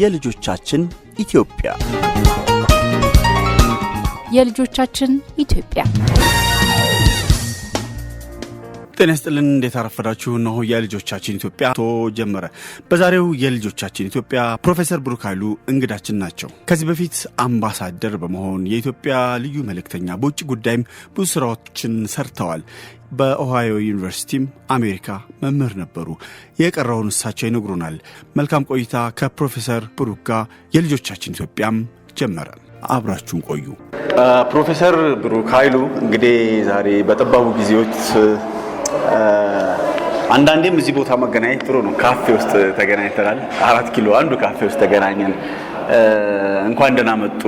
የልጆቻችን ኢትዮጵያ የልጆቻችን ኢትዮጵያ ጤና ይስጥልን እንዴት አረፈዳችሁ ነው የልጆቻችን ኢትዮጵያ ተጀመረ በዛሬው የልጆቻችን ኢትዮጵያ ፕሮፌሰር ብሩክ ኃይሉ እንግዳችን ናቸው ከዚህ በፊት አምባሳደር በመሆን የኢትዮጵያ ልዩ መልእክተኛ በውጭ ጉዳይም ብዙ ስራዎችን ሰርተዋል በኦሃዮ ዩኒቨርሲቲም አሜሪካ መምህር ነበሩ የቀረውን እሳቸው ይነግሩናል መልካም ቆይታ ከፕሮፌሰር ብሩክ ጋር የልጆቻችን ኢትዮጵያም ጀመረ አብራችሁን ቆዩ ፕሮፌሰር ብሩክ ኃይሉ እንግዲህ ዛሬ በጠባቡ ጊዜዎች አንዳንዴም እዚህ ቦታ መገናኘት ጥሩ ነው ካፌ ውስጥ ተገናኝተናል 4 ኪሎ አንዱ ካፌ ውስጥ ተገናኘን እንኳን ደህና መጡ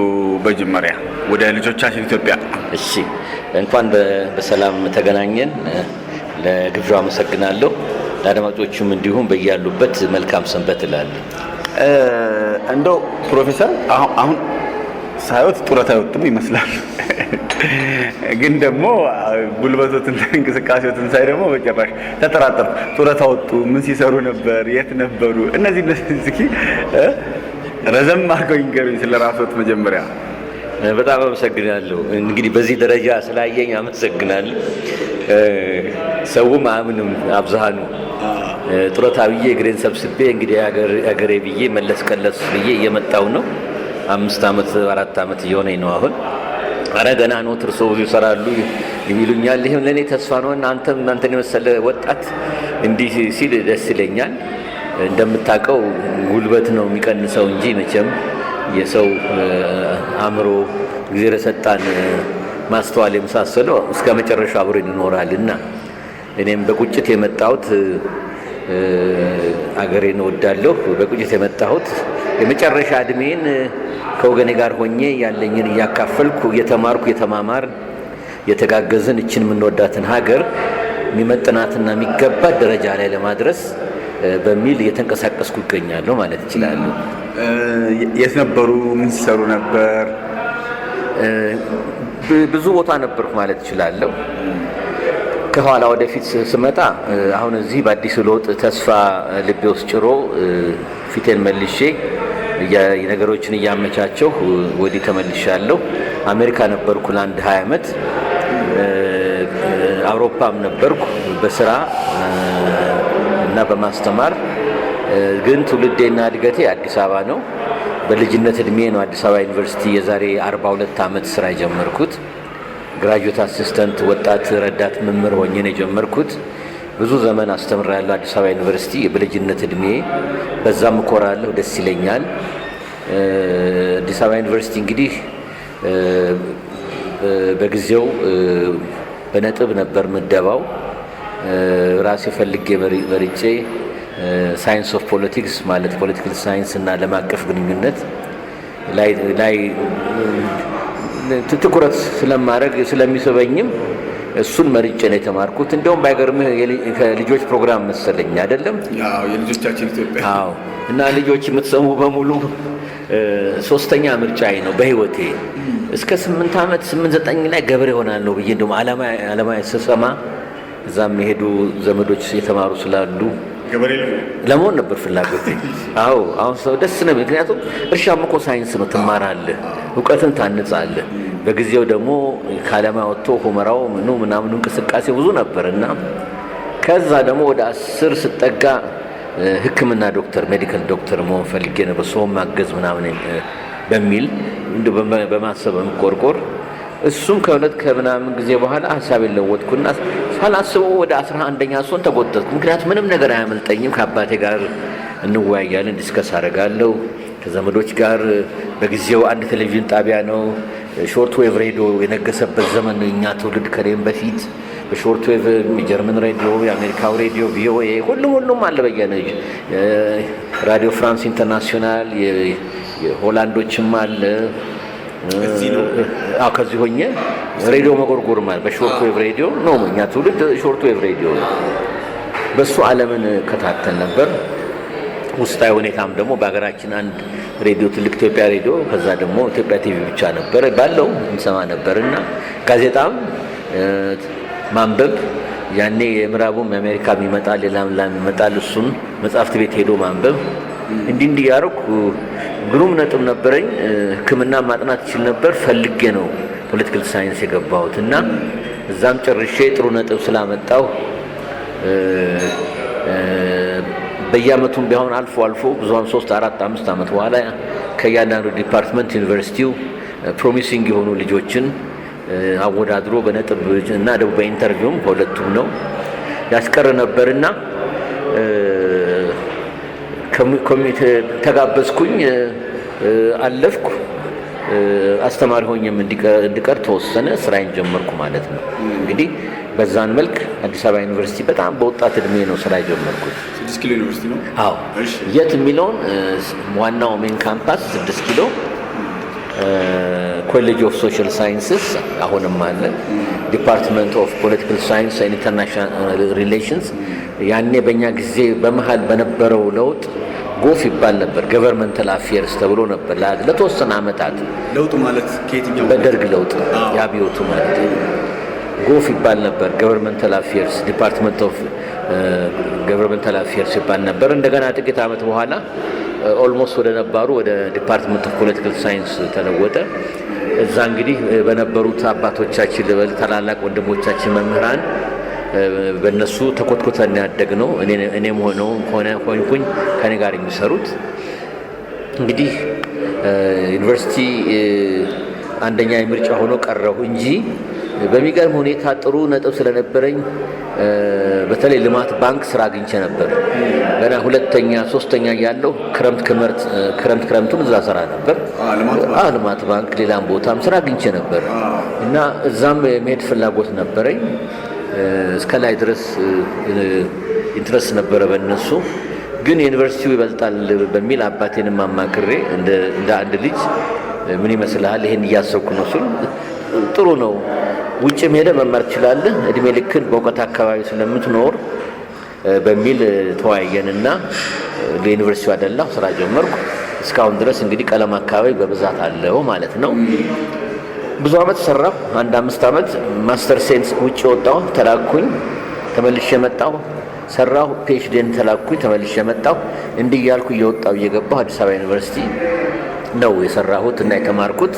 በመጀመሪያ ወደ ልጆቻችን ኢትዮጵያ እሺ እንኳን በሰላም ተገናኘን ለግብዣው አመሰግናለሁ ለአድማጮቹም እንዲሁም በያሉበት መልካም ሰንበት እላለሁ እንደው ፕሮፌሰር አሁን ሳይወት ጡረታ ወጥም ይመስላል ግን ደግሞ ጉልበቶትን እንቅስቃሴዎትን ሳይ ደግሞ በጭራሽ ተጠራጠርኩ ጡረታ ወጡ ምን ሲሰሩ ነበር የት ነበሩ እነዚህ እስኪ ረዘም አድርገው ይንገሩኝ ስለራስዎት መጀመሪያ በጣም አመሰግናለሁ እንግዲህ በዚህ ደረጃ ስላየኝ አመሰግናለሁ ሰውም አምንም አብዛኑ ጡረታ ብዬ እግሬን ሰብስቤ እንግዲህ አገሬ ብዬ መለስ ቀለስ ብዬ እየመጣው ነው 5 አመት 4 አመት እየሆነኝ ነው አሁን አረጋና ነው ትርሶ ይሰራሉ ይሉኛል ይሄም ለኔ ተስፋ ነው እናንተን የመሰለ ወጣት እንዲህ ሲል ደስ ይለኛል እንደምታውቀው ጉልበት ነው የሚቀንሰው እንጂ መቼም የሰው አእምሮ እግዚአብሔር ሰጣን ማስተዋል የመሳሰለው እስከ መጨረሻው አብሮ ይኖራልና እኔም በቁጭት የመጣሁት አገሬን ወዳለሁ በቁጭት የመጣሁት የመጨረሻ እድሜን ከወገኔ ጋር ሆኜ ያለኝን ያካፈልኩ የተማርኩ የተማማር የተጋገዝን እቺን ምንወዳትን ሀገር የሚመጥናትና የሚገባ ደረጃ ላይ ለማድረስ በሚል የተንቀሳቀስኩ ይገኛለሁ ማለት ይችላል የት ነበሩ ምን ሲሰሩ ነበር ብዙ ቦታ ነበርኩ ማለት ይችላል ከኋላ ወደፊት ስመጣ አሁን እዚህ በአዲስ ለውጥ ተስፋ ልቤ ውስጥ ጭሮ ፊቴን መልሼ የነገሮችን ያመቻቸው ወዲህ ተመልሻለሁ አሜሪካ ነበርኩ ለአንድ 20 አመት አውሮፓም ነበርኩ በስራ እና በማስተማር ግን ትውልዴና እድገቴ አዲስ አበባ ነው በልጅነት እድሜ ነው አዲስ አበባ ዩኒቨርሲቲ የዛሬ 42 አመት ስራ ጀመርኩት ግራጁዌት አሲስታንት ወጣት ረዳት መምህር ሆኜ ነው ጀመርኩት ብዙ ዘመን አስተምራለሁ አዲስ አበባ ዩኒቨርሲቲ በልጅነት እድሜ በዛም ኮራለሁ ደስ ይለኛል አዲስ አበባ ዩኒቨርሲቲ እንግዲህ በጊዜው በነጥብ ነበር መደባው ራሴ ፈልጌ መርጬ ሳይንስ ኦፍ ፖለቲክስ ማለት ፖለቲካል ሳይንስ እና ዓለም አቀፍ ግንኙነት ላይ ትኩረት ስለማድረግ ስለሚሰበኝም እሱን መርጬ ነው የተማርኩት እንደውም ባይገርምህ ከልጆች ፕሮግራም መሰለኝ አይደለም ያው የልጆቻችን ኢትዮጵያ አዎ እና ልጆች የምትሰሙ በሙሉ ሶስተኛ ምርጫዬ ነው በህይወቴ እስከ 8 አመት 8-9 ላይ ገበሬ ሆናለሁ ብዬ እንደውም ዓላማ ስሰማ እዛም የሄዱ ዘመዶች የተማሩ ስላሉ ገበሬ ለመሆን ነበር ፍላጎቴ አዎ አሁን ሰው ደስ ነው ምክንያቱም እርሻም እኮ ሳይንስ ነው ትማራለህ ዕውቀትን ታንጻለህ በጊዜው ደግሞ ካለማ ወጥቶ ሆመራው ምናምን እንቅስቃሴ ብዙ ነበርና ከዛ ደግሞ ወደ 10 ስጠጋ ህክምና ዶክተር ሜዲካል ዶክተር መሆን ፈልጌ ነበር ሰው ማገዝ ምናምን በሚል እንደው በማሰብ ቆርቆር እሱም ከሁለት ከምናምን ጊዜ በኋላ ሐሳቤን ለወጥኩና ሳላስበው ወደ 11ኛ ሶን ተጎተትኩ ምክንያቱም ምንም ነገር አያመልጠኝም ከአባቴ ጋር እንወያያለን ዲስከስ አደርጋለሁ ከዘመዶች ጋር በጊዜው አንድ ቴሌቪዥን ጣቢያ ነው ሾርት ዌቭ ሬዲዮ የነገሰበት ዘመን ነው እኛ ትውልድ ከኔም በፊት በሾርት ዌቭ የጀርመን ሬዲዮ የአሜሪካው ሬዲዮ ቪኦኤ ሁሉም አለ በየነ ራዲዮ ፍራንስ ኢንተርናሽናል የሆላንዶችም አለ ከዚህ ሆኜ ሬዲዮ መጎርጎር ማለት በሾርት ዌቭ ሬዲዮ ነው እኛ ትውልድ ሾርት ዌቭ ሬዲዮ በሱ ዓለምን ከታተል ነበር ውስጣዊ ሁኔታም ደግሞ በአገራችን አንድ ሬዲዮ ትልቅ ኢትዮጵያ ሬዲዮ ከዛ ደግሞ ኢትዮጵያ ቲቪ ብቻ ነበር ባለው እንሰማ ነበርና ጋዜጣም ማንበብ ያኔ የምዕራቡም የአሜሪካም ይመጣል ሌላም ይመጣል እሱን መጽሐፍት ቤት ሄዶ ማንበብ እንዲህ ያርኩ ግሩም ነጥብ ነበረኝ። ሕክምና ማጥናት ይችል ነበር። ፈልጌ ነው ፖለቲካል ሳይንስ የገባሁት እና እዛም ጨርሼ ጥሩ ነጥብ ስላመጣሁ በየአመቱም ቢሆን አልፎ አልፎ ብዙም 3 4 5 አመት በኋላ ከያንዳንዱ ዲፓርትመንት ዩኒቨርሲቲው ፕሮሚሲንግ የሆኑ ልጆችን አወዳድሮ በነጥብ እና ደግሞ በኢንተርቪውም ሁለቱም ነው ያስቀር ነበርና ኮሚቴ ተጋበዝኩኝ። አለፍኩ። አስተማሪ ሆኜም እንድቀር ተወሰነ። ስራዬን ጀመርኩ ማለት ነው። እንግዲህ በዛን መልክ አዲስ አበባ ዩኒቨርሲቲ በጣም በወጣት እድሜ ነው ስራ ጀመርኩት። 6 ኪሎ ዩኒቨርሲቲ ነው? አዎ። የት የሚለውን ዋናው ሜን ካምፓስ 6 ኪሎ ኮሌጅ ኦፍ ሶሻል ሳይንስስ አሁንም አለ። ዲፓርትመንት ኦፍ ፖለቲካል ሳይንስ ኤንድ ኢንተርናሽናል ሪሌሽንስ ያኔ በእኛ ጊዜ በመሃል በነበረው ለውጥ ጎፍ ይባል ነበር። ገቨርንመንታል አፌርስ ተብሎ ነበር ለተወሰነ አመታት። ለውጡ ማለት ከየትኛው? በደርግ ለውጥ ያብዮቱ ማለት ጎፍ ይባል ነበር። ገቨርንመንታል አፌርስ ዲፓርትመንት ኦፍ ገቨርንመንታል አፌርስ ይባል ነበር። እንደገና ጥቂት አመት በኋላ ኦልሞስት ወደ ነባሩ ወደ ዲፓርትመንት ኦፍ ፖለቲካል ሳይንስ ተለወጠ። እዛ እንግዲህ በነበሩት አባቶቻችን ልበል ታላላቅ ወንድሞቻችን መምህራን በእነሱ ተኮትኩተን ያደግነው እኔም ሆንኩኝ ከኔ ጋር የሚሰሩት እንግዲህ ዩኒቨርሲቲ አንደኛ የምርጫ ሆኖ ቀረሁ እንጂ በሚገርም ሁኔታ ጥሩ ነጥብ ስለነበረኝ በተለይ ልማት ባንክ ስራ አግኝቼ ነበር። ገና ሁለተኛ ሶስተኛ ያለው ክረምቱን እዛ ስራ ነበር። ልማት ባንክ ሌላም ቦታም ስራ አግኝቼ ነበር እና እዛም መሄድ ፍላጎት ነበረኝ። እስከ ላይ ድረስ ኢንትረስት ነበረ በእነሱ። ግን ዩኒቨርሲቲው ይበልጣል በሚል አባቴንም አማክሬ እንደ አንድ ልጅ ምን ይመስልሃል ይሄን እያሰብኩ ነው ስል ጥሩ ነው ውጭ ሄደህ መማር ትችላለህ እድሜ ልክን በእውቀት አካባቢ ስለምትኖር በሚል ተወያየንና ለዩኒቨርሲቲው አደላሁ ስራ ጀመርኩ። እስካሁን ድረስ እንግዲህ ቀለም አካባቢ በብዛት አለው ማለት ነው። ብዙ አመት ሰራሁ። 5 አመት ማስተር ሴንስ ውጭ ወጣሁ፣ ተላኩኝ፣ ተመልሼ መጣሁ፣ ሰራሁ፣ ፒኤችዲን ተላኩኝ፣ ተመልሼ መጣሁ። እንዲህ ያልኩ እየወጣሁ እየገባሁ አዲስ አበባ ዩኒቨርሲቲ ነው የሰራሁት እና የተማርኩት።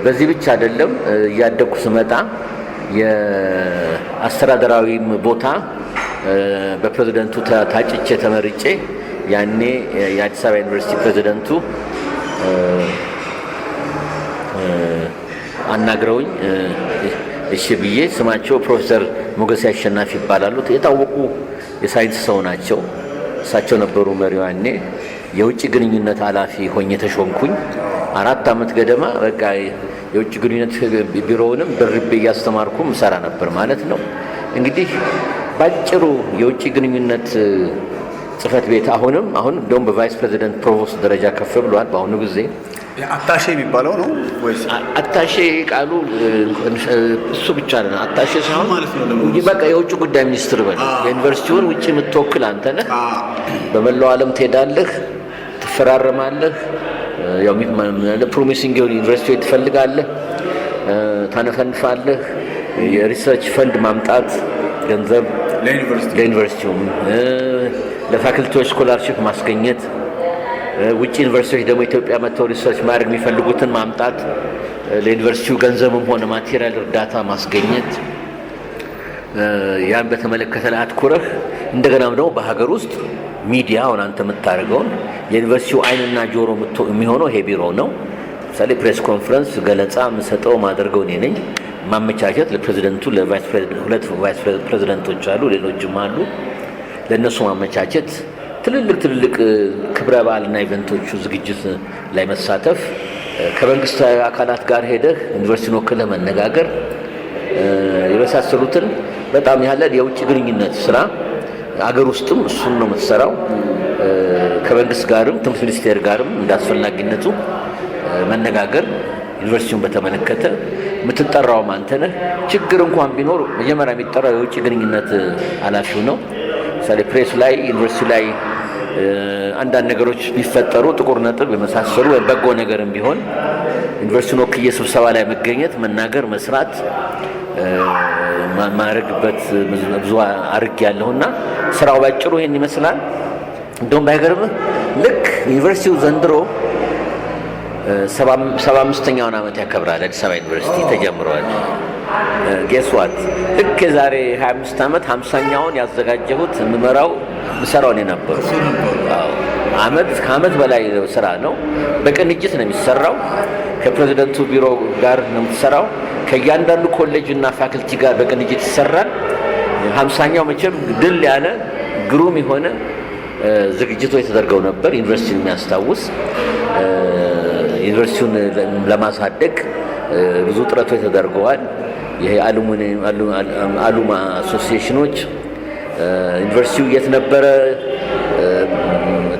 በዚህ ብቻ አይደለም። እያደኩ ስመጣ የአስተዳደራዊ ቦታ በፕሬዝዳንቱ ታጭቼ ተመርጬ ያኔ የአዲስ አበባ ዩኒቨርሲቲ ፕሬዝዳንቱ አናግረውኝ እሺ ብዬ ስማቸው ፕሮፌሰር ሞገሴ አሸናፊ ይባላሉ። የታወቁ የሳይንስ ሰው ናቸው። እሳቸው ነበሩ መሪው። ያኔ የውጭ ግንኙነት ኃላፊ ሆኜ ተሾምኩኝ። 4 አመት ገደማ በቃ የውጭ ግንኙነት ቢሮውንም በርቤ እያስተማርኩም ሰራ ነበር ማለት ነው። እንግዲህ ባጭሩ የውጭ ግንኙነት ጽህፈት ቤት አሁን እንደውም በቫይስ ፕሬዚደንት ፕሮቮስት ደረጃ ከፍ ብሏል። በአሁኑ ጊዜ አታሼ የሚባለው ነው ወይስ? አታሼ ቃሉ እሱ ብቻ ነው። አታሼ ሳይሆን ማለት ነው በቃ የውጭ ጉዳይ ሚኒስትር በል። የዩኒቨርሲቲውን ውጭ የምትወክል አንተ ነህ። በመላው ዓለም ትሄዳለህ፣ ትፈራረማለህ። ያው ፕሮሚሲንግ ዩኒቨርሲቲ ትፈልጋለህ፣ ታነፈንፋለህ። የሪሰርች ፈንድ ማምጣት ገንዘብ ለዩኒቨርሲቲው፣ ለፋክልቲዎች ስኮላርሺፕ ማስገኘት፣ ውጭ ዩኒቨርሲቲዎች ደግሞ ኢትዮጵያ መጥተው ሪሰርች ማድረግ የሚፈልጉትን ማምጣት፣ ለዩኒቨርሲቲው ገንዘብም ሆነ ማቴሪያል እርዳታ ማስገኘት፣ ያን በተመለከተ ላይ አትኩረህ እንደገናም ደግሞ በሀገር ውስጥ ሚዲያ አሁን አንተ የምታደርገውን የዩኒቨርሲቲው አይንና ጆሮ የሚሆነው ይሄ ቢሮ ነው። ለምሳሌ ፕሬስ ኮንፈረንስ ገለጻ የምሰጠው ማደርገው እኔ ነኝ። ማመቻቸት ለፕሬዚደንቱ ሁለት ቫይስ ፕሬዚደንቶች አሉ፣ ሌሎችም አሉ። ለእነሱ ማመቻቸት፣ ትልልቅ ክብረ በዓልና ኢቨንቶቹ ዝግጅት ላይ መሳተፍ፣ ከመንግስት አካላት ጋር ሄደህ ዩኒቨርሲቲን ወክለህ መነጋገር የመሳሰሉትን በጣም ያለ የውጭ ግንኙነት ስራ አገር ውስጥም እሱን ነው የምትሰራው። ከመንግስት ጋርም ትምህርት ሚኒስቴር ጋርም እንዳስፈላጊነቱ መነጋገር፣ ዩኒቨርሲቲውን በተመለከተ የምትጠራውም አንተ ነህ። ችግር እንኳን ቢኖር መጀመሪያ የሚጠራው የውጭ ግንኙነት ኃላፊው ነው። ለምሳሌ ፕሬስ ላይ ዩኒቨርሲቲ ላይ አንዳንድ ነገሮች ቢፈጠሩ ጥቁር ነጥብ የመሳሰሉ ወይ በጎ ነገርም ቢሆን ዩኒቨርሲቲውን ወክዬ ስብሰባ ላይ መገኘት፣ መናገር፣ መስራት ማረግበት ብዙ አርግ ያለውና ስራው ባጭሩ ይሄን ይመስላል። እንደውም ባይገርምህ ልክ ዩኒቨርሲቲው ዘንድሮ 75ኛውን ዓመት ያከብራል። አዲስ አበባ ዩኒቨርሲቲ ተጀምሯል። ጌስዋት ልክ የዛሬ 25 ዓመት 50ኛውን ያዘጋጀሁት ምሰራው ነው የነበረው። ከዓመት በላይ ስራ ነው። በቅንጅት ነው የሚሰራው። ከፕሬዝዳንቱ ቢሮ ጋር ነው የምትሰራው። ከእያንዳንዱ ኮሌጅ እና ፋክልቲ ጋር በቅንጅት ይሰራል። 50ኛው መቼም ድል ያለ ግሩም የሆነ ዝግጅቶች ተደርገው ነበር። ዩኒቨርሲቲውን የሚያስታውስ ዩኒቨርሲቲውን ለማሳደግ ብዙ ጥረቶች ተደርገዋል። ይሄ አሉማ አሶሲዬሽኖች ዩኒቨርሲቲው የት ነበረ፣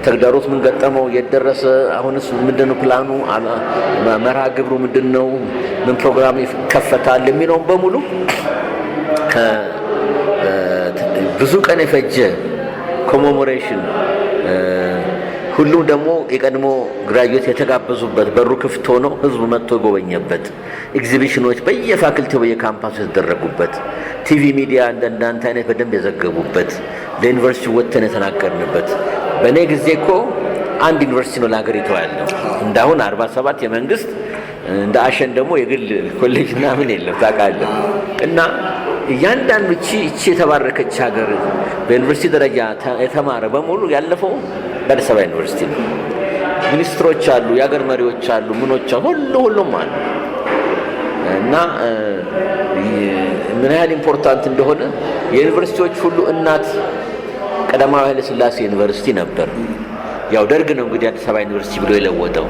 ተግዳሮት ምን ገጠመው፣ የደረሰ አሁንስ ምንድነው ፕላኑ፣ መርሃ ግብሩ ምንድነው፣ ምን ፕሮግራም ይከፈታል የሚለውን በሙሉ ብዙ ቀን የፈጀ ኮሜሞሬሽን ሁሉም ደግሞ የቀድሞ ግራጁዌት የተጋበዙበት በሩ ክፍት ሆኖ ህዝቡ መጥቶ የጎበኘበት ኤግዚቢሽኖች በየፋክልቲው በየካምፓሱ የተደረጉበት ቲቪ ሚዲያ እንደናንተ አይነት በደንብ የዘገቡበት ለዩኒቨርሲቲ ወጥተን የተናገርንበት። በእኔ ጊዜ እኮ አንድ ዩኒቨርሲቲ ነው ለሀገሪቷ ያለው። እንዳሁን 47 የመንግስት እንደ አሸን ደግሞ የግል ኮሌጅ ምናምን የለም ታውቃለህ። እና እያንዳንዱ እቺ የተባረከች ሀገር በዩኒቨርሲቲ ደረጃ የተማረ በሙሉ ያለፈው በአዲስ አበባ ዩኒቨርሲቲ ነው። ሚኒስትሮች አሉ፣ የሀገር መሪዎች አሉ፣ ምኖች ሁሉም አሉ። እና ምን ያህል ኢምፖርታንት እንደሆነ የዩኒቨርሲቲዎች ሁሉ እናት ቀዳማዊ ኃይለ ሥላሴ ዩኒቨርሲቲ ነበር። ያው ደርግ ነው እንግዲህ አዲስ አበባ ዩኒቨርሲቲ ብሎ የለወጠው።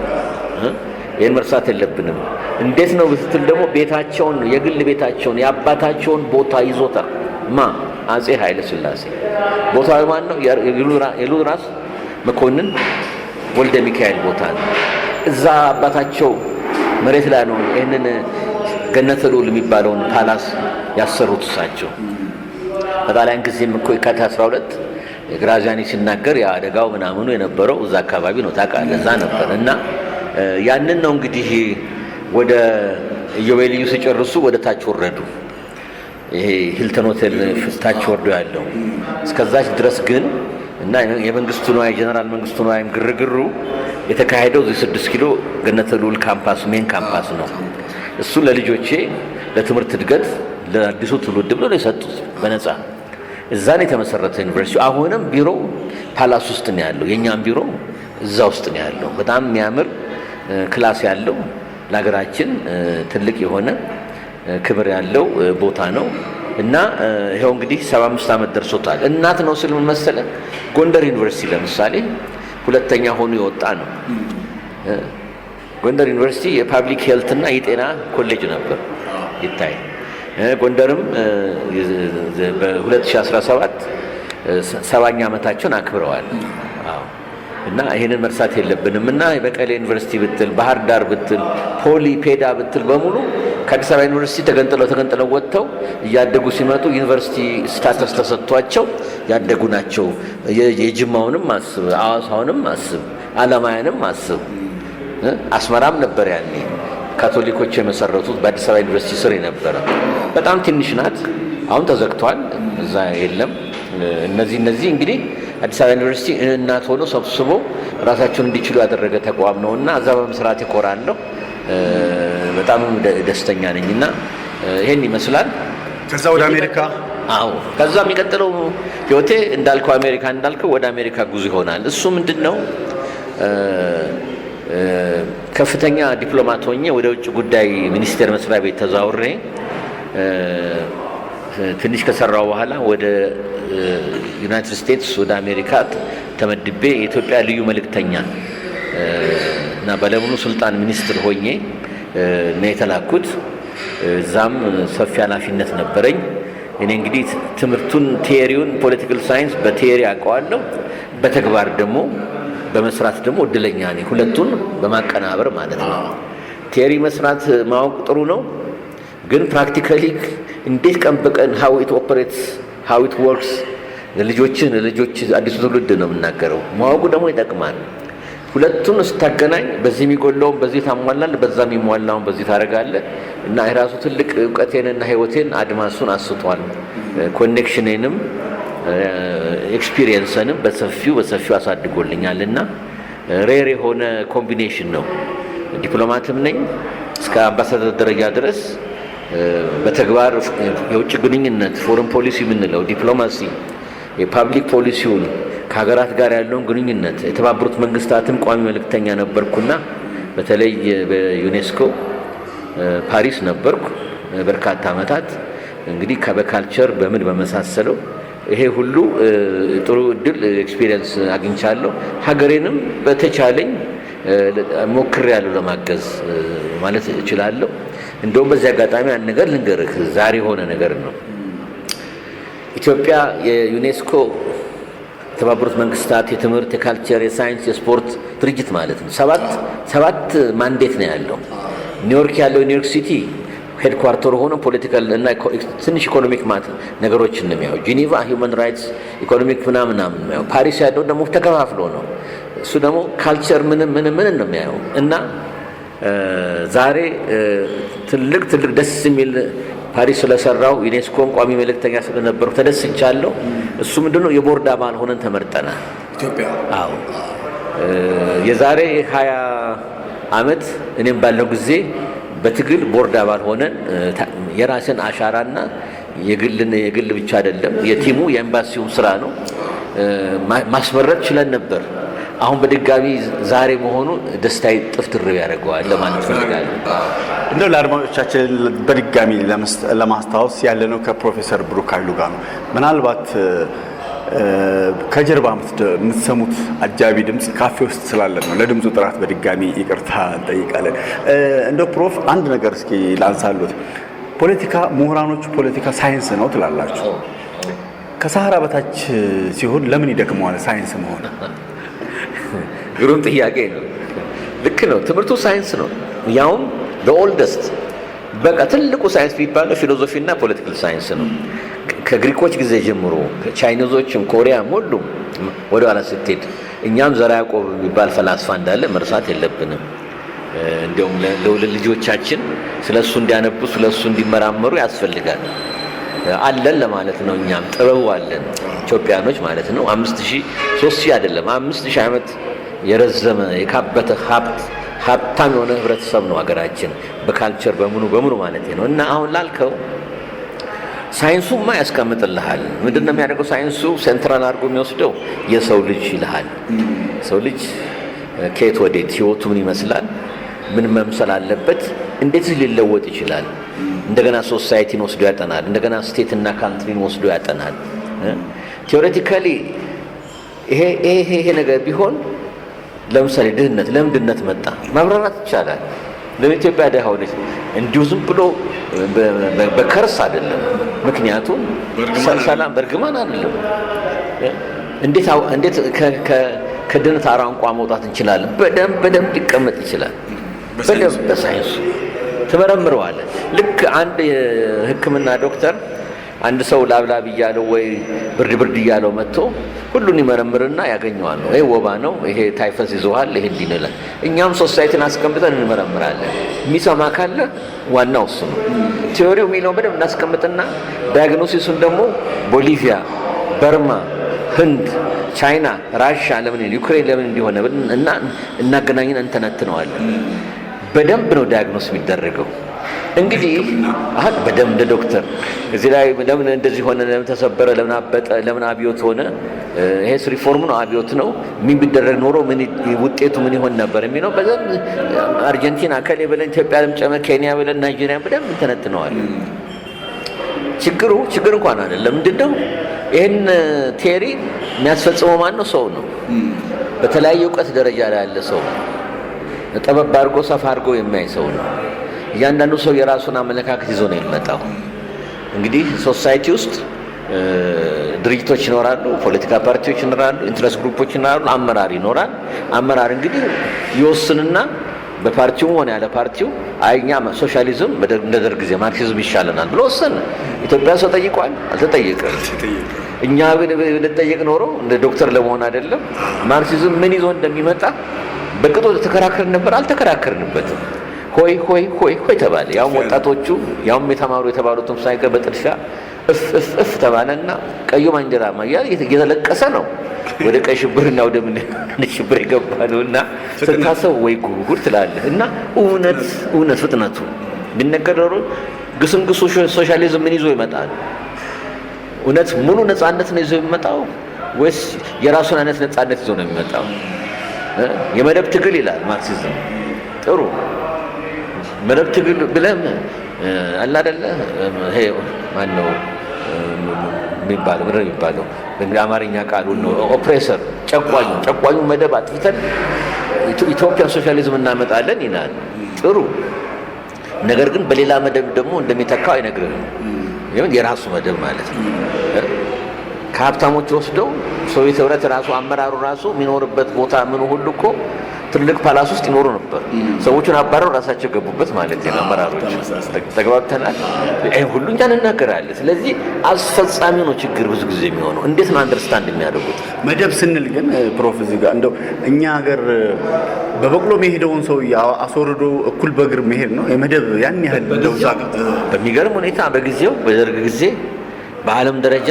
ይህን መርሳት የለብንም። እንዴት ነው ብትል ደግሞ ቤታቸውን የግል ቤታቸውን የአባታቸውን ቦታ ይዞታል። አጼ ኃይለ ሥላሴ ቦታው ማን ነው? የልዑል ራስ መኮንን ወልደ ሚካኤል ቦታ ነው። እዛ አባታቸው መሬት ላይ ነው ይህንን ገነተ ልዑል የሚባለውን ፓላስ ያሰሩት እሳቸው። በጣሊያን ጊዜም እኮ የካቲት 12 ግራዚያኒ ሲናገር የአደጋው ምናምኑ የነበረው እዛ አካባቢ ነው ታውቃለህ። እዛ ነበር እና ያንን ነው እንግዲህ ወደ ኢዮቤልዩ ሲጨርሱ ወደ ታች ወረዱ። ይሄ ሂልተን ሆቴል ታች ወርዶ ያለው እስከዛች ድረስ ግን እና የመንግስቱ ነው የጀነራል መንግስቱ ነው ግርግሩ የተካሄደው እዚህ 6 ኪሎ ገነተ ልዑል ካምፓስ ሜን ካምፓስ ነው። እሱ ለልጆቼ ለትምህርት እድገት ለአዲሱ ትውልድ ብሎ ነው የሰጡት በነፃ። እዛ ነው የተመሰረተ ዩኒቨርሲቲ። አሁንም ቢሮ ፓላስ ውስጥ ነው ያለው። የኛም ቢሮ እዛ ውስጥ ነው ያለው። በጣም የሚያምር ክላስ ያለው ለሀገራችን ትልቅ የሆነ ክብር ያለው ቦታ ነው እና ይሄው እንግዲህ 75 ዓመት ደርሶታል። እናት ነው ስል ምን መሰለህ፣ ጎንደር ዩኒቨርሲቲ ለምሳሌ ሁለተኛ ሆኖ የወጣ ነው። ጎንደር ዩኒቨርሲቲ የፓብሊክ ሄልት እና የጤና ኮሌጅ ነበር ይታይ። ጎንደርም በ2017 70ኛ ዓመታቸውን አክብረዋል። እና ይሄንን መርሳት የለብንም። እና በቀሌ ዩኒቨርሲቲ ብትል፣ ባህር ዳር ብትል፣ ፖሊ ፔዳ ብትል በሙሉ ከአዲስ አበባ ዩኒቨርሲቲ ተገንጥለው ወጥተው እያደጉ ሲመጡ ዩኒቨርሲቲ ስታተስ ተሰጥቷቸው ያደጉ ናቸው። የጅማውንም አስብ፣ አዋሳውንም አስብ፣ አለማያንም አስብ። አስመራም ነበር ያኔ ካቶሊኮች የመሰረቱት በአዲስ አበባ ዩኒቨርሲቲ ስር የነበረ በጣም ትንሽ ናት። አሁን ተዘግቷል፣ እዛ የለም። እነዚህ እንግዲህ አዲስ አበባ ዩኒቨርሲቲ እናት ሆኖ ሰብስቦ ራሳቸውን እንዲችሉ ያደረገ ተቋም ነውና እዛ በመስራት እኮራለሁ። በጣም ደስተኛ ነኝና ይሄን ይመስላል። ከዛ ወደ አሜሪካ ከዛ የሚቀጥለው ህይወቴ እንዳልከው አሜሪካ እንዳልከው ወደ አሜሪካ ጉዞ ይሆናል። እሱ ምንድነው ከፍተኛ ዲፕሎማት ሆኜ ወደ ውጭ ጉዳይ ሚኒስቴር መስሪያ ቤት ተዛውሬ ትንሽ ከሰራው በኋላ ወደ ዩናይትድ ስቴትስ ወደ አሜሪካ ተመድቤ የኢትዮጵያ ልዩ መልእክተኛ እና ባለሙሉ ስልጣን ሚኒስትር ሆኜ ነው የተላኩት። እዛም ሰፊ ኃላፊነት ነበረኝ። እኔ እንግዲህ ትምህርቱን ቲዮሪውን ፖለቲካል ሳይንስ በቲዮሪ አውቀዋለሁ፣ በተግባር ደግሞ በመስራት ደግሞ እድለኛ ነኝ። ሁለቱን በማቀናበር ማለት ነው። ቲዮሪ መስራት ማወቅ ጥሩ ነው፣ ግን ፕራክቲካሊ እንዴት ቀን በቀን how it operates how it works ለልጆች አዲሱ ትውልድ ነው የምናገረው። ማወቁ ደግሞ ይጠቅማል። ሁለቱን ስታገናኝ በዚህ የሚጎለውን በዚህ ታሟላለህ፣ በዛ የሚሟላውን በዚህ ታደርጋለህ እና የራሱ ትልቅ እውቀቴንና ህይወቴን አድማሱን አስቷል። ኮኔክሽኔንም ኤክስፒሪየንስንም በሰፊው አሳድጎልኛል እና ሬር የሆነ ኮምቢኔሽን ነው። ዲፕሎማትም ነኝ እስከ አምባሳደር ደረጃ ድረስ በተግባር የውጭ ግንኙነት ፎረን ፖሊሲ የምንለው ዲፕሎማሲ የፓብሊክ ፖሊሲውን ከሀገራት ጋር ያለውን ግንኙነት የተባበሩት መንግስታትም ቋሚ መልእክተኛ ነበርኩና በተለይ በዩኔስኮ ፓሪስ ነበርኩ በርካታ ዓመታት። እንግዲህ በካልቸር በምን በመሳሰለው ይሄ ሁሉ ጥሩ እድል ኤክስፒሪየንስ አግኝቻለሁ። ሀገሬንም በተቻለኝ ሞክሬያለሁ ለማገዝ ማለት እችላለሁ። እንደውም በዚህ አጋጣሚ አንድ ነገር ልንገርህ፣ ዛሬ የሆነ ነገር ነው። ኢትዮጵያ የዩኔስኮ የተባበሩት መንግስታት የትምህርት፣ የካልቸር፣ የሳይንስ፣ የስፖርት ድርጅት ማለት ነው። ሰባት ማንዴት ነው ያለው። ኒውዮርክ ያለው ኒውዮርክ ሲቲ ሄድኳርተር ሆኖ ፖለቲካል እና ትንሽ ኢኮኖሚክ ነገሮችን ነው የሚያው። ጂኒቫ ሂውማን ራይትስ ኢኮኖሚክ ምናምን ነው የሚያው። ፓሪስ ያለው ደግሞ ተከፋፍሎ ነው። እሱ ደግሞ ካልቸር ምን ነው የሚያው። እና ዛሬ ትልቅ ደስ የሚል ፓሪስ ስለሰራው ዩኔስኮን ቋሚ መልእክተኛ ስለነበረው ተደስቻለሁ። እሱ ምንድነው የቦርድ አባል ሆነን ተመርጠናል ኢትዮጵያ። አዎ የዛሬ 20 ዓመት እኔም ባለው ጊዜ በትግል ቦርድ አባል ሆነን የራስን አሻራና የግል ብቻ አይደለም የቲሙ የኤምባሲው ስራ ነው ማስመረጥ ችለን ነበር። አሁን በድጋሚ ዛሬ መሆኑ ደስታዬ ጥፍጥር ያደርገዋል ለማለት ፈልጋለሁ። እንደው ለአድማጮቻችን በድጋሚ ለማስታወስ ያለነው ከፕሮፌሰር ብሩክ ኃይሉ ጋር ነው። ምናልባት ከጀርባ የምትሰሙት አጃቢ ድምፅ ካፌ ውስጥ ስላለን ነው። ለድምፁ ጥራት በድጋሚ ይቅርታ እንጠይቃለን። እንደው ፕሮፍ አንድ ነገር እስኪ ላንሳሉት። ፖለቲካ ምሁራኖቹ ፖለቲካ ሳይንስ ነው ትላላችሁ። ከሰሃራ በታች ሲሆን ለምን ይደክመዋል ሳይንስ መሆን? ግሩም ጥያቄ ነው። ልክ ነው። ትምህርቱ ሳይንስ ነው። ያውም በኦልደስት በቃ ትልቁ ሳይንስ የሚባለው ፊሎሶፊና ፖለቲካል ሳይንስ ነው። ከግሪኮች ጊዜ ጀምሮ ቻይኒዞችም ኮሪያም ሁሉም ወደ ኋላ ስትሄድ እኛም ዘርዓ ያዕቆብ የሚባል ፈላስፋ እንዳለ መርሳት የለብንም። እንዲያውም ለልጆቻችን ስለሱ እንዲያነቡ ስለሱ እንዲመራመሩ ያስፈልጋል። አለን ለማለት ነው። እኛም ጥበቡ አለን ኢትዮጵያኖች ማለት ነው። 5000 3000 አይደለም 5000 ዓመት የረዘመ የካበተ ሀብታም የሆነ ህብረተሰብ ነው ሀገራችን በካልቸር በምኑ ማለት ነው። እና አሁን ላልከው ሳይንሱማ ያስቀምጥልሃል። ምንድነው የሚያደርገው ሳይንሱ? ሴንትራል አድርጎ የሚወስደው የሰው ልጅ ይልሃል። ሰው ልጅ ከየት ወዴት ህይወቱ ምን ይመስላል፣ ምን መምሰል አለበት፣ እንዴት ሊለወጥ ይችላል። እንደገና ሶሳይቲን ወስዶ ያጠናል። እንደገና ስቴት እና ካንትሪን ወስዶ ያጠናል። ቲዮሬቲካሊ ይሄ ነገር ቢሆን ለምሳሌ ድህነት ለምን ድህነት መጣ ማብራራት ይቻላል። ለኢትዮጵያ ደሃ ሆነች እንዲሁ ዝም ብሎ በከርስ አይደለም። ምክንያቱም ሰላም በርግማን አይደለም። እንዴት ከድህነት አራንቋ መውጣት እንችላለን? በደንብ ሊቀመጥ ይችላል። በደንብ በሳይንሱ ትመረምረዋለህ። ልክ አንድ ሕክምና ዶክተር አንድ ሰው ላብላብ እያለው ወይ ብርድ እያለው መጥቶ ሁሉን ይመረምርና ያገኘዋል። ይሄ ወባ ነው፣ ይሄ ታይፈስ ይዘዋል፣ ይሄ እንዲነለ እኛም ሶሳይቲን አስቀምጠን እንመረምራለን። የሚሰማ ካለ ዋናው እሱ ነው። ቲዮሪው የሚለው በደንብ እናስቀምጥና ዳያግኖሲሱን ደግሞ ቦሊቪያ፣ በርማ፣ ህንድ፣ ቻይና፣ ራሻ ለምን ዩክሬን ለምን እንዲሆነ እና እናገናኝን እንተነትነዋለን። በደንብ ነው ዳያግኖስ የሚደረገው። እንግዲህ አሁን በደም እንደ ዶክተር እዚህ ላይ ለምን እንደዚህ ሆነ፣ ለምን ተሰበረ፣ ለምን አበጠ፣ ለምን አብዮት ሆነ፣ ይሄስ ሪፎርም ነው አብዮት ነው፣ ምን ቢደረግ ኖሮ ምን ውጤቱ ምን ይሆን ነበር የሚለው በደም አርጀንቲና ከሌ ብለን ኢትዮጵያ ለምጨመር ኬንያ ብለን ናይጄሪያ በደም እንተነትነዋል። ችግር እንኳን አይደለም። ምንድነው ይሄን ቴሪ የሚያስፈጽመው ማን ነው? ሰው ነው። በተለያየ እውቀት ደረጃ ላይ ያለ ሰው ነው። ጠበብ አድርጎ ሰፋ አድርጎ የሚያይ ሰው ነው። እያንዳንዱ ሰው የራሱን አመለካከት ይዞ ነው የሚመጣው። እንግዲህ ሶሳይቲ ውስጥ ድርጅቶች ይኖራሉ፣ ፖለቲካ ፓርቲዎች ይኖራሉ፣ ኢንትረስት ግሩፖች ይኖራሉ፣ አመራር ይኖራል። አመራር እንግዲህ ይወስንና በፓርቲውም ሆነ ያለ ፓርቲው አይኛ ሶሻሊዝም እንደ ደርግ ጊዜ ማርክሲዝም ይሻለናል ብሎ ወሰነ። ኢትዮጵያ ሰው ጠይቋል? አልተጠየቀም። እኛ ብንጠየቅ ኖሮ እንደ ዶክተር ለመሆን አይደለም ማርክሲዝም ምን ይዞ እንደሚመጣ በቅጡ ተከራከርን ነበር። አልተከራከርንበትም። ሆይ ተባለ። ያውም ወጣቶቹ ያውም የተማሩ የተባሉትም ሳይቀር በጥድፊያ እፍ ተባለና ቀዩ ባንዲራ ማያ እየተለቀሰ ነው ወደ ቀይ ሽብርና ወደ ምን ሽብር የገባ ነውና ስታሰብ ወይ ጉድ ትላለህ። እና እውነት ፍጥነቱ ቢነገረው ግስንግሱ ሶሻሊዝም ምን ይዞ ይመጣል? እውነት ሙሉ ነፃነት ነው ይዞ የሚመጣው ወይስ የራሱን አይነት ነፃነት ይዞ ነው የሚመጣው? የመደብ ትግል ይላል ማርክሲዝም። ጥሩ መደብ ትግል ብለም አለ አይደለ? ይሄ ማን ነው የሚባለው በአማርኛ ቃሉ ነው ኦፕሬሰር፣ ጨቋኙ መደብ አጥፍተን ኢትዮጵያ ሶሻሊዝም እናመጣለን ይላል። ጥሩ ነገር ግን በሌላ መደብ ደግሞ እንደሚተካው አይነግርህም። ይሄን የራሱ መደብ ማለት ነው። ከሀብታሞች ወስደው ሶቪየት ህብረት ራሱ አመራሩ ራሱ የሚኖርበት ቦታ ምን ሁሉ እኮ ትልቅ ፓላስ ውስጥ ይኖሩ ነበር። ሰዎችን አባረው ራሳቸው ገቡበት ማለት ነው አመራሮች። ተግባብተናል። ይሄ ሁሉ እኛ እንናገራለን። ስለዚህ አስፈጻሚው ነው ችግር ብዙ ጊዜ የሚሆነው። እንዴት ነው አንደርስታንድ የሚያደርጉት? መደብ ስንል ግን ፕሮፍ እዚህ ጋር እንደው እኛ ሀገር በበቅሎ መሄደውን ሰው አስወርዶ እኩል በእግር መሄድ ነው የመደብ ያን ያህል እንደው በሚገርም ሁኔታ በጊዜው በደርግ ጊዜ በዓለም ደረጃ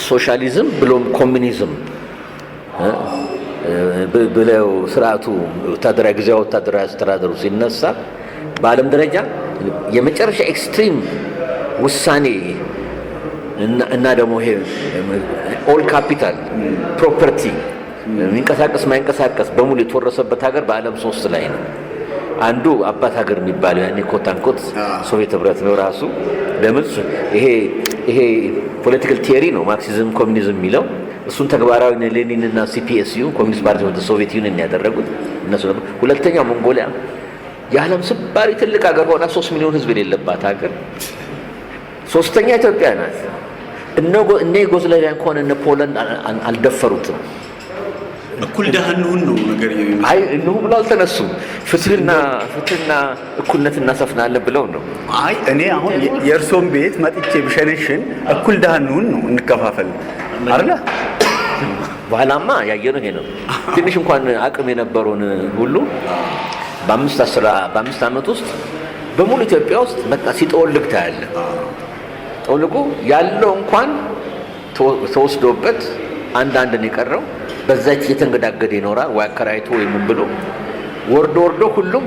ሶሻሊዝም ብሎም ኮሚኒዝም ብለው ስርዓቱ ወታደራዊ ጊዜያዊ ወታደራዊ አስተዳደሩ ሲነሳ በዓለም ደረጃ የመጨረሻ ኤክስትሪም ውሳኔ እና ደግሞ ይሄ ኦል ካፒታል ፕሮፐርቲ የሚንቀሳቀስ ማይንቀሳቀስ በሙሉ የተወረሰበት ሀገር በዓለም 3 ላይ ነው። አንዱ አባት ሀገር የሚባለው ያኔ ኮታንኮት ሶቪየት ህብረት ነው ራሱ። ለምን ይሄ ፖለቲካል ቲዮሪ ነው ማርክሲዝም ኮሚኒዝም የሚለው። እሱን ተግባራዊ ሌኒን እና ሲፒኤስዩ ኮሚኒስት ፓርቲ ወደ ሶቪየት ዩኒየን ያደረጉት እነሱ ነበር። ሁለተኛው ሞንጎሊያ የዓለም ስባሪ ትልቅ ሀገር ሆና 3 ሚሊዮን ህዝብ የሌለባት ሀገር። ሶስተኛ ኢትዮጵያ ናት። እነ ዩጎዝላቪያ እንኳን እነ ፖላንድ አልደፈሩትም። እኩል ደህንሁን ነው ነገር የሚመስለው። አይ እነሆ ብለው አልተነሱም። ፍትህና እኩልነት እናሰፍናለን ብለው ነው። አይ እኔ አሁን የእርሶን ቤት መጥቼ ብሸነሽን እኩል ደህንሁን ነው እንከፋፈል አይደለ? በኋላማ ያየነው ይሄ ነው። ትንሽ እንኳን አቅም የነበረውን ሁሉ በ5 ዓመት ውስጥ በሙሉ ኢትዮጵያ ውስጥ በቃ ሲጠወልግ ታያለህ። ጠወልጉ ያለው እንኳን ተወስዶበት አንዳንድ ነው የቀረው። በዛች እየተንገዳገደ ይኖራል ወይ አከራይቶ ወይ ምን ብሎ ወርዶ ሁሉም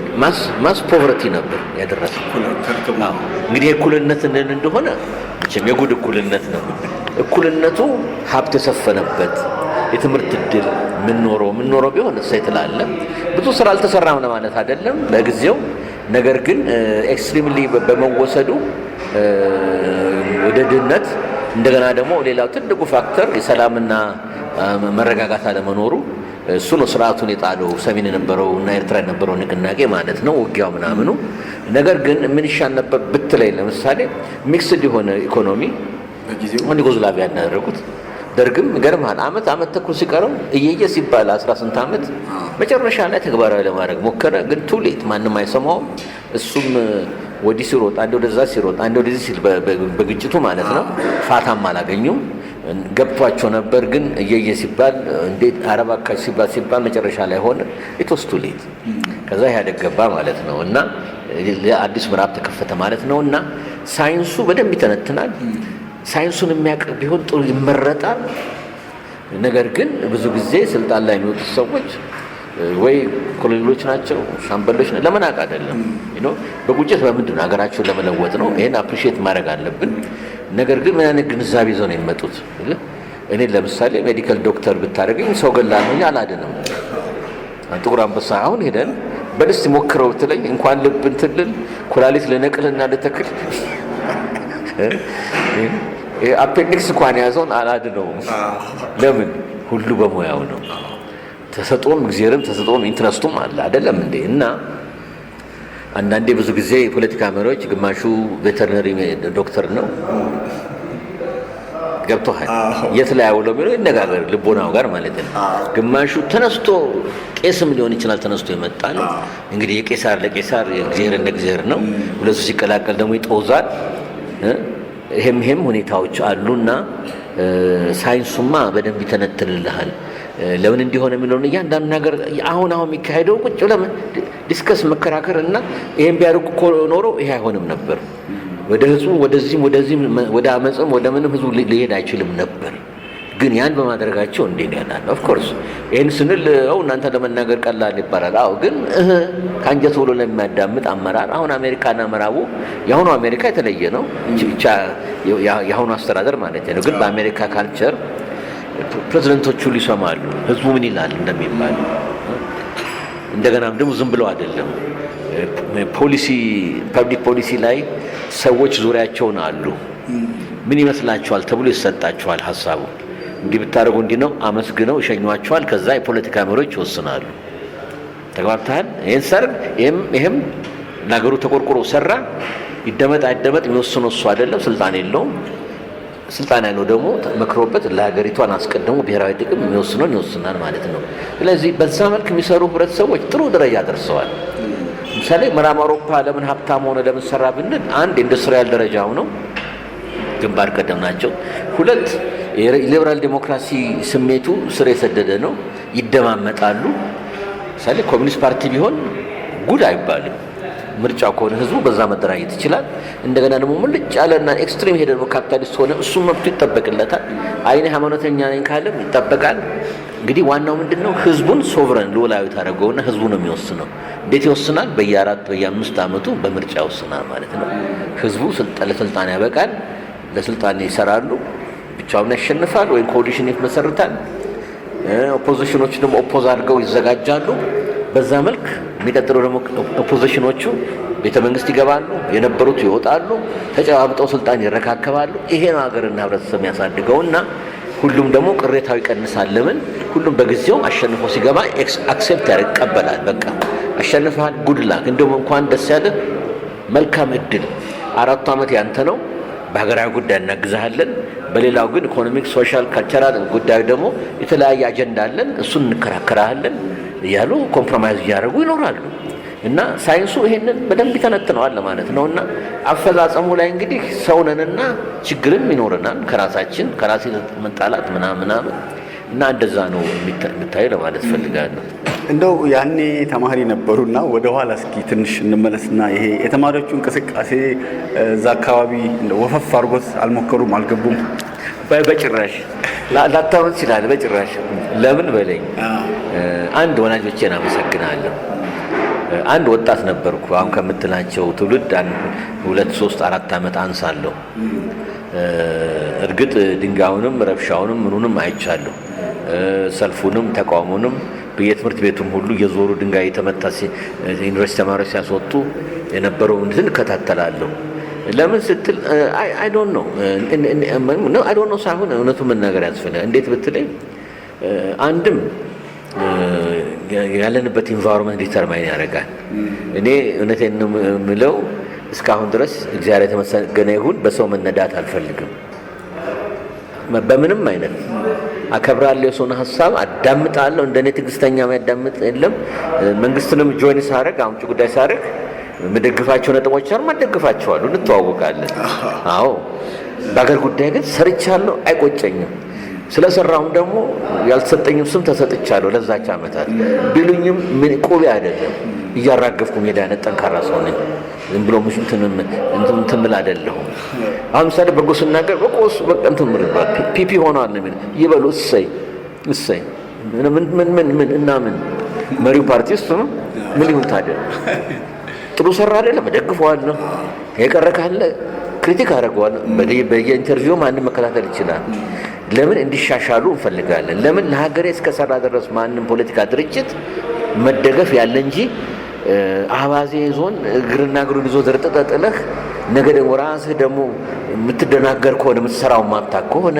ማስ ፖቨርቲ ነበር ያደረሰው። እንግዲህ እኩልነት እንደሆነ መቼም የጉድ እኩልነት ነው። እኩልነቱ ሀብት የሰፈነበት የትምህርት እድል ምንኖረው ቢሆን እሰይ ትላለህ። ብዙ ስራ አልተሰራም ለማለት አይደለም በጊዜው። ነገር ግን ኤክስትሪምሊ በመወሰዱ ወደ ድህነት እንደገና ደግሞ ሌላው ትልቁ ፋክተር የሰላምና መረጋጋት አለመኖሩ እሱ ነው ስርዓቱን የጣለው። ሰሜን የነበረው እና ኤርትራ የነበረው ንቅናቄ ማለት ነው ውጊያው ምናምኑ። ነገር ግን ምን ይሻል ነበር ብትለኝ ለምሳሌ ሚክስድ የሆነ ኢኮኖሚ በጊዜው ዩጎዝላቪያ ያደረጉት። ደርግም ገርማል አመት ተኩል ሲቀረው እየየ ሲባል 18 ዓመት መጨረሻ ላይ ተግባራዊ ለማድረግ ሞከረ። ግን ቱሌት ማንም አይሰማውም። እሱም ወዲህ ሲሮጥ አንዴ ወደዛ ሲሮጥ አንዴ ወደዚህ ሲል በግጭቱ ማለት ነው ፋታም አላገኙም። ገብቷቸው ነበር። ግን እየየ ሲባል እንዴት አረባካች ሲባል መጨረሻ ላይ ሆነ ኢትስ ቱሌት። ከዛ ያደገባ ማለት ነው እና አዲስ ምዕራፍ ተከፈተ ማለት ነው። እና ሳይንሱ በደንብ ይተነትናል። ሳይንሱን የሚያውቅ ቢሆን ጥሩ ይመረጣል። ነገር ግን ብዙ ጊዜ ስልጣን ላይ የሚወጡት ሰዎች ወይ ኮሎኔሎች ናቸው፣ ሻምበሎች ናቸው። ለመናቅ አይደለም በቁጭት በምንድን ነው ሀገራቸውን ለመለወጥ ነው። ይሄን አፕሪሺየት ማድረግ አለብን። ነገር ግን ምን አይነት ግንዛቤ ይዘው ነው የሚመጡት? እኔ ለምሳሌ ሜዲካል ዶክተር ብታደርገኝ ሰው ገላለሁ አላድንም። ጥቁር አንበሳ አሁን ሄደን በደስ ሞክረው ትለኝ እንኳን ልብ እንትልል ኩላሊት ልነቅልና ልተክል አፔንዲክስ እንኳን ያዘውን አላድነውም። ለምን? ሁሉ በሙያው ነው። ተሰጥኦም እግዚአብሔርም ተሰጥኦም ኢንትረስቱም አለ አይደለም እንዴ? እና አንዳንዴ ብዙ ጊዜ የፖለቲካ መሪዎች ግማሹ ቬተርነሪ ዶክተር ነው ገብቶሃል። የት ላይ አውለው የሚለው ይነጋገር ልቦናው ጋር ማለት ነው። ግማሹ ተነስቶ ቄስም ሊሆን ይችላል ተነስቶ የመጣ ነው። እንግዲህ የቄሳር ለቄሳር የእግዚአብሔር ለእግዚአብሔር ነው። ሁለቱ ሲቀላቀል ደግሞ ይጦዛል። ይሄም ሁኔታዎች አሉና ሳይንሱማ በደንብ ይተነትልልሃል። ለምን እንዲሆነ የሚለውን እያንዳንዱ ነገር አሁን የሚካሄደው ቁጭ ለምን ዲስከስ መከራከር እና ይሄን ቢያደርጉ እኮ ኖሮ ይሄ አይሆንም ነበር። ወደ ህዝቡ ወደዚህም ወደ አመጽም ወደ ምንም ህዝቡ ሊሄድ አይችልም ነበር። ግን ያን በማድረጋቸው እንዴት ያላል። ኦፍ ኮርስ ይሄን ስንል እናንተ ለመናገር ቀላል ይባላል። ግን ካንጀት ብሎ ለሚያዳምጥ አመራር አሁን አሜሪካና ምዕራቡ የአሁኑ አሜሪካ የተለየ ነው ብቻ የአሁኑ አስተዳደር ማለት ነው። ግን በአሜሪካ ካልቸር ፕሬዝዳንቶቹ ሊሰማሉ ህዝቡ ምን ይላል እንደሚባል እንደገናም ደግሞ ዝም ብለው አይደለም ፐብሊክ ፖሊሲ ላይ ሰዎች ዙሪያቸውን አሉ። ምን ይመስላችኋል ተብሎ ይሰጣቸዋል ሐሳቡ እንዲህ ብታረጉ እንዲህ ነው አመስግነው ይሸኟቸዋል። ከዛ የፖለቲካ መሪዎች ይወስናሉ። ተግባብተሃል? ይሄን ሰርግ ይሄም ነገሩ ተቆርቆሮ ሰራ ይደመጥ አይደመጥ የሚወስነው እሱ አይደለም። ስልጣን የለውም። ስልጣን ያለው ደግሞ መክሮበት ለሀገሪቷን አስቀድሞ ብሔራዊ ጥቅም የሚወስነውን ይወስናል ማለት ነው። ስለዚህ በዛ መልክ የሚሰሩ ህብረተሰቦች ጥሩ ደረጃ ደርሰዋል። ለምሳሌ ምዕራብ አውሮፓ ለምን ሀብታም ሆነ ለምን ሰራ ብንል አንድ ኢንዱስትሪያል ደረጃው ነው፣ ግንባር ቀደም ናቸው። ሁለት የሊበራል ዲሞክራሲ ስሜቱ ስር የሰደደ ነው፣ ይደማመጣሉ። ለምሳሌ ኮሚኒስት ፓርቲ ቢሆን ጉድ አይባልም። ምርጫው ከሆነ ህዝቡ በዛ መደራጀት ይችላል። እንደገና ደግሞ ሙልጭ ያለና ኤክስትሪም ሄደ ነው ካፒታሊስት ሆነ እሱ መብቱ ይጠበቅለታል። አይኔ ሃይማኖተኛ ነኝ ካለ ይጠበቃል። እንግዲህ ዋናው ምንድነው ህዝቡን ሶቨረን ሉዓላዊ ታደርገውና ህዝቡ ነው የሚወስነው። እንዴት ይወስናል? በየ4-በየ5 ዓመቱ በምርጫ ይወስናል ማለት ነው። ህዝቡ ለስልጣን ያበቃል፣ ለስልጣን ይሰራሉ፣ ብቻውን ያሸንፋል ወይም ኮአሊሽን ይመሰርታል። ኦፖዚሽኖች ደግሞ ኦፖዝ አድርገው ይዘጋጃሉ። በዛ መልክ የሚቀጥለው ደግሞ ኦፖዚሽኖቹ ቤተ መንግስት ይገባሉ፣ የነበሩት ይወጣሉ፣ ተጨባብጠው ስልጣን ይረካከባሉ። ይሄ ነው ሀገርና ህብረተሰብ የሚያሳድገውና ሁሉም ደግሞ ቅሬታው ይቀንሳል። ለምን? ሁሉም በጊዜው አሸንፎ ሲገባ አክሴፕት ይቀበላል። በቃ አሸንፈሃል፣ ጉድ ላክ፣ እንደውም እንኳን ደስ ያለ መልካም እድል፣ 4 ዓመት ያንተ ነው፣ በሀገራዊ ጉዳይ እናግዛለን፣ በሌላው ግን ኢኮኖሚክ፣ ሶሻል፣ ካልቸራል ጉዳይ ደግሞ የተለያየ አጀንዳ አለን፣ እሱን እንከራከራለን እያሉ ኮምፕሮማይዝ እያደረጉ ይኖራሉ። እና ሳይንሱ ይሄንን በደንብ ይተነትነዋል ማለት ነውና አፈጻጸሙ ላይ እንግዲህ ሰውነንና ችግርም ይኖርናል ከራሳችን ከራሴ መጣላት ምናምን እና እንደዛ ነው የምታየው ለማለት ፈልጋለሁ። እንደው ያኔ ተማሪ ነበሩና ወደ ኋላ እስኪ ትንሽ እንመለስና ይሄ የተማሪዎቹ እንቅስቃሴ እዛ አካባቢ እንደው ወፈፍ አድርጎት አልሞከሩም? አልገቡም? በጭራሽ ላታውን ይችላል። በጭራሽ ለምን በለኝ። አንድ ወላጆቼን አመሰግናለሁ። አንድ ወጣት ነበርኩ። አሁን ከምትላቸው ትውልድ 2፣ 3፣ 4 ዓመት አንሳለሁ። እርግጥ ድንጋዩንም ረብሻውንም ምኑንም አይቻለሁ። ሰልፉንም ተቃውሞንም በየትምህርት ቤቱም ሁሉ የዞሩ ድንጋይ የተመታ ዩኒቨርሲቲ ተማሪዎች ሲያስወጡ የነበረው እንትን እከታተላለሁ። ለምን ስትል አይ ዶንት ኖ ሳይሆን እውነቱን መናገር ያስፈልጋል። እንዴት ብትለኝ አንድም ያለንበት ኢንቫይሮንመንት ዲተርማይን ያደርጋል። እኔ እውነቴን ነው የምለው እስካሁን ድረስ እግዚአብሔር የተመሰገነ ይሁን በሰው መነዳት አልፈልግም። በምንም አይነት አከብራለሁ፣ የሰውን ሀሳብ አዳምጣለሁ። እንደኔ ትዕግስተኛ የሚያዳምጥ የለም። መንግስትንም ጆይን ሳደርግ አሁን ውጭ ጉዳይ ሳደርግ የምደግፋቸው ነጥቦች አሉ፣ ማደግፋቸዋለሁ፣ እንተዋወቃለን። አዎ በአገር ጉዳይ ግን ሰርቻለሁ፣ አይቆጨኝም። ስለሰራሁም ደግሞ ያልተሰጠኝም ስም ተሰጥቻለሁ። ለዛች ዓመታት ቢሉኝም ምን ቆቢ አይደለም፣ እያራገፍኩ ሜዳ አይነት ጠንካራ ሰው ነኝ። ዝም ብሎ እንትን ምል አይደለሁም። አሁን ምሳሌ በጎ ስናገር በቆስ በቃ እንትን ምርባት ፒፒ ሆኗል ነው የሚል ይበሉ። እሰይ ምን እና ምን መሪው ፓርቲ ውስጥ ነው ምን ይሁን ታዲያ? ጥሩ ሰራ አይደለም እደግፈዋለሁ። የቀረ ካለ ክሪቲክ አደርገዋለሁ። በየኢንተርቪው ማንም መከታተል ይችላል። ለምን እንዲሻሻሉ እንፈልጋለን። ለምን ለሀገሬ እስከሰራ ድረስ ማንም ፖለቲካ ድርጅት መደገፍ ያለ እንጂ አባዜ ዞን እግርና እግሩን ይዞ ዘርጥጠጥለህ ነገ ደግሞ ራስህ ደግሞ የምትደናገር ከሆነ የምትሰራው ማታ ከሆነ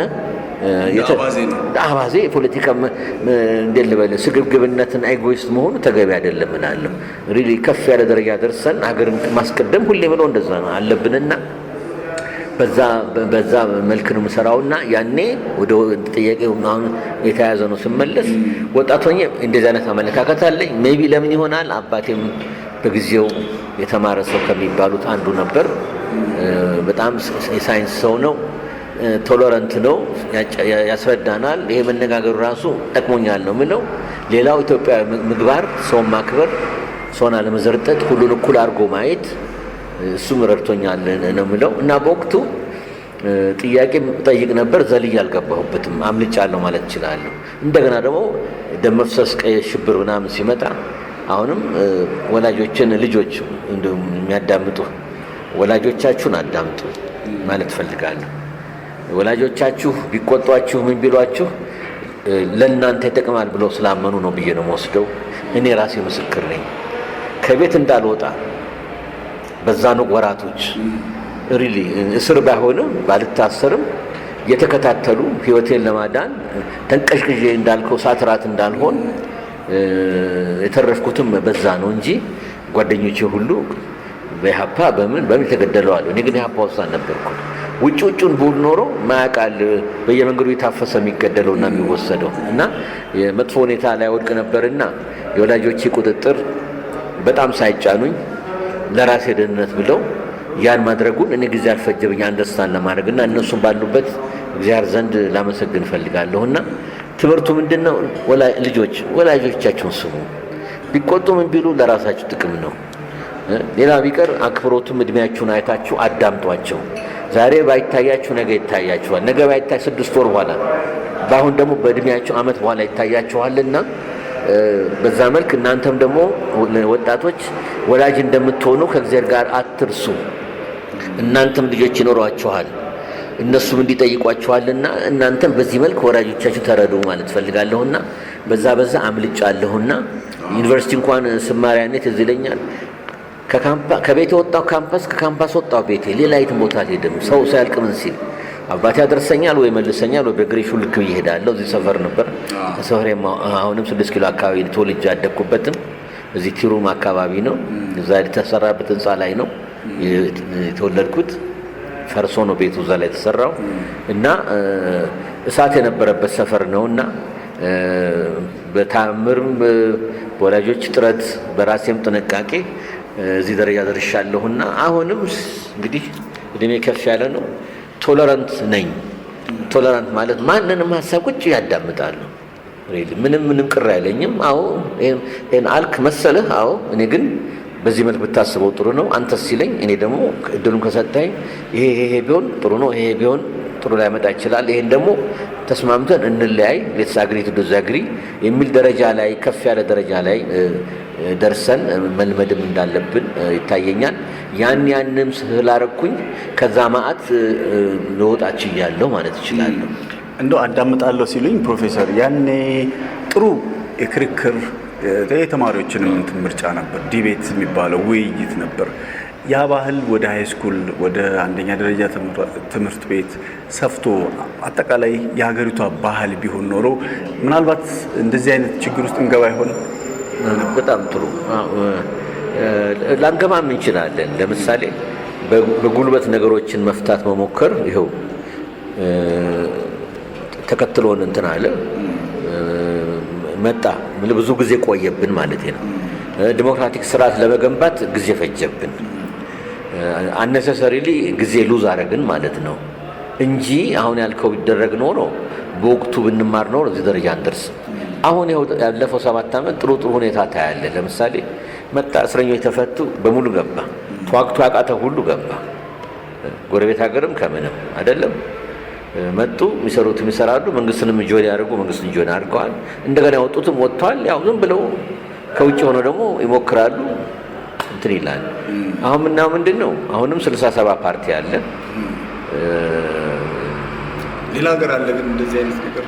አባዜ የፖለቲካ እንዴት ልበልህ ስግብግብነትን ኤጎይስት መሆኑ ተገቢ አይደለም እላለሁ። ሪሊ ከፍ ያለ ደረጃ ደርሰን ሀገርን ማስቀደም ሁሌ ብለው እንደዛ ነው አለብንና በዛ መልክ ነው የምሰራውና ያኔ ወደ ጥያቄው አሁን የተያዘ ነው ስመለስ ወጣት ሆኜ እንደዚህ አይነት አመለካከት አለኝ። ሜቢ ለምን ይሆናል አባቴም በጊዜው የተማረ ሰው ከሚባሉት አንዱ ነበር። በጣም የሳይንስ ሰው ነው፣ ቶለረንት ነው፣ ያስረዳናል። ይሄ መነጋገሩ ራሱ ጠቅሞኛል ነው ምለው። ሌላው ኢትዮጵያ ምግባር፣ ሰውን ማክበር፣ ሰውን አለመዘርጠጥ፣ ሁሉን እኩል አድርጎ ማየት እሱም ረድቶኛል ነው የምለው። እና በወቅቱ ጥያቄም ጠይቅ ነበር፣ ዘልዬ አልገባሁበትም፣ አምልጫለሁ ማለት እችላለሁ። እንደገና ደግሞ ደም መፍሰስ፣ ቀይ ሽብር ምናምን ሲመጣ አሁንም ወላጆችን ልጆች እንደውም የሚያዳምጡ ወላጆቻችሁን አዳምጡ ማለት ፈልጋለሁ። ወላጆቻችሁ ቢቆጧችሁ ምን ቢሏችሁ ለእናንተ ይጠቅማል ብለው ስላመኑ ነው ብዬ ነው የምወስደው። እኔ ራሴ ምስክር ነኝ። ከቤት እንዳልወጣ በዛኑ ወራቶች ሪሊ እስር ባይሆንም ባልታሰርም የተከታተሉ ህይወቴን ለማዳን ተንቀሽቅዤ እንዳልከው ሳትራት እንዳልሆን የተረፍኩትም በዛ ነው እንጂ ጓደኞቼ ሁሉ በኢህአፓ በምን ተገደለዋል። እኔ ግን ኢህአፓ ውስጥ አልነበርኩ። ውጭውን ቡል ኖሮ ማያውቃል በየመንገዱ የታፈሰ የሚገደለውና የሚወሰደው እና የመጥፎ ሁኔታ ላይ ወድቅ ነበርና የወላጆቼ ቁጥጥር በጣም ሳይጫኑኝ ለራሴ ደህንነት ብለው ያን ማድረጉን እኔ ጊዜ አልፈጀብኝ አንደርስታንድ ለማድረግና እነሱም ባሉበት እግዚአብሔር ዘንድ ላመሰግን ፈልጋለሁና ትምህርቱ ምንድነው? ልጆች ወላጆቻችሁን ስሙ። ቢቆጡ ምን ቢሉ ለራሳችሁ ጥቅም ነው። ሌላ ቢቀር አክብሮቱም እድሜያችሁን አይታችሁ አዳምጧቸው። ዛሬ ባይታያችሁ ነገ ይታያችኋል። ነገ ባይታይ 6 ወር በኋላ ባሁን ደግሞ በእድሜያችሁ አመት በኋላ ይታያችኋልና በዛ መልክ እናንተም ደግሞ ወጣቶች ወላጅ እንደምትሆኑ ከእግዚአብሔር ጋር አትርሱ። እናንተም ልጆች ይኖሯችኋል፣ እነሱም እንዲጠይቋችኋልና እናንተም በዚህ መልክ ወላጆቻችሁ ተረዱ ማለት ፈልጋለሁና በዛ አምልጫለሁና ዩኒቨርሲቲ እንኳን ስማሪያነት እዚህ ይለኛል ከቤት ወጣው ከካምፓስ ወጣው ቤቴ ሌላ የትም ቦታ አልሄድም። ሰው ሳያልቅ ምን ሲል አባቴ ያደርሰኛል ወይ መልሰኛል ወይ በግሬሹ ልክ ይሄዳለሁ። እዚህ ሰፈር ነበር ሰፈሬም አሁንም 6 ኪሎ አካባቢ ተወልጄ ያደግኩበትም እዚህ ቲሩም አካባቢ ነው። እዛ የተሰራበት ህንጻ ላይ ነው የተወለድኩት። ፈርሶ ነው ቤቱ እዛ ላይ የተሰራው እና እሳት የነበረበት ሰፈር ነውና በታምርም በወላጆች ጥረት በራሴም ጥንቃቄ እዚህ ደረጃ ደርሻለሁና አሁንም እንግዲህ እድሜ ከፍ ያለ ነው። ቶለራንት ነኝ። ቶለራንት ማለት ማንንም ሀሳብ ቁጭ ያዳምጣሉ። ምንም ቅር አይለኝም። አዎ ይሄን አልክ መሰለህ። አዎ እኔ ግን በዚህ መልክ ብታስበው ጥሩ ነው አንተስ ሲለኝ እኔ ደግሞ እድሉን ከሰጠኝ ይሄ ቢሆን ጥሩ ነው፣ ይሄ ቢሆን ጥሩ ላይ መጣ ይችላል፣ ይሄን ደግሞ ተስማምተን እንለያይ ሌትስ አግሪ ቱ ዲስአግሪ የሚል ደረጃ ላይ ከፍ ያለ ደረጃ ላይ ደርሰን መልመድም እንዳለብን ይታየኛል። ያንንም ስላረኩኝ ከዛ ማአት ልወጣች ይያለሁ ማለት እችላለሁ። እንደው አዳምጣለሁ ሲሉኝ ፕሮፌሰር ያኔ ጥሩ የክርክር የተማሪዎችንም ምርጫ ነበር፣ ዲቤት የሚባለው ውይይት ነበር። ያ ባህል ወደ ሃይ ስኩል ወደ አንደኛ ደረጃ ትምህርት ቤት ሰፍቶ አጠቃላይ የሀገሪቷ ባህል ቢሆን ኖሮ ምናልባት እንደዚህ አይነት ችግር ውስጥ እንገባ ይሆን? በጣም ጥሩ ላንገባም እንችላለን። ለምሳሌ በጉልበት ነገሮችን መፍታት መሞከር ይኸው ተከትሎን እንትን አለ መጣ። ብዙ ጊዜ ቆየብን ማለት ነው። ዲሞክራቲክ ስርዓት ለመገንባት ጊዜ ፈጀብን። አነሰሰሪሊ ጊዜ ሉዝ አረግን ማለት ነው እንጂ አሁን ያልከው ቢደረግ ኖሮ በወቅቱ ብንማር ኖሮ እዚህ ደረጃ አንደርስም። አሁን ያለፈው 7 ዓመት ጥሩ ሁኔታ ታያለ። ለምሳሌ መጣ፣ እስረኞች ተፈቱ፣ በሙሉ ገባ፣ ተዋግቶ ያቃተው ሁሉ ገባ። ጎረቤት ሀገርም ከምንም አይደለም መጡ፣ የሚሰሩትም ይሰራሉ፣ መንግስትንም ጆይን ያደርጉ መንግስትን ጆይን አድርገዋል። እንደገና ያወጡትም ወጥተዋል። ያው ዝም ብለው ከውጭ ሆነው ደግሞ ይሞክራሉ እንትን ይላል። አሁን ምናምን ምንድነው አሁንም 67 ፓርቲ አለ። ሌላ ሀገር አለ ግን እንደዚህ አይነት ነገር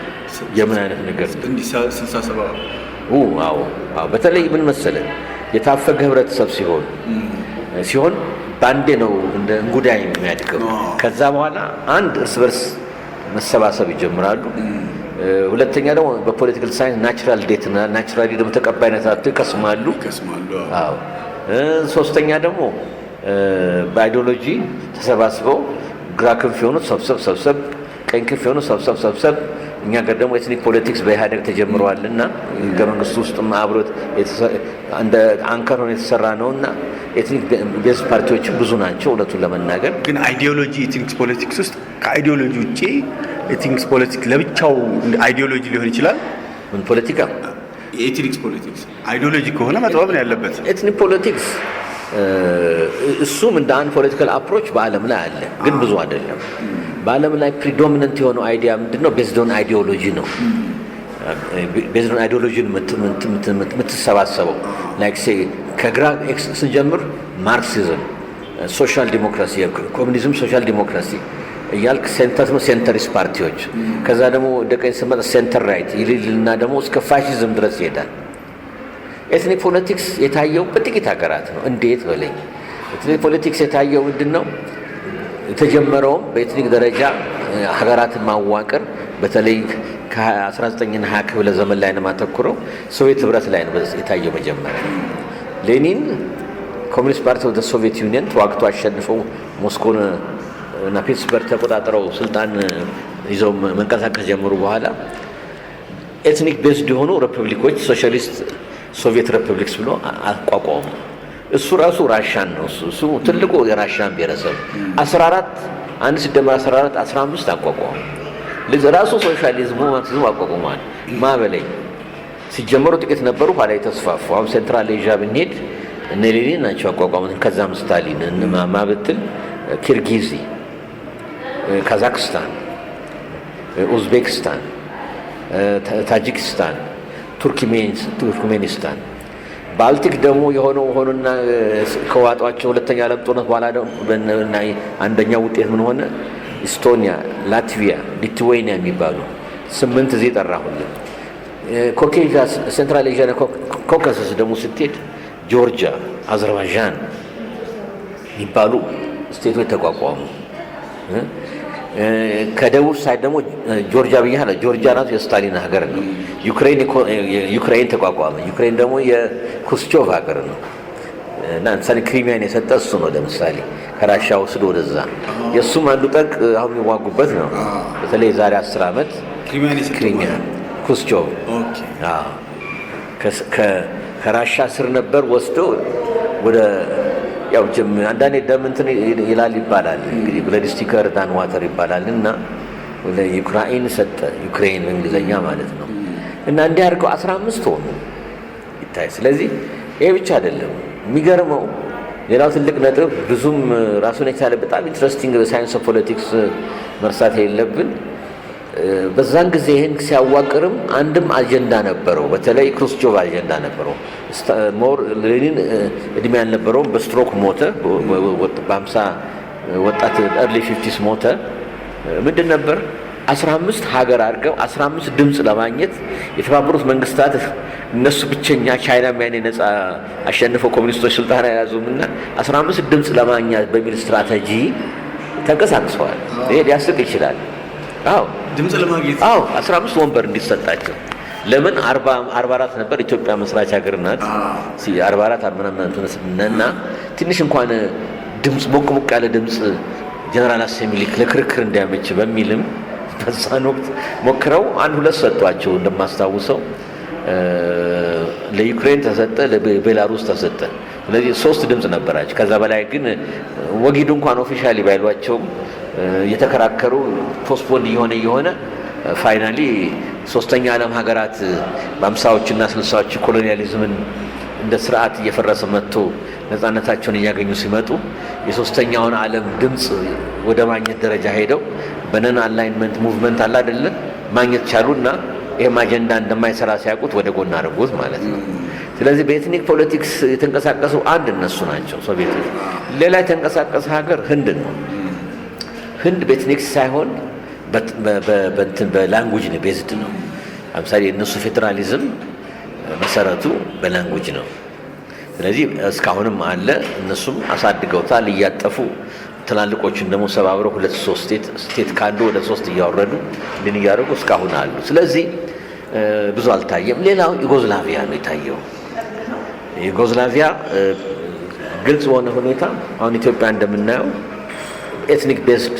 የምን አይነት ነገር እንዲህ 67 አዎ በተለይ ምን መሰለህ የታፈገ ህብረተሰብ ሲሆን ባንዴ ነው እንደ እንጉዳይ የሚያድገው። ከዛ በኋላ አንድ እርስ በርስ መሰባሰብ ይጀምራሉ። ሁለተኛ ደግሞ በፖለቲካል ሳይንስ ናቹራል ዴት እና ናቹራሊ ደግሞ ተቀባይነታቸው ይከስማሉ። አዎ ሶስተኛ ደግሞ በአይዲዮሎጂ ተሰባስበው ግራ ክንፍ የሆኑት ሰብሰብ፣ ቀኝ ክንፍ የሆኑት ሰብሰብ። እኛ ጋር ደግሞ ኤትኒክ ፖለቲክስ በኢህአዴግ ተጀምረዋልና ህገ መንግስቱ ውስጥም አብሮት እንደ አንከር ሆኖ የተሰራ ነውና ኤትኒክ ቤዝ ፓርቲዎች ብዙ ናቸው። እውነቱን ለመናገር ግን አይዲዮሎጂ ኤትኒክስ ፖለቲክስ ውስጥ ከአይዲዮሎጂ ውጪ ኤትኒክስ ፖለቲክስ ለብቻው አይዲዮሎጂ ሊሆን ይችላል። ምን ፖለቲካ የኤትኒክስ ፖለቲክስ አይዲዮሎጂ ከሆነ መጥበብ ነው ያለበት። ኤትኒክ ፖለቲክስ እሱም እንደ አንድ ፖለቲካል አፕሮች በዓለም ላይ አለ፣ ግን ብዙ አይደለም። በዓለም ላይ ፕሪዶሚናንት የሆነው አይዲያ ምንድነው? ቤዝድ ኦን አይዲዮሎጂ ነው። ቤዝድ ኦን አይዲዮሎጂን የምትሰባሰበው ላይክ ሴ ከግራ ስንጀምር ማርክሲዝም፣ ሶሻል ዲሞክራሲ፣ ኮሚኒዝም፣ ሶሻል ዲሞክራሲ እያልክ ሴንተሪስት ፓርቲዎች፣ ከዛ ደግሞ ወደ ቀኝ ስመጣ ሴንተር ራይት ይልና ደግሞ እስከ ፋሺዝም ድረስ ይሄዳል። ኤትኒክ ፖለቲክስ የታየው በጥቂት ሀገራት ነው። እንዴት በለኝ። ኤትኒክ ፖለቲክስ የታየው ምንድን ነው? የተጀመረውም በኤትኒክ ደረጃ ሀገራትን ማዋቀር በተለይ ከ19ና 20 ክፍለ ዘመን ላይ ነው የማተኩረው። ሶቪየት ህብረት ላይ ነው የታየው መጀመሪያ። ሌኒን ኮሚኒስት ፓርቲ ወደ ሶቪየት ዩኒየን ተዋግቶ አሸንፈው ሞስኮን እና ፒትስበርግ ተቆጣጥረው ስልጣን ይዘው መንቀሳቀስ ጀምሩ። በኋላ ኤትኒክ ቤዝድ የሆኑ ሪፐብሊኮች ሶሻሊስት ሶቪየት ሪፐብሊክስ ብሎ አቋቋሙ። እሱ ራሱ ራሻን ነው። እሱ ትልቁ የራሻን ብሔረሰብ 14 አንድ ሲደመር 14 15 አቋቋሙ። ለዚህ ራሱ ሶሻሊዝሙ ማርክሲዝሙ አቋቁሟል። ማበለኝ ሲጀመሩ ጥቂት ነበሩ፣ ኋላ የተስፋፉ። አሁን ሴንትራል ኤዥያ ብንሄድ እነ ሌኒን ናቸው አቋቋሙት። ከዛም ስታሊን ማብትል ኪርጊዚ፣ ካዛክስታን፣ ኡዝቤክስታን፣ ታጂክስታን፣ ቱርክሜኒስታን፣ ባልቲክ ደግሞ የሆነው ሆኖና ከዋጧቸው ሁለተኛ ዓለም ጦርነት በኋላ ደግሞ አንደኛው ውጤት ምን ሆነ? ኢስቶኒያ፣ ላትቪያ፣ ሊትዌኒያ የሚባሉ 8 እዚህ ጠራሁልን። ኮኬዥያ፣ ሴንትራል ኤዥያ፣ ኮከሰስ ደግሞ ስትሄድ ጆርጂያ፣ አዘርባይጃን የሚባሉ ስቴቶች ተቋቋሙ። ከደቡብ ሳይድ ደግሞ ጆርጂያ ብያለሁ። ጆርጂያ ራሱ የስታሊን ሀገር ነው። ዩክሬን ተቋቋመ። ዩክሬን ደግሞ የክሩስቾቭ ሀገር ነው እና ለምሳሌ ክሪሚያን የሰጠ እሱ ነው። ለምሳሌ ከራሻ ወስዶ ወደዛ የእሱም አንዱ ጠቅ አሁን የሚዋጉበት ነው። በተለይ የዛሬ 10 ዓመት ክሪሚያ ክሩስቾቭ ከራሻ ስር ነበር ወስዶ ወደ ያው አንዳንዴ ደም እንትን ይላል ይባላል እንግዲህ ብለድ ስቲከር ዳን ዋተር ይባላል እና ለዩክራይን ሰጠ። ዩክሬን እንግሊዘኛ ማለት ነው። እና እንዲህ አድርገው 15 ሆኑ ይታይ። ስለዚህ ይሄ ብቻ አይደለም የሚገርመው። ሌላው ትልቅ ነጥብ ብዙም ራሱን የቻለ በጣም ኢንትረስቲንግ ሳይንስ ኦፍ ፖለቲክስ መርሳት የሌለብን በዛን ጊዜ ይህን ሲያዋቅርም አንድም አጀንዳ ነበረው። በተለይ ክሩስቾቭ አጀንዳ ነበረው። ሞር ሌኒን እድሜ ያልነበረውም በስትሮክ ሞተ። በ50 ወጣት ኤርሊ 50s ሞተ። ምንድን ነበር 15 ሀገር አድርገው 15 ድምፅ ለማግኘት የተባበሩት መንግስታት እነሱ ብቸኛ ቻይና ያኔ ነፃ አሸንፈው ኮሚኒስቶች ስልጣን ያያዙምና 15 ድምፅ ለማግኘት በሚል ስትራቴጂ ተንቀሳቅሰዋል። ይሄ ሊያስቅ ይችላል። አዎ ድምጽ ለማግኘት 15 ወንበር እንዲሰጣቸው። ለምን 44 ነበር። ኢትዮጵያ መስራች ሀገር ናት። 44 ምናምን እና ትንሽ እንኳን ድምጽ ሞቅ ያለ ድምጽ ጀነራል አሴምብሊ ለክርክር እንዲያመች በሚልም በዛን ወቅት ሞክረው 1-2 ሰጧቸው። እንደማስታውሰው ለዩክሬን ተሰጠ፣ ለቤላሩስ ተሰጠ። ስለዚህ 3 ድምጽ ነበራቸው። ከዛ በላይ ግን ወጊዱ እንኳን ኦፊሻሊ ባይሏቸውም የተከራከሩ ፖስትፖንድ እየሆነ ፋይናሊ ሶስተኛ ዓለም ሀገራት በ50ዎችና 60ዎች ኮሎኒያሊዝምን እንደ ስርዓት እየፈረሰ መጥቶ ነፃነታቸውን እያገኙ ሲመጡ የሶስተኛውን ዓለም ድምፅ ወደ ማግኘት ደረጃ ሄደው በነን አላይንመንት ሙቭመንት አለ አይደለ ማግኘት ቻሉና ይሄም አጀንዳ እንደማይሰራ ሲያውቁት ወደ ጎን አድርጎት ማለት ነው። ስለዚህ በኤትኒክ ፖለቲክስ የተንቀሳቀሱ አንድ እነሱ ናቸው ሶቪየቶች። ሌላ የተንቀሳቀሰ ሀገር ህንድ ነው። ህንድ በኤትኒክስ ሳይሆን በላንጉጅ ነው ቤዝድ ነው። ለምሳሌ የእነሱ ፌዴራሊዝም መሰረቱ በላንጉጅ ነው። ስለዚህ እስካሁንም አለ። እነሱም አሳድገውታል እያጠፉ ትላልቆቹን ደግሞ ሰባብረው 2-3 ስቴት ካሉ ወደ 3 እያወረዱ እንድን እያደረጉ እስካሁን አሉ። ስለዚህ ብዙ አልታየም። ሌላው ዩጎዝላቪያ ነው የታየው። ዩጎዝላቪያ ግልጽ በሆነ ሁኔታ አሁን ኢትዮጵያ እንደምናየው ኤትኒክ ቤዝድ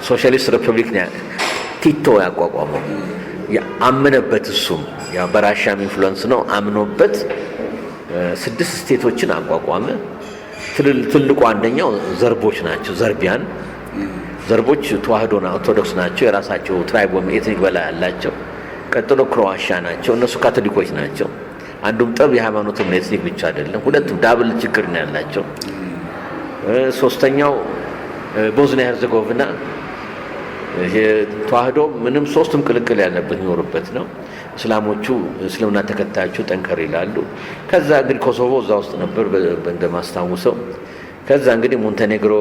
ሶሻሊስት ሪፐብሊክ ቲቶ ያቋቋመው አመነበት። እሱም ያው በራሻም ኢንፍሉዌንስ ነው አምኖበት 6 ስቴቶችን አቋቋመ። ትልቁ አንደኛው ዘርቦች ናቸው። ዘርቦች ተዋህዶና ኦርቶዶክስ ናቸው። የራሳቸው ትራይብ ወይም ኤትኒክ በላይ ያላቸው። ቀጥሎ ክሮዋሻ ናቸው። እነሱ ካቶሊኮች ናቸው። አንዱም ጠብ የሃይማኖትም ኤትኒክ ብቻ አይደለም። ሁለቱም ዳብል ችግር ነው ያላቸው። ሶስተኛው ቦዝኒያ ሄርዘጎቪና ተዋህዶ ምንም ሶስቱም ቅልቅል ያለበት የሚኖርበት ነው። እስላሞቹ እስልምና ተከታዮቹ ጠንከር ይላሉ። ከዛ እንግዲህ ኮሶቮ እዛ ውስጥ ነበር እንደማስታውሰው። ከዛ እንግዲህ ሞንቴኔግሮ፣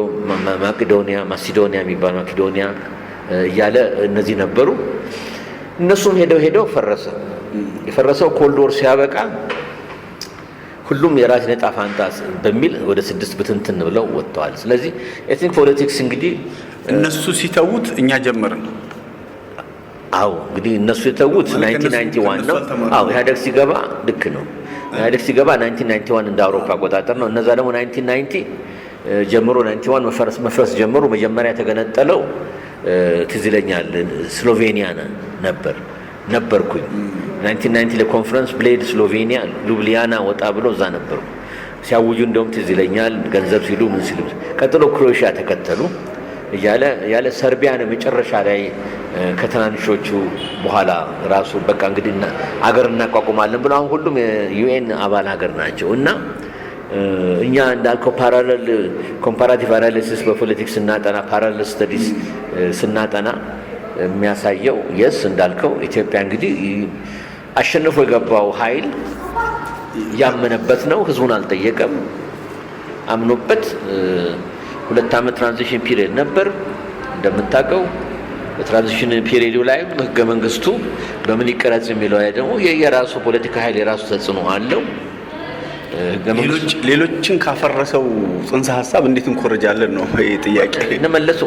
ማሲዶኒያ የሚባል ማቄዶኒያ እያለ እነዚህ ነበሩ። እነሱም ሄደው ፈረሰ። የፈረሰው ኮልድ ወር ሲያበቃ ሁሉም የራስ ነጣ ፋንታ በሚል ወደ 6 ብትንትን ብለው ወጥተዋል። ስለዚህ ኤትኒክ ፖለቲክስ እንግዲህ እነሱ ሲተውት እኛ ጀመርን። አዎ እንግዲህ እነሱ የተውት 1991 ነው። አዎ ኢህአዴግ ሲገባ ልክ ነው። ኢህአዴግ ሲገባ 1991 እንደ አውሮፓ አቆጣጠር ነው። እነዛ ደግሞ 1990 ጀምሮ 91 መፍረስ ጀምሮ መጀመሪያ የተገነጠለው ትዝ ይለኛል ስሎቬኒያ ነበርኩኝ 1990 ለኮንፈረንስ ብሌድ ስሎቬኒያ ሉብሊያና ወጣ ብሎ እዛ ነበርኩ ሲያውጁ እንደውም ትዝ ይለኛል ገንዘብ ሲሉ ምን ሲሉ ቀጥሎ ክሮኤሽያ ተከተሉ ያለ ሰርቢያ ነው መጨረሻ ላይ ከትናንሾቹ በኋላ ራሱ በቃ እንግዲህ አገር እናቋቁማለን ብለው አሁን ሁሉም የዩኤን አባል ሀገር ናቸው እና እኛ እንዳልከው ፓራሌል ኮምፓራቲቭ አናሊሲስ በፖለቲክስ ስናጠና ፓራሌል ስተዲስ ስናጠና የሚያሳየው የስ እንዳልከው ኢትዮጵያ እንግዲህ አሸንፎ የገባው ኃይል ያመነበት ነው። ህዝቡን አልጠየቀም። አምኖበት 2 ዓመት ትራንዚሽን ፒሪየድ ነበር እንደምታውቀው። በትራንዚሽን ፒሪየዱ ላይ ህገ መንግስቱ በምን ይቀረጽ የሚለው ላይ ደግሞ የራሱ ፖለቲካ ኃይል የራሱ ተጽዕኖ አለው። ሌሎችን ካፈረሰው ጽንሰ ሐሳብ እንዴት እንኮረጃለን ነው ይሄ ጥያቄ። እነመለሱ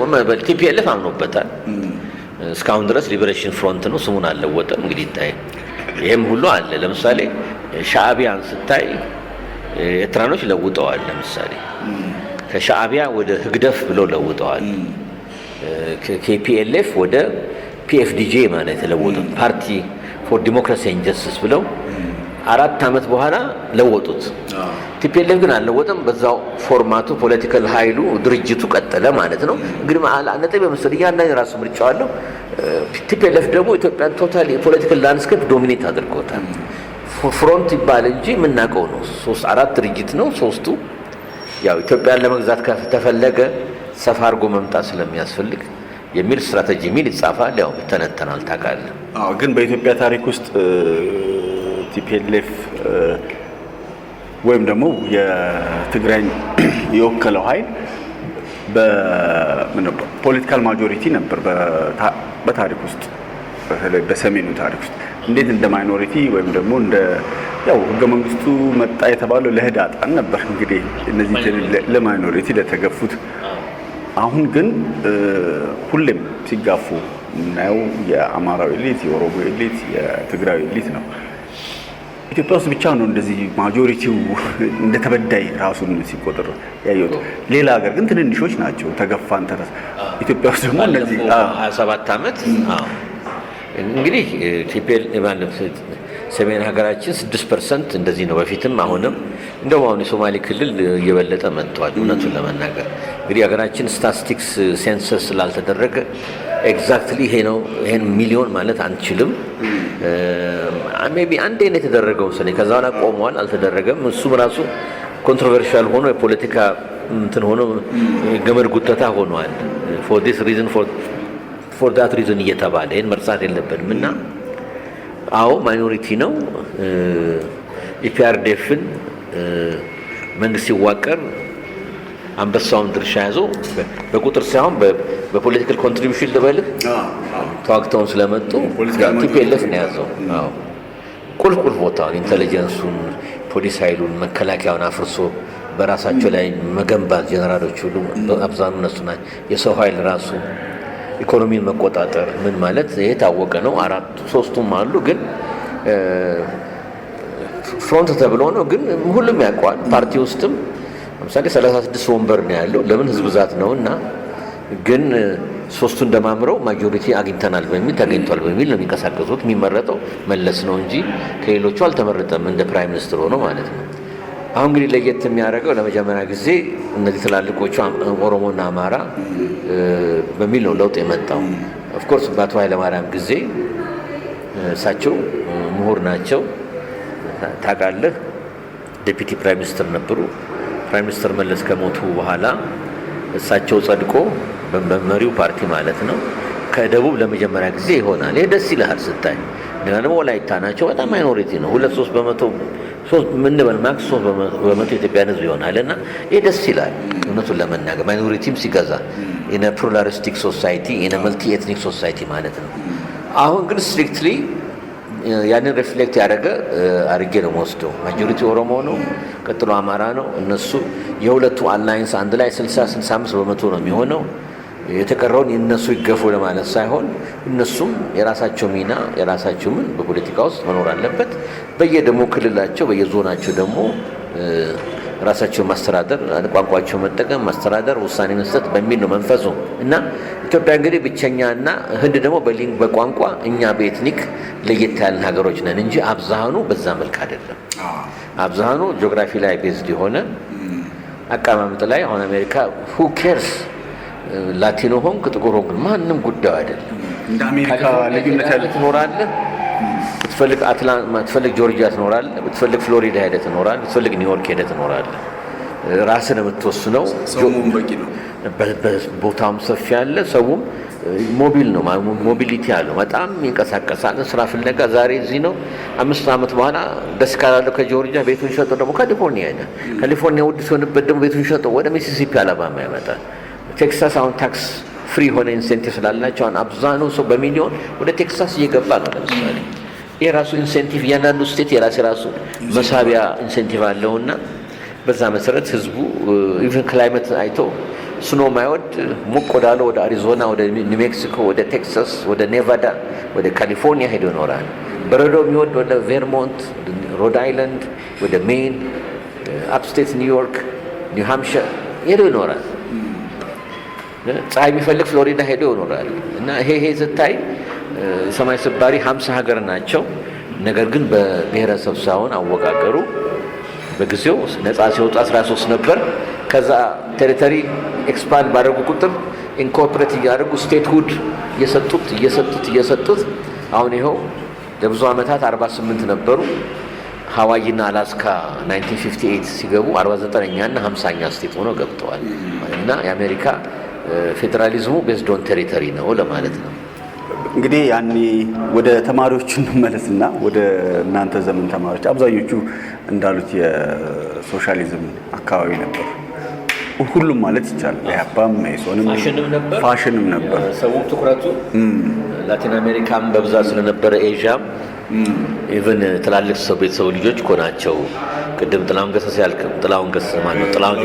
ቲፒኤልኤፍ አምኖበታል። እስካሁን ድረስ ሊበሬሽን ፍሮንት ነው፣ ስሙን አልለወጠም። እንግዲህ ይታይ ይሄም ሁሉ አለ። ለምሳሌ ሻዕቢያን ስታይ ኤርትራኖች ለውጠዋል። ለምሳሌ ከሻዕቢያ ወደ ህግደፍ ብለው ለውጠዋል። ከፒኤልኤፍ ወደ ፒኤፍዲጄ ማለት የተለወጡት ፓርቲ ፎር ዲሞክራሲ ኤንድ ጀስቲስ ብለው 4 ዓመት በኋላ ለወጡት። ቲፒኤልኤፍ ግን አልለወጠም። በዛው ፎርማቱ ፖለቲካል ኃይሉ ድርጅቱ ቀጠለ ማለት ነው። እንግዲህ ነጥብ በመሰለ ያንዳንዱ የራሱ ምርጫ አለው። ቲፒኤልኤፍ ደግሞ ኢትዮጵያን ቶታሊ ፖለቲካል ላንድስኬፕ ዶሚኔት አድርጎታል። ፍሮንት ይባል እንጂ የምናውቀው ነው 3-4 ድርጅት ነው። ሶስቱ ያው ኢትዮጵያን ለመግዛት ከተፈለገ ሰፋ አድርጎ መምጣት ስለሚያስፈልግ የሚል ስትራቴጂ ሚል ይጻፋል። ያው ይተነተናል ታውቃለህ። ግን በኢትዮጵያ ታሪክ ውስጥ ቲፒኤልኤፍ ወይም ደግሞ የትግራይ የወከለው ኃይል በፖለቲካል ማጆሪቲ ነበር በታሪክ ውስጥ በተለይ በሰሜኑ ታሪክ ውስጥ እንዴት እንደ ማይኖሪቲ ወይም ደግሞ እንደ ያው ህገ መንግስቱ መጣ የተባለው ለህዳጣን ነበር። እንግዲህ እነዚህ ለማይኖሪቲ ለተገፉት አሁን ግን ሁሌም ሲጋፉ የምናየው የአማራው ኤሊት፣ የኦሮሞ ኤሊት፣ የትግራይ ኤሊት ነው። ኢትዮጵያ ውስጥ ብቻ ነው እንደዚህ ማጆሪቲው እንደ ተበዳይ ራሱን ሲቆጥር ያየሁት። ሌላ ሀገር ግን ትንንሾች ናቸው ተገፋን ኢትዮጵያ ውስጥ ደግሞ እነዚህ 27 ዓመት እንግዲህ ሰሜን ሀገራችን 6% እንደዚህ ነው። በፊትም አሁንም እንደውም አሁን የሶማሌ ክልል እየበለጠ መጥቷል። እውነቱን ለመናገር እንግዲህ ሀገራችን ስታቲስቲክስ ሴንሰስ ስላልተደረገ ኤግዛክትሊ ይሄ ነው ይሄን ሚሊዮን ማለት አንችልም። ሜቢ አንዴ ነው የተደረገው መሰለኝ። ከዛ በኋላ ቆሟል፣ አልተደረገም። እሱም ራሱ ኮንትሮቨርሻል ሆኖ የፖለቲካ እንትን ሆኖ ገመድ ጉተታ ሆኗል። ፎር ዲስ ሪዝን ፎር ዳት ሪዝን እየተባለ ይሄን መርሳት የለብንም እና አዎ ማይኖሪቲ ነው። ኢፒአርዲኤፍን መንግስት ሲዋቀር አንበሳውን ድርሻ ያዞ በቁጥር ሳይሆን በፖለቲካል ኮንትሪቢዩሽን ልበልህ ተዋግተውን ስለመጡ ቲፒኤልኤፍ ነው ያዘው። አዎ ቁልፍ ቦታውን ኢንተለጀንሱን፣ ፖሊስ ኃይሉን፣ መከላከያውን አፍርሶ በራሳቸው ላይ መገንባት ጀነራሎች ሁሉ አብዛኛው እነሱ ናቸው። የሰው ኃይል ራሱ ኢኮኖሚን መቆጣጠር ምን ማለት ይሄ ታወቀ ነው። 3ቱም አሉ ግን ፍሮንት ተብሎ ነው። ግን ሁሉም ያውቀዋል። ፓርቲ ውስጥም ለምሳሌ 36 ወንበር ነው ያለው። ለምን ህዝብ ብዛት ነውና። ግን 3ቱ እንደማምረው ማጆሪቲ አግኝተናል በሚል ተገኝቷል በሚል ነው የሚንቀሳቀሱት። የሚመረጠው መለስ ነው እንጂ ከሌሎቹ አልተመረጠም እንደ ፕራይም ሚኒስትር ሆኖ ማለት ነው። አሁን እንግዲህ ለየት የሚያደርገው ለመጀመሪያ ጊዜ እነዚህ ትላልቆቹ ኦሮሞና አማራ በሚል ነው ለውጥ የመጣው። ኦፍ ኮርስ በአቶ ኃይለማርያም ጊዜ እሳቸው ምሁር ናቸው። ታውቃለህ ዴፒቲ ፕራይም ሚኒስትር ነበሩ። ፕራይም ሚኒስትር መለስ ከሞቱ በኋላ እሳቸው ጸድቆ በመሪው ፓርቲ ማለት ነው ከደቡብ ለመጀመሪያ ጊዜ ይሆናል። ይሄ ደስ ይልሃል ስታይ። እንደገና ደግሞ ወላይታ ናቸው፣ በጣም ማይኖሪቲ ነው። 2-3 በመቶ ምን በል ማክስ 3 በመቶ ኢትዮጵያን ህዝብ ይሆናል እና ይሄ ደስ ይላል እውነቱን ለመናገር ማይኖሪቲም ሲገዛ ኢን ፕሉራሊስቲክ ሶሳይቲ ኢን መልቲ ኤትኒክ ሶሳይቲ ማለት ነው። አሁን ግን ስትሪክትሊ ያንን ሪፍሌክት ያደረገ አድርጌ ነው የምወስደው። ማጆሪቲ ኦሮሞ ነው፣ ቀጥሎ አማራ ነው። እነሱ የሁለቱ አላይንስ አንድ ላይ 60-65 በመቶ ነው የሚሆነው። የተቀረውን የእነሱ ይገፉ ለማለት ሳይሆን እነሱም የራሳቸው ሚና የራሳቸው ምን በፖለቲካ ውስጥ መኖር አለበት። በየደሞ ክልላቸው በየዞናቸው ደግሞ ራሳቸው ማስተዳደር፣ ቋንቋቸው መጠቀም፣ ማስተዳደር፣ ውሳኔ መስጠት በሚል ነው መንፈሱ እና ኢትዮጵያ እንግዲህ ብቸኛና ህንድ ደግሞ በሊንግ በቋንቋ እኛ በኤትኒክ ለየት ያለን ሀገሮች ነን እንጂ አብዛሃኑ በዛ መልክ አይደለም። አብዛሃኑ ጂኦግራፊ ላይ ቤዝድ የሆነ አቀማመጥ ላይ አሁን አሜሪካ ሁ ኬርስ ላቲኖ ሆንክ ጥቁር ሆንክ ማንም ጉዳዩ አይደለም። እንደ አሜሪካ ልዩነት ያለ ትኖራለህ። ብትፈልግ ጆርጂያ ትኖራለህ፣ ብትፈልግ ፍሎሪዳ ሄደህ ትኖራለህ፣ ብትፈልግ ኒውዮርክ ሄደህ ትኖራለህ። ራስን የምትወስነው ሰውም በቂ ነው። ቦታውም ሰፊ ያለ ሰውም ሞቢል ነው። ሞቢሊቲ አለው። በጣም ይንቀሳቀሳል። ስራ ፍለጋ ዛሬ እዚህ ነው፣ 5 ዓመት በኋላ ደስ ካላለው ከጆርጂያ ቤቱን ሸጦ ደግሞ ካሊፎርኒያ ሄደ። ካሊፎርኒያ ውድ ሲሆንበት ደግሞ ቤቱን ሸጦ ወደ ሚሲሲፒ አላባማ ይመጣል። ቴክሳስ አሁን ታክስ ፍሪ የሆነ ኢንሴንቲቭ ስላላቸው አሁን አብዛኛው ሰው በሚሊዮን ወደ ቴክሳስ እየገባ ነው። ለምሳሌ የራሱ ኢንሴንቲቭ እያንዳንዱ ስቴት የራሱ መሳቢያ ኢንሴንቲቭ አለውና በዛ መሰረት ህዝቡ ኢቭን ክላይመት አይቶ ስኖ ማይወድ ሞቅ ወዳለው ወደ አሪዞና፣ ወደ ኒው ሜክሲኮ፣ ወደ ቴክሳስ፣ ወደ ኔቫዳ፣ ወደ ካሊፎርኒያ ሄዶ ይኖራል። በረዶ የሚወድ ወደ ቬርሞንት፣ ሮድ አይላንድ፣ ወደ ሜን፣ አፕስቴት ኒውዮርክ፣ ኒው ሃምፕሸር ሄዶ ይኖራል። ፀሐይ የሚፈልግ ፍሎሪዳ ሄዶ ይኖራል። እና ይሄ ስታይ ሰማይ ስባሪ 50 ሀገር ናቸው። ነገር ግን በብሔረሰብ ሳይሆን አወቃቀሩ በጊዜው ነፃ ሲወጡ 13 ነበር። ከዛ ቴሪቶሪ ኤክስፓንድ ባደረጉ ቁጥር ኢንኮርፖሬት እያደረጉ ስቴትሁድ እየሰጡት አሁን ይኸው ለብዙ ዓመታት 48 ነበሩ። ሀዋይና አላስካ 1958 ሲገቡ 49ኛ እና 50ኛ ስቴት ሆነው ገብተዋል። እና የአሜሪካ ፌዴራሊዝሙ ቤዝድ ኦን ቴሪቶሪ ነው ለማለት ነው። እንግዲህ ያኔ ወደ ተማሪዎቹ እንመለስና ወደ እናንተ ዘመን ተማሪዎች አብዛኞቹ እንዳሉት የሶሻሊዝም አካባቢ ነበር። ሁሉም ማለት ይቻላል ያባም መይሶንም ፋሽንም ነበር። ሰውም ትኩረቱ ላቲን አሜሪካም በብዛት ስለነበረ ኤዥያም ኢቭን ትላልቅ ሰው ቤተሰብ ልጆች እኮ ናቸው። ቅድም ጥላሁን ገሰሰ ያልክ ጥላሁን ገሰሰ ማለት ነው። ጥላሁን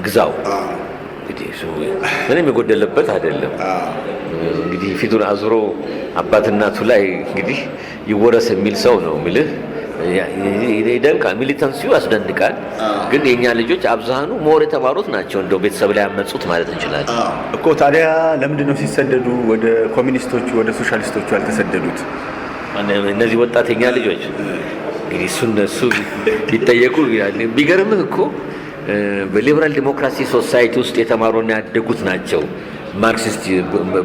ግዛው እንግዲህ ምንም የጎደለበት አይደለም። እንግዲህ ፊቱን አዙሮ አባት እናቱ ላይ እንግዲህ ይወረስ የሚል ሰው ነው የሚልህ። ይደንቃል፣ ሚሊታንሲው ያስደንቃል። ግን የኛ ልጆች አብዛኑ ሞር የተማሩት ናቸው እንደው ቤተሰብ ላይ ያመጹት ማለት እንችላለን እኮ። ታዲያ ለምንድን ነው ሲሰደዱ ወደ ኮሚኒስቶቹ ወደ ሶሻሊስቶቹ ያልተሰደዱት? እነዚህ ወጣት የኛ ልጆች እንግዲህ እሱ ቢጠየቁ ቢገርምህ እኮ በሊበራል ዲሞክራሲ ሶሳይቲ ውስጥ የተማሩና ያደጉት ናቸው ማርክሲስት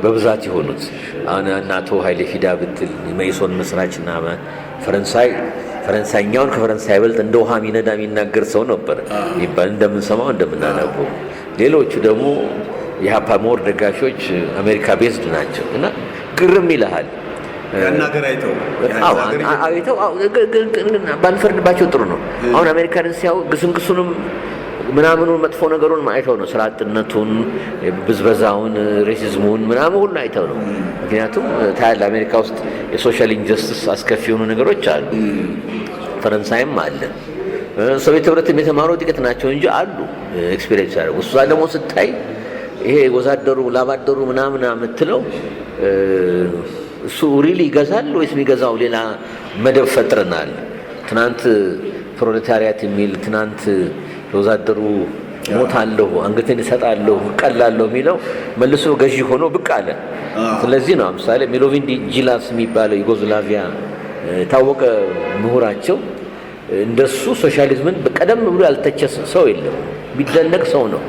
በብዛት የሆኑት። አሁን አቶ ኃይሌ ፊዳ ብትል መኢሶን መስራችና ፈረንሳይኛውን ከፈረንሳይ በልጥ እንደ ውሃ ሚነዳ የሚናገር ሰው ነበር ይባል እንደምንሰማው እንደምናነበው። ሌሎቹ ደግሞ የሀፓ ሞር ደጋፊዎች አሜሪካ ቤዝድ ናቸው እና ግርም ይልሃል። አይተው ባንፈርድባቸው ጥሩ ነው። አሁን አሜሪካንን ሲያው ግስንግሱንም ምናምኑን መጥፎ ነገሩን አይተው ነው። ስራ አጥነቱን፣ ብዝበዛውን፣ ሬሲዝሙን ምናምን ሁሉ አይተው ነው። ምክንያቱም ታያለህ አሜሪካ ውስጥ የሶሻል ኢንጀስቲስ አስከፊ የሆኑ ነገሮች አሉ። ፈረንሳይም አለ። ሶቪየት ህብረትም የተማሩ ጥቂት ናቸው እንጂ አሉ ኤክስፔሪየንስ ያደረጉ። እሷ ደግሞ ስታይ ይሄ ወዛደሩ ላባደሩ ምናምን የምትለው እሱ ሪሊ ይገዛል ወይስ የሚገዛው ሌላ መደብ ፈጥረናል? ትናንት ፕሮሌታሪያት የሚል ትናንት ለወዛደሩ ሞታለሁ፣ አንገቴን እሰጣለሁ፣ እቀላለሁ የሚለው መልሶ ገዢ ሆኖ ብቅ አለ። ስለዚህ ነው ምሳሌ ሚሎቪን ጂላስ የሚባለው ዩጎዝላቪያ የታወቀ ምሁራቸው እንደሱ ሶሻሊዝምን በቀደም ብሎ ያልተቸ ሰው የለም። ቢደነቅ ሰው ነው።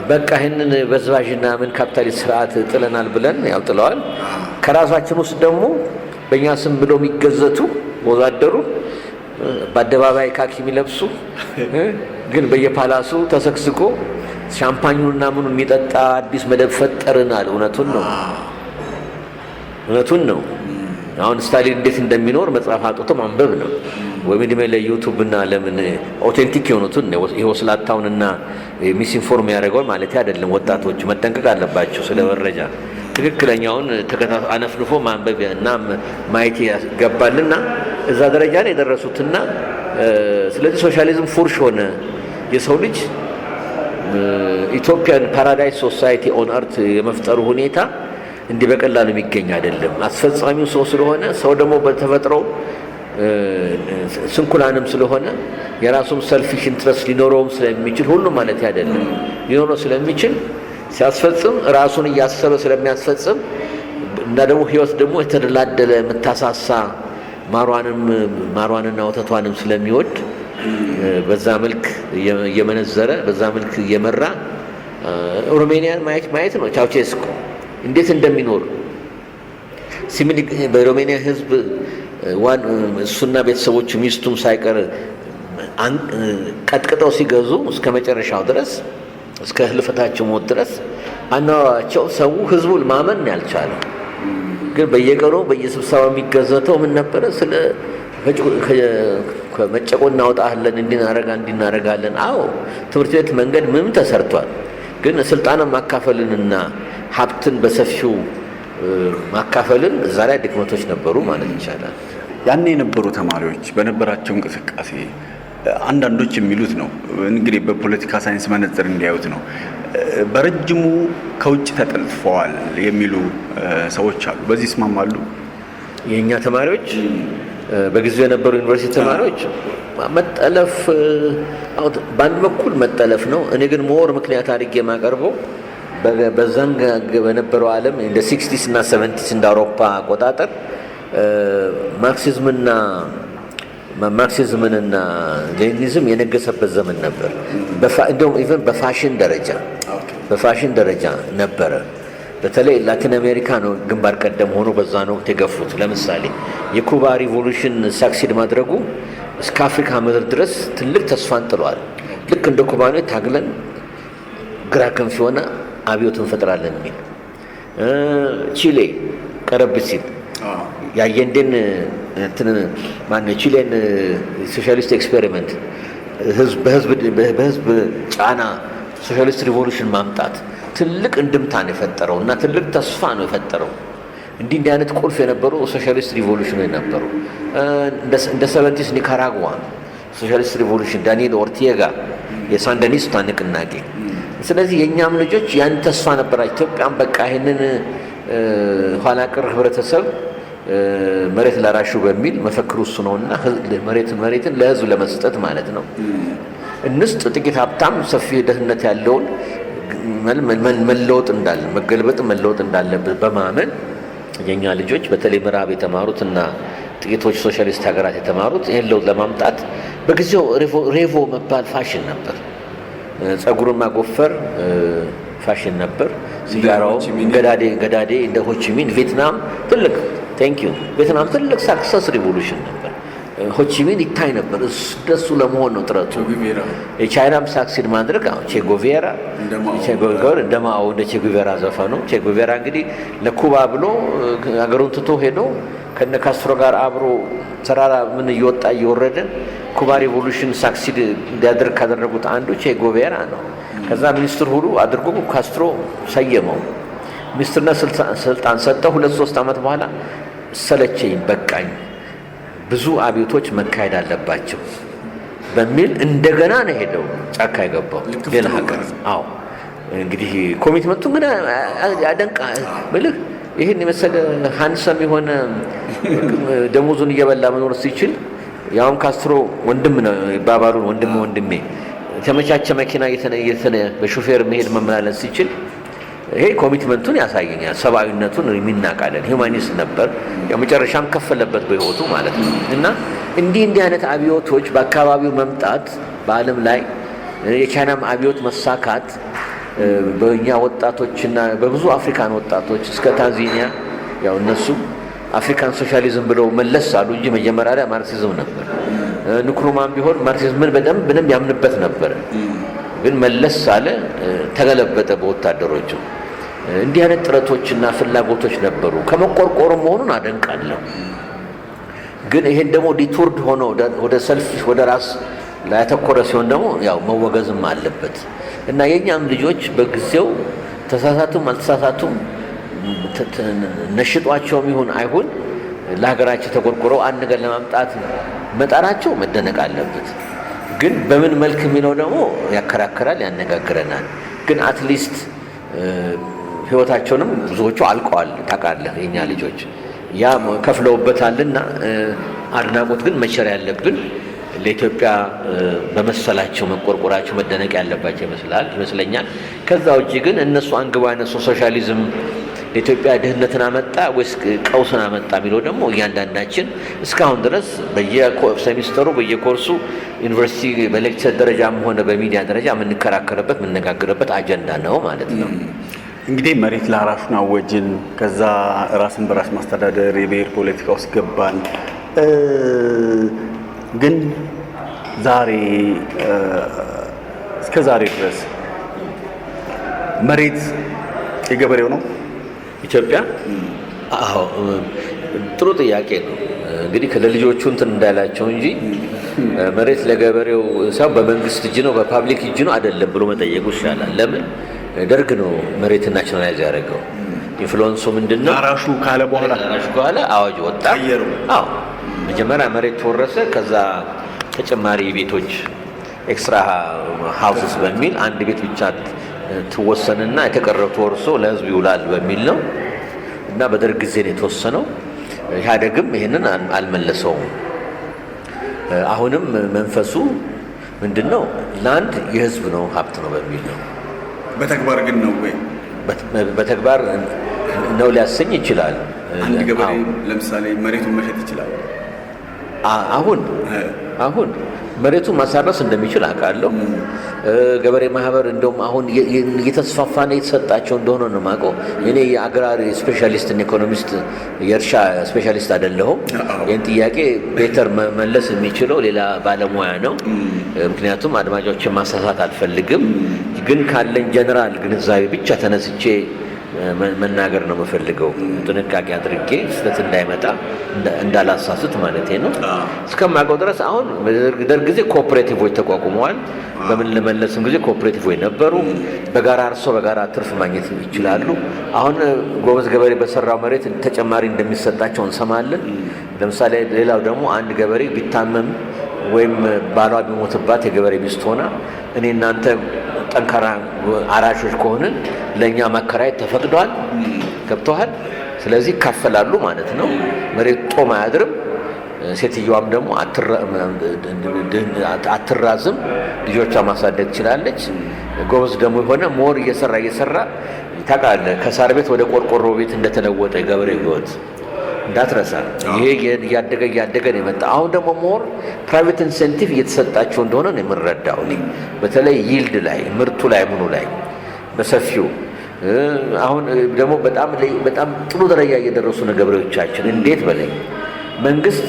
በቃ ይህንን በዝባዥና ምን ካፒታሊስት ስርዓት ጥለናል ብለን ያው ጥለዋል። ከራሳችን ውስጥ ደግሞ በእኛ ስም ብለው የሚገዘቱ ወዛደሩ በአደባባይ ካኪ የሚለብሱ ግን በየፓላሱ ተሰክስኮ ሻምፓኙንና ምኑን የሚጠጣ አዲስ መደብ ፈጠርናል። እውነቱን ነው። አሁን ስታሊን እንዴት እንደሚኖር መጽሐፍ አውጥቶ ማንበብ ነው። ወይም እድሜ ለዩቱብ እና ለምን ኦቴንቲክ የሆኑትን ይኸው ስላታውንና ሚስኢንፎርም ያደረገውን ማለት አይደለም። ወጣቶች መጠንቀቅ አለባቸው። ስለ መረጃ ትክክለኛውን አነፍንፎ ማንበብ እና ማየት ያገባልና እዛ ደረጃ ላይ የደረሱትና ስለዚህ ሶሻሊዝም ፉርሽ ሆነ። የሰው ልጅ ኢትዮጵያን ፓራዳይስ ሶሳይቲ ኦን አርት የመፍጠሩ ሁኔታ እንዲህ በቀላሉ የሚገኝ አይደለም። አስፈጻሚው ሰው ስለሆነ ሰው ደግሞ በተፈጥሮ ስንኩላንም ስለሆነ የራሱም ሰልፊሽ ኢንትረስት ሊኖረውም ስለሚችል ሁሉም ማለት አይደለም ሊኖረው ስለሚችል ሲያስፈጽም ራሱን እያሰበ ስለሚያስፈጽም እና ደግሞ ህይወት ደግሞ የተደላደለ የምታሳሳ ማሯንና ወተቷንም ስለሚወድ በዛ መልክ እየመነዘረ በዛ መልክ እየመራ ሮሜኒያን ማየት ነው። ቻውቼስኩ እንዴት እንደሚኖር በሮሜኒያ ህዝብ እሱና ቤተሰቦቹ ሚስቱም ሳይቀር ቀጥቅጠው ሲገዙ እስከ መጨረሻው ድረስ እስከ ህልፈታቸው ሞት ድረስ አኗሯቸው ሰው ህዝቡን ማመን ያልቻለው ግን በየቀኑ በየስብሰባው የሚገዘተው ምን ነበረ? ስለ ከመጨቆ እናወጣለን እንዲናረጋለን። አዎ ትምህርት ቤት መንገድ ምንም ተሰርቷል። ግን ስልጣንን ማካፈልንና ሀብትን በሰፊው ማካፈልን እዛ ላይ ድክመቶች ነበሩ ማለት ይቻላል። ያኔ የነበሩ ተማሪዎች በነበራቸው እንቅስቃሴ አንዳንዶች የሚሉት ነው እንግዲህ በፖለቲካ ሳይንስ መነጽር እንዲያዩት ነው በረጅሙ ከውጭ ተጠልፈዋል የሚሉ ሰዎች አሉ። በዚህ ይስማማሉ? የኛ ተማሪዎች በጊዜው የነበሩ ዩኒቨርሲቲ ተማሪዎች መጠለፍ በአንድ በኩል መጠለፍ ነው። እኔ ግን ሞር ምክንያት አድርጌ የማቀርበው በዛን በነበረው ዓለም እንደ 60s እና 70s እንደ አውሮፓ አቆጣጠር ማርክሲዝምንና ሌኒኒዝም የነገሰበት ዘመን ነበር። እንደውም ኢቨን በፋሽን ደረጃ ነበረ። በተለይ ላቲን አሜሪካ ነው ግንባር ቀደም ሆኖ በዛ ነው የገፉት። ለምሳሌ የኩባ ሪቮሉሽን ሳክሲድ ማድረጉ እስከ አፍሪካ ምድር ድረስ ትልቅ ተስፋን ጥሏል። ልክ እንደ ኩባ ነው ታግለን ግራ ክንፍ የሆነ አብዮት እንፈጥራለን የሚል ቺሌ ቀረብ ሲል የአየንዴን ቺሌን ሶሻሊስት ኤክስፔሪመንት በህዝብ ጫና ሶሻሊስት ሪቮሉሽን ማምጣት ትልቅ እንድምታ ነው የፈጠረው እና ትልቅ ተስፋ ነው የፈጠረው። እንዲህ አይነት ቁልፍ የነበሩ ሶሻሊስት ሪቮሉሽን የነበሩ እንደ 70s ኒካራጓ ሶሻሊስት ሪቮሉሽን ዳንኤል ኦርቴጋ የሳንዳኒስታ ንቅናቄ። ስለዚህ የእኛም ልጆች ያን ተስፋ ነበራቸው። ኢትዮጵያም በቃ ይህንን ኋላ ቀር ህብረተሰብ መሬት ላራሹ በሚል መፈክሩ እሱ ነውና መሬትን ለህዝብ ለመስጠት ማለት ነው። እንስጥ ጥቂት ሀብታም ሰፊ ደህንነት ያለውን መለወጥ እንዳለበት በማመን የኛ ልጆች በተለይ ምዕራብ የተማሩት እና ጥቂቶች ሶሻሊስት ሀገራት የተማሩት ይህን ለውጥ ለማምጣት በጊዜው ሬቮ መባል ፋሽን ነበር። ጸጉርን ማጎፈር ፋሽን ነበር። ሲጋራው ገዳዴ እንደ ሆቺሚን ቪየትናም ትልቅ ቪየትናም ትልቅ ሳክሰስ ሪቮሉሽን ነበር። ሆቺሚን ይታይ ነበር። ደሱ ለመሆን ነው ጥረቱ። የቻይናም ሳክሲድ ማድረግ ቼጎቬራ እንደማው እንደ ቼጎቬራ ዘፈኑ ቼጎቬራ እንግዲህ ለኩባ ብሎ ሀገሩን ትቶ ሄዶ ከነ ካስትሮ ጋር አብሮ ተራራ ምን እየወጣ እየወረደ ኩባ ሪቮሉሽን ሳክሲድ እንዲያደርግ ካደረጉት አንዱ ቼጎቬራ ነው። ከዛ ሚኒስትር ሁሉ አድርጎ ካስትሮ ሰየመው። ሚኒስትርና ስልጣን ሰጠው። 2-3 ዓመት በኋላ ሰለቸኝ በቃኝ ብዙ አብዮቶች መካሄድ አለባቸው በሚል እንደገና ነው ሄደው ጫካ የገባው ሌላ ሀገር። እንግዲህ ኮሚትመንቱ ምን ያደንቃ ምልህ ይህን የመሰለ ሃንሰም የሆነ ደሞዙን እየበላ መኖር ሲችል ያውም ካስትሮ ወንድም ነው ባባሩን ወንድሜ የተመቻቸ መኪና እየተነ በሾፌር መሄድ መመላለስ ሲችል ይሄ ኮሚትመንቱን ያሳየኛል። ሰብአዊነቱን የሚናቃለን ሂውማኒስት ነበር። መጨረሻም ከፈለበት በህይወቱ ማለት ነው። እና እንዲህ አይነት አብዮቶች በአካባቢው መምጣት በዓለም ላይ የቻይናም አብዮት መሳካት በእኛ ወጣቶችና በብዙ አፍሪካን ወጣቶች እስከ ታንዛኒያ እነሱ አፍሪካን ሶሻሊዝም ብለው መለስ አሉ እንጂ መጀመሪያ ላይ ማርክሲዝም ነበር ንክሩማን ቢሆን ማርክሲዝምን በደንብ ያምንበት ነበር። ግን መለስ አለ፣ ተገለበጠ በወታደሮቹ። እንዲህ አይነት ጥረቶችና ፍላጎቶች ነበሩ። ከመቆርቆሩ መሆኑን አደንቃለሁ። ግን ይሄን ደግሞ ዲቱርድ ሆኖ ወደ ሰልፍ ወደ ራስ ላይ ያተኮረ ሲሆን ደግሞ ያው መወገዝም አለበት እና የኛም ልጆች በጊዜው ተሳሳቱም አልተሳሳቱም ነሽጧቸውም ይሁን አይሁን ለሀገራቸው ተቆርቆረው አንድ ነገር ለማምጣት መጣራቸው መደነቅ አለበት። ግን በምን መልክ የሚለው ደግሞ ያከራከራል፣ ያነጋግረናል። ግን አትሊስት ህይወታቸውንም ብዙዎቹ አልቀዋል። ታውቃለህ የኛ ልጆች ያ ከፍለውበታልና አድናቆት ግን መቸር ያለብን ለኢትዮጵያ በመሰላቸው መቆርቆራቸው መደነቅ ያለባቸው ይመስለኛል። ከዛ ውጪ ግን እነሱ አንግባነት ሶሻሊዝም ለኢትዮጵያ ድህነትን አመጣ ወይስ ቀውስን አመጣ የሚለው ደግሞ እያንዳንዳችን እስካሁን ድረስ በየሴሚስተሩ በየኮርሱ ዩኒቨርሲቲ በሌክቸር ደረጃም ሆነ በሚዲያ ደረጃ የምንከራከርበት የምንነጋገርበት አጀንዳ ነው ማለት ነው። እንግዲህ መሬት ለአራሹን አወጅን፣ ከዛ ራስን በራስ ማስተዳደር የብሔር ፖለቲካ ውስጥ ገባን። ግን ዛሬ እስከ ዛሬ ድረስ መሬት የገበሬው ነው ኢትዮጵያ? አዎ ጥሩ ጥያቄ ነው። እንግዲህ ለልጆቹ እንትን እንዳላቸው እንጂ መሬት ለገበሬው ሰው በመንግስት እጅ ነው በፓብሊክ እጅ ነው አይደለም ብሎ መጠየቁ ይሻላል። ለምን ደርግ ነው መሬትን ናሽናላይዝ ያደረገው። ኢንፍሉዌንሱ ምንድነው? አራሹ ካለ በኋላ አዋጅ ወጣ። አዎ መጀመሪያ መሬት ተወረሰ። ከዛ ተጨማሪ ቤቶች ኤክስትራ ሃውስስ በሚል አንድ ቤት ብቻ ተወሰነና የተቀረው ተወርሶ ለህዝብ ይውላል በሚል ነው እና በደርግ ጊዜ ነው የተወሰነው። ኢህአዴግም ይሄንን አልመለሰውም። አሁንም መንፈሱ ምንድነው? ላንድ የህዝብ ነው ሀብት ነው በሚል ነው። በተግባር ግን ነው ወይ? በተግባር ነው ሊያሰኝ ይችላል። አንድ ገበሬ ለምሳሌ መሬቱን መሸጥ ይችላል። አሁን መሬቱን ማሳረስ እንደሚችል አውቃለሁ። ገበሬ ማህበር እንደውም አሁን እየተስፋፋ ነው የተሰጣቸው እንደሆነ ነው የማውቀው። እኔ የአግራሪ ስፔሻሊስት ኢኮኖሚስት የእርሻ ስፔሻሊስት አይደለሁም። ይህን ጥያቄ ቤተር መመለስ የሚችለው ሌላ ባለሙያ ነው። ምክንያቱም አድማጮችን ማሳሳት አልፈልግም። ግን ካለኝ ጀነራል ግንዛቤ ብቻ ተነስቼ መናገር ነው የምፈልገው። ጥንቃቄ አድርጌ ስህተት እንዳይመጣ እንዳላሳስት ማለት ነው። እስከማውቀው ድረስ አሁን በደርግ ጊዜ ኮኦፕሬቲቮች ተቋቁመዋል። በምን ለመለስም ጊዜ ኮኦፕሬቲቮች ነበሩ። በጋራ አርሶ በጋራ ትርፍ ማግኘት ይችላሉ። አሁን ጎበዝ ገበሬ በሰራው መሬት ተጨማሪ እንደሚሰጣቸው እንሰማለን። ለምሳሌ ሌላው ደግሞ አንድ ገበሬ ቢታመም ወይም ባሏ ቢሞትባት የገበሬ ሚስት ሆና እኔ እናንተ ጠንካራ አራሾች ከሆንን ለእኛ ማከራየት ተፈቅዷል። ገብተዋል። ስለዚህ ይካፈላሉ ማለት ነው። መሬት ጦም አያድርም። ሴትዮዋም ደግሞ አትራዝም፣ ልጆቿ ማሳደግ ትችላለች። ጎበዝ ደግሞ የሆነ ሞር እየሰራ ታውቃለህ፣ ከሳር ቤት ወደ ቆርቆሮ ቤት እንደተለወጠ የገበሬ ህይወት እንዳትረሳ። ይሄ እያደገ ነው የመጣ። አሁን ደግሞ ሞር ፕራይቬት ኢንሴንቲቭ እየተሰጣቸው እንደሆነ ነው የምንረዳው። በተለይ ይልድ ላይ ምርቱ ላይ ምኑ ላይ በሰፊው አሁን ደግሞ በጣም ጥሩ ደረጃ እየደረሱ ነው ገበሬዎቻችን። እንዴት በላይ መንግስት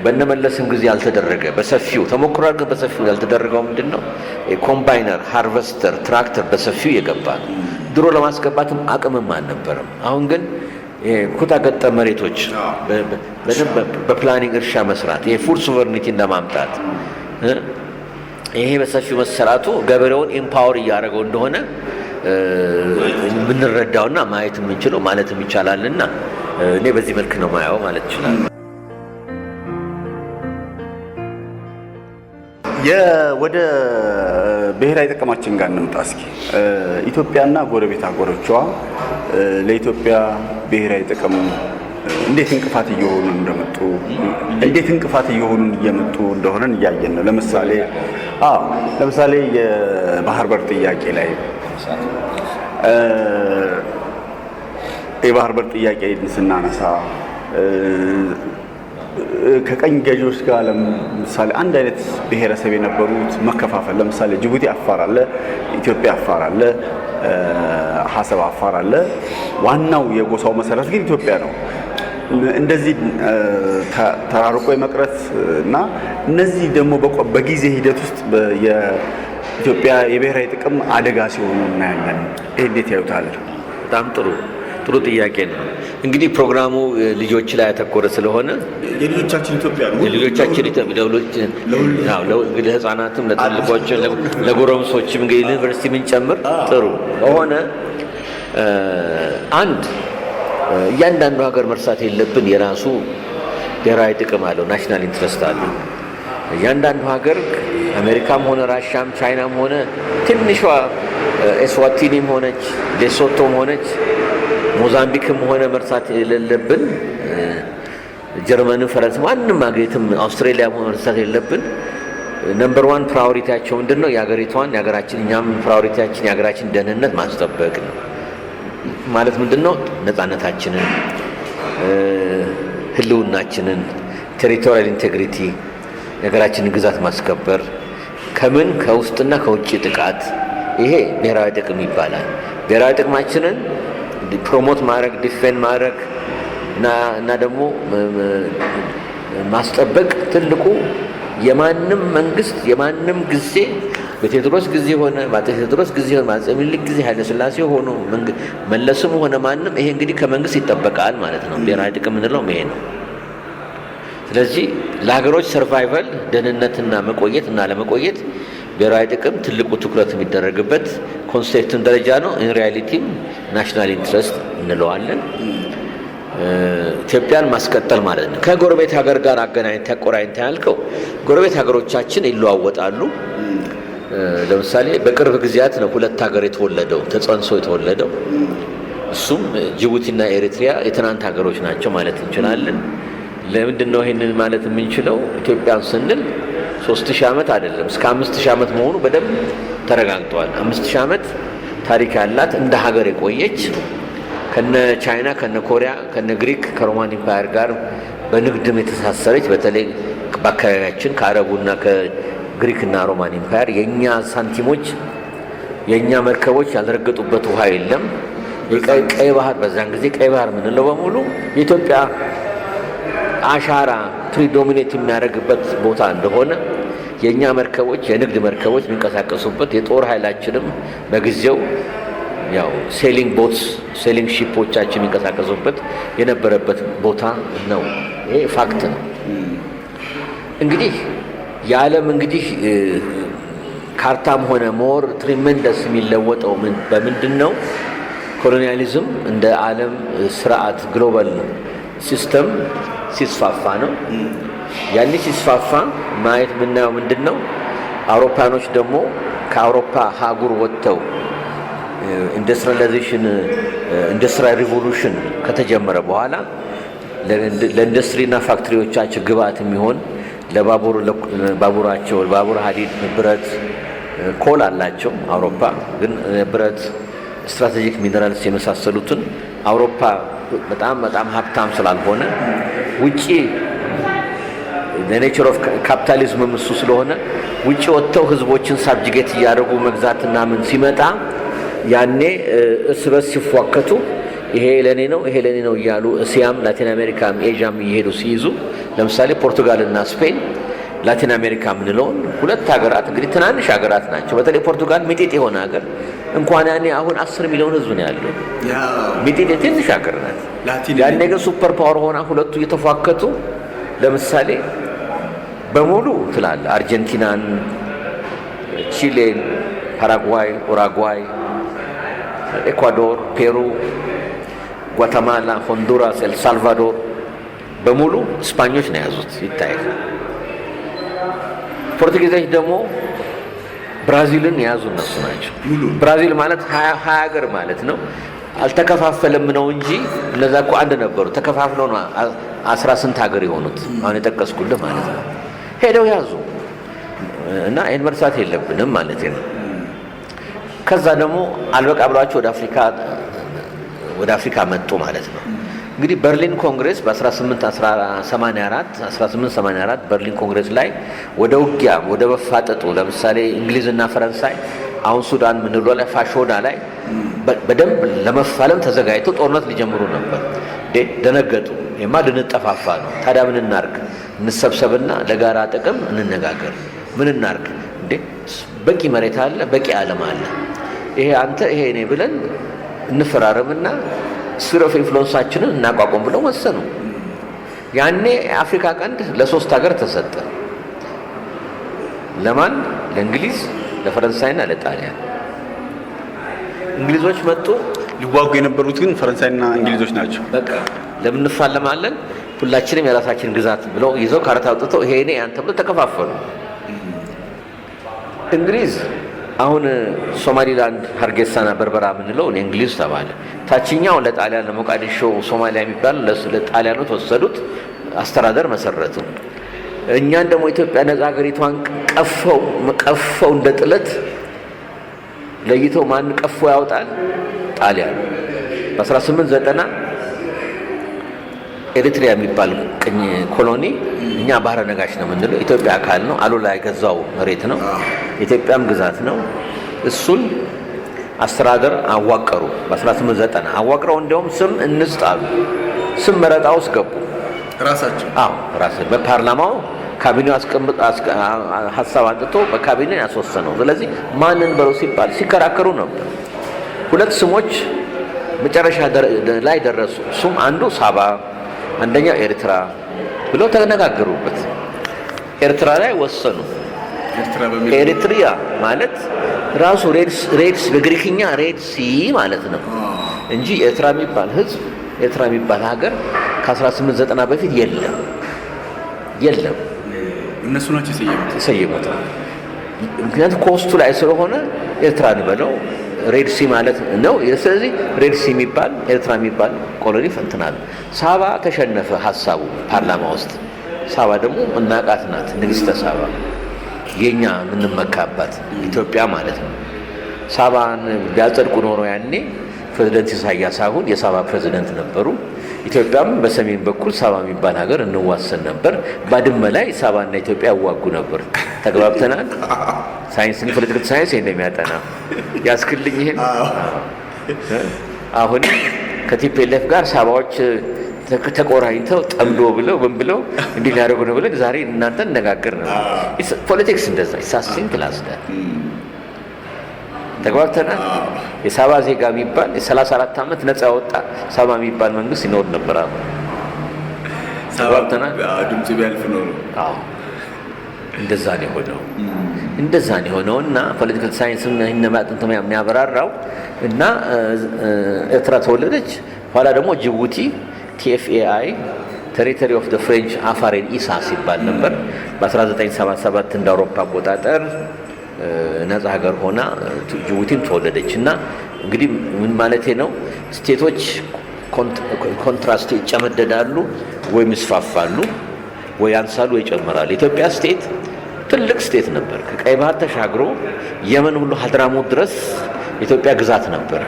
በነመለስም ጊዜ ያልተደረገ በሰፊው ተሞክሯል። ግን በሰፊው ያልተደረገው ምንድነው? ኮምባይነር፣ ሃርቨስተር፣ ትራክተር በሰፊው የገባ ነው። ድሮ ለማስገባትም አቅምም አልነበረም። አሁን ግን ኩታ ገጠም መሬቶች በፕላኒንግ እርሻ መስራት የፉድ ሶቨርኒቲ እንደማምጣት ይሄ በሰፊው መሰራቱ ገበሬውን ኤምፓወር እያደረገው እንደሆነ የምንረዳውና ማየት የምንችለው ማለትም ይቻላልና እኔ በዚህ መልክ ነው ማየው ማለት ይችላል። ወደ ብሔራዊ ጥቅማችን ጋር እንምጣ እስኪ። ኢትዮጵያና ጎረቤት አገሮቿ ለኢትዮጵያ ብሔራዊ ጥቅም እንዴት እንቅፋት እየሆኑ እየመጡ እንደሆነ እያየን ነው። ለምሳሌ የባህር በር ጥያቄ ላይ የባህር በር ጥያቄ ስናነሳ ከቀኝ ገዢዎች ጋር ለምሳሌ አንድ አይነት ብሔረሰብ የነበሩት መከፋፈል፣ ለምሳሌ ጅቡቲ አፋር አለ፣ ኢትዮጵያ አፋር አለ፣ ሀሰብ አፋር አለ። ዋናው የጎሳው መሰረት ግን ኢትዮጵያ ነው። እንደዚህ ተራርቆ የመቅረት እና እነዚህ ደግሞ በጊዜ ሂደት ውስጥ የኢትዮጵያ የብሔራዊ ጥቅም አደጋ ሲሆኑ እናያለን። ይህ እንዴት ያዩታል? በጣም ጥሩ ጥያቄ ነው። እንግዲህ ፕሮግራሙ ልጆች ላይ ያተኮረ ስለሆነ የልጆቻችን ኢትዮጵያ ነው። የልጆቻችን ኢትዮጵያ ለህፃናትም፣ ለትልቆችም፣ ለጎረምሶችም እንግዲህ ዩኒቨርሲቲ ምን ጨምር ጥሩ ሆነ። አንድ እያንዳንዱ ሀገር መርሳት የለብን የራሱ ብሔራዊ ጥቅም አለው፣ ናሽናል ኢንትረስት አለው። እያንዳንዱ ሀገር አሜሪካም ሆነ ራሻም ቻይናም ሆነ ትንሿ ኤስዋቲኒም ሆነች ሌሶቶም ሆነች ሞዛምቢክም ሆነ መርሳት የሌለብን ጀርመንም ፈረንሳይ ማንም አገሪትም አውስትራሊያ ሆነ መርሳት የሌለብን ነምበር 1 ፕራዮሪቲያቸው ምንድነው? የሀገራችን እኛም ፕራዮሪቲያችን የሀገራችን ደህንነት ማስጠበቅ ነው። ማለት ምንድነው? ነፃነታችንን፣ ህልውናችንን፣ ቴሪቶሪያል ኢንቴግሪቲ የሀገራችንን ግዛት ማስከበር ከምን ከውስጥና ከውጭ ጥቃት ይሄ ብሔራዊ ጥቅም ይባላል። ብሔራዊ ጥቅማችንን ፕሮሞት ማድረግ ዲፌንድ ማድረግ እና ደግሞ ማስጠበቅ ትልቁ የማንም መንግስት የማንም ጊዜ በቴዎድሮስ ጊዜ ሆነ በአፄ ቴዎድሮስ ጊዜ ሆነ በአፄ ምኒልክ ጊዜ ኃይለ ሥላሴ ሆኖ መለስም ሆነ ማንም ይሄ እንግዲህ ከመንግስት ይጠበቃል ማለት ነው። ብሔራዊ ጥቅም የምንለው ይሄ ነው። ስለዚህ ለሀገሮች ሰርቫይቫል ደህንነትና መቆየት እና ለመቆየት ብሔራዊ ጥቅም ትልቁ ትኩረት የሚደረግበት ኮንሴፕትን ደረጃ ነው። ኢን ሪያሊቲም ናሽናል ኢንትረስት እንለዋለን። ኢትዮጵያን ማስቀጠል ማለት ነው። ከጎረቤት ሀገር ጋር አቆራኝተህ ያልከው ጎረቤት ሀገሮቻችን ይለዋወጣሉ። ለምሳሌ በቅርብ ጊዜያት ነው 2 ሀገር ተጸንሶ የተወለደው። እሱም ጅቡቲና ኤሪትሪያ የትናንት ሀገሮች ናቸው ማለት እንችላለን። ለምንድን ነው ይሄንን ማለት የምንችለው? ኢትዮጵያን ስንል 3000 ዓመት አይደለም እስከ 5000 ዓመት መሆኑ በደንብ ተረጋግጧል። 5000 ዓመት ታሪክ ያላት እንደ ሀገር የቆየች ከነ ቻይና፣ ከነ ኮሪያ፣ ከነ ግሪክ፣ ከሮማን ኢምፓየር ጋር በንግድም የተሳሰረች በተለይ በአካባቢያችን ከአረቡና ከግሪክና ሮማን ኢምፓየር የኛ ሳንቲሞች የኛ መርከቦች ያልረገጡበት ውሃ የለም። ቀይ ባህር በዛን ጊዜ ቀይ ባህር ምንለው በሙሉ የኢትዮጵያ አሻራ ፕሪዶሚኔት የሚያደርግበት ቦታ እንደሆነ የኛ መርከቦች የንግድ መርከቦች የሚንቀሳቀሱበት የጦር ኃይላችንም በጊዜው ያው ሴሊንግ ሺፖቻችን የሚንቀሳቀሱበት የነበረበት ቦታ ነው። ይሄ ፋክት ነው። እንግዲህ የዓለም እንግዲህ ካርታም ሆነ ሞር ትሪመንደስ የሚለወጠው በምንድን ነው? ኮሎኒያሊዝም እንደ ዓለም ስርዓት ግሎባል ሲስተም ሲስፋፋ ነው። ያኔ ሲስፋፋ ማየት የምናየው ምንድን ነው? አውሮፓኖች ደግሞ ከአውሮፓ ሀጉር ወጥተው ኢንዱስትሪያል ሪቮሉሽን ከተጀመረ በኋላ ለኢንዱስትሪና ፋክተሪዎቻቸው ግብአት የሚሆን ለባቡራቸው ባቡር ሀዲድ፣ ብረት፣ ኮል አላቸው። አውሮፓ ግን ብረት፣ ስትራቴጂክ ሚነራልስ የመሳሰሉትን አውሮፓ በጣም ሀብታም ስላልሆነ ውጪ ኔቸር ኦፍ ካፒታሊዝም እሱ ስለሆነ ውጪ ወጥተው ህዝቦችን ሳብጅጌት እያደረጉ መግዛትና ምን ሲመጣ ያኔ እርስ በርስ ሲፏከቱ ይሄ ለኔ ነው ይሄ ለኔ ነው እያሉ እስያም ላቲን አሜሪካም ኤዥያም እየሄዱ ሲይዙ ለምሳሌ ፖርቱጋልና ስፔን ላቲን አሜሪካ የምንለውን 2 ሀገራት እንግዲህ ትናንሽ ሀገራት ናቸው። በተለይ ፖርቱጋል ሚጢጥ የሆነ ሀገር እንኳን ያኔ አሁን 10 ሚሊዮን ህዝብ ነው ያለው። ሚጢጥ ትንሽ ሀገር ናት። ያኔ ግን ሱፐር ፓወር ሆና ሁለቱ እየተፏከቱ ለምሳሌ በሙሉ ትላል አርጀንቲናን፣ ቺሌን፣ ፓራጓይ፣ ኡራጓይ፣ ኤኳዶር፣ ፔሩ፣ ጓተማላ፣ ሆንዱራስ፣ ኤልሳልቫዶር በሙሉ ስፓኞች ነው የያዙት ይታያል። ፖርቱጊዞች ደግሞ ብራዚልን የያዙ እነሱ ናቸው። ብራዚል ማለት 20 ሀገር ማለት ነው። አልተከፋፈለም ነው እንጂ እነዛ እኮ አንድ ነበሩ። ተከፋፍለው ነው 18 ሀገር የሆኑት አሁን የጠቀስኩልህ ማለት ነው። ሄደው ያዙ እና ይህን መርሳት የለብንም ማለት ነው። ከዛ ደግሞ አልበቃ ብሏቸው ወደ አፍሪካ መጡ ማለት ነው። እንግዲህ በርሊን ኮንግሬስ በ1884 በርሊን ኮንግሬስ ላይ ወደ ውጊያ ወደ መፋጠጡ ለምሳሌ እንግሊዝና ፈረንሳይ አሁን ሱዳን ምንለው ላይ ፋሾዳ ላይ በደንብ ለመፋለም ተዘጋጅተው ጦርነት ሊጀምሩ ነበር። ደነገጡ። የማ ልንጠፋፋ ነው። ታዲያ ምን እናርግ? እንሰብሰብና ለጋራ ጥቅም እንነጋገር። ምን እናርግ? በቂ መሬት አለ፣ በቂ ዓለም አለ። ይሄ አንተ ይሄ እኔ ብለን እንፈራረምና ስፊር ኦፍ ኢንፍሉዌንሳችንን እናቋቁም ብለው ወሰኑ። ያኔ የአፍሪካ ቀንድ ለ3 ሀገር ተሰጠ። ለማን? ለእንግሊዝ፣ ለፈረንሳይና ለጣሊያን። እንግሊዞች መጡ። ሊዋጉ የነበሩት ግን ፈረንሳይና እንግሊዞች ናቸው። በቃ ለምን እንፋለማለን? ሁላችንም የራሳችን ግዛት ብለው ይዘው ካርታ አውጥተው ይሄ እኔ አንተ ብለው ተከፋፈሉ። እንግሊዝ አሁን ሶማሊላንድ ሀርጌሳና በርበራ የምንለው እንግሊዝ ተባለ። ታችኛው ለጣሊያን ለሞቃዲሾ ሶማሊያ የሚባል ለጣሊያኖች ወሰዱት፣ አስተዳደር መሰረቱ። እኛን ደግሞ ኢትዮጵያ ነጻ ሀገሪቷን ቀፈው እንደ ጥለት ለይተው ማን ቀፎ ያወጣል? ጣሊያን። በ1890 ኤሪትሪያ የሚባል ቅኝ ኮሎኒ እኛ ባህረ ነጋሽ ነው የምንለው፣ ኢትዮጵያ አካል ነው። አሉላ የገዛው መሬት ነው፣ ኢትዮጵያም ግዛት ነው። እሱን አስተዳደር አዋቀሩ። በ1890 አዋቅረው እንዲያውም ስም እንስጥ አሉ። ስም መረጣ ውስጥ ገቡ ራሳቸው። ራሳቸው በፓርላማው ካቢኔው ሀሳብ አንጥቶ በካቢኔ ያስወሰነው። ስለዚህ ማንን በለው ሲባል ሲከራከሩ ነበር። 2 ስሞች መጨረሻ ላይ ደረሱ። እሱም አንዱ ሳባ፣ አንደኛው ኤርትራ ብለው ተነጋገሩበት። ኤርትራ ላይ ወሰኑ። ኤሪትሪያ ማለት ራሱ ሬድስ በግሪክኛ ሬድ ሲ ማለት ነው እንጂ ኤርትራ የሚባል ህዝብ፣ ኤርትራ የሚባል ሀገር ከ1890 በፊት የለም። እነሱ ናቸው የሰየሙት። ምክንያቱም ኮስቱ ላይ ስለሆነ ኤርትራን በለው ሬድ ሲ ማለት ነው። ስለዚህ ሬድ ሲ የሚባል ኤርትራ የሚባል ኮሎኒ ፈንትናል። ሳባ ተሸነፈ ሀሳቡ ፓርላማ ውስጥ። ሳባ ደግሞ እናቃት ናት፣ ንግስተ ሳባ፣ የኛ የምንመካባት ኢትዮጵያ ማለት ነው። ሳባን ቢያጸድቁ ኖሮ ያኔ ፕሬዝደንት ኢሳያስ አሁን የሳባ ፕሬዝደንት ነበሩ። ኢትዮጵያም በሰሜን በኩል ሳባ የሚባል ሀገር እንዋሰን ነበር። ባድመ ላይ ሳባና ኢትዮጵያ ያዋጉ ነበር። ተግባብተናል። ሳይንስን ፖለቲካል ሳይንስ እንደሚያጠና ያስክልኝ ይሄን አሁን ከቲፒኤልኤፍ ጋር ሳባዎች ተቆራኝተው ጠምዶ ብለው ምን ብለው እንዲህ ያደርጉ ነው ብለን ዛሬ እናንተ እነጋገር ነው። ፖለቲክስ እንደዛ ኢሳሲን ክላስዳ ተግባብተናል። የሳባ ዜጋ የሚባል የ34 ዓመት ነፃ ያወጣ ሳባ የሚባል መንግስት ይኖር ነበር። ተግባብተናል። ድምጽ ቢያልፍ ነው። እንደዛ ነው የሆነው እና ፖለቲካል ሳይንስም ይነማጥንት የሚያበራራው እና ኤርትራ ተወለደች። ኋላ ደግሞ ጅቡቲ TFAI ቴሪቶሪ ኦፍ ዘ ፍሬንች አፋሬን ኢሳ ሲባል ነበር። በ1977 እንደ አውሮፓ አቆጣጠር ነፃ ሀገር ሆና ጅቡቲም ተወለደች። እና እንግዲህ ምን ማለቴ ነው? ስቴቶች ኮንትራስት ይጨመደዳሉ፣ ወይም ይስፋፋሉ፣ ወይ ያንሳሉ፣ ወይ ይጨምራሉ። ኢትዮጵያ ስቴት ትልቅ ስቴት ነበር። ከቀይ ባህር ተሻግሮ የመን ሁሉ ሀድራሞት ድረስ ኢትዮጵያ ግዛት ነበር።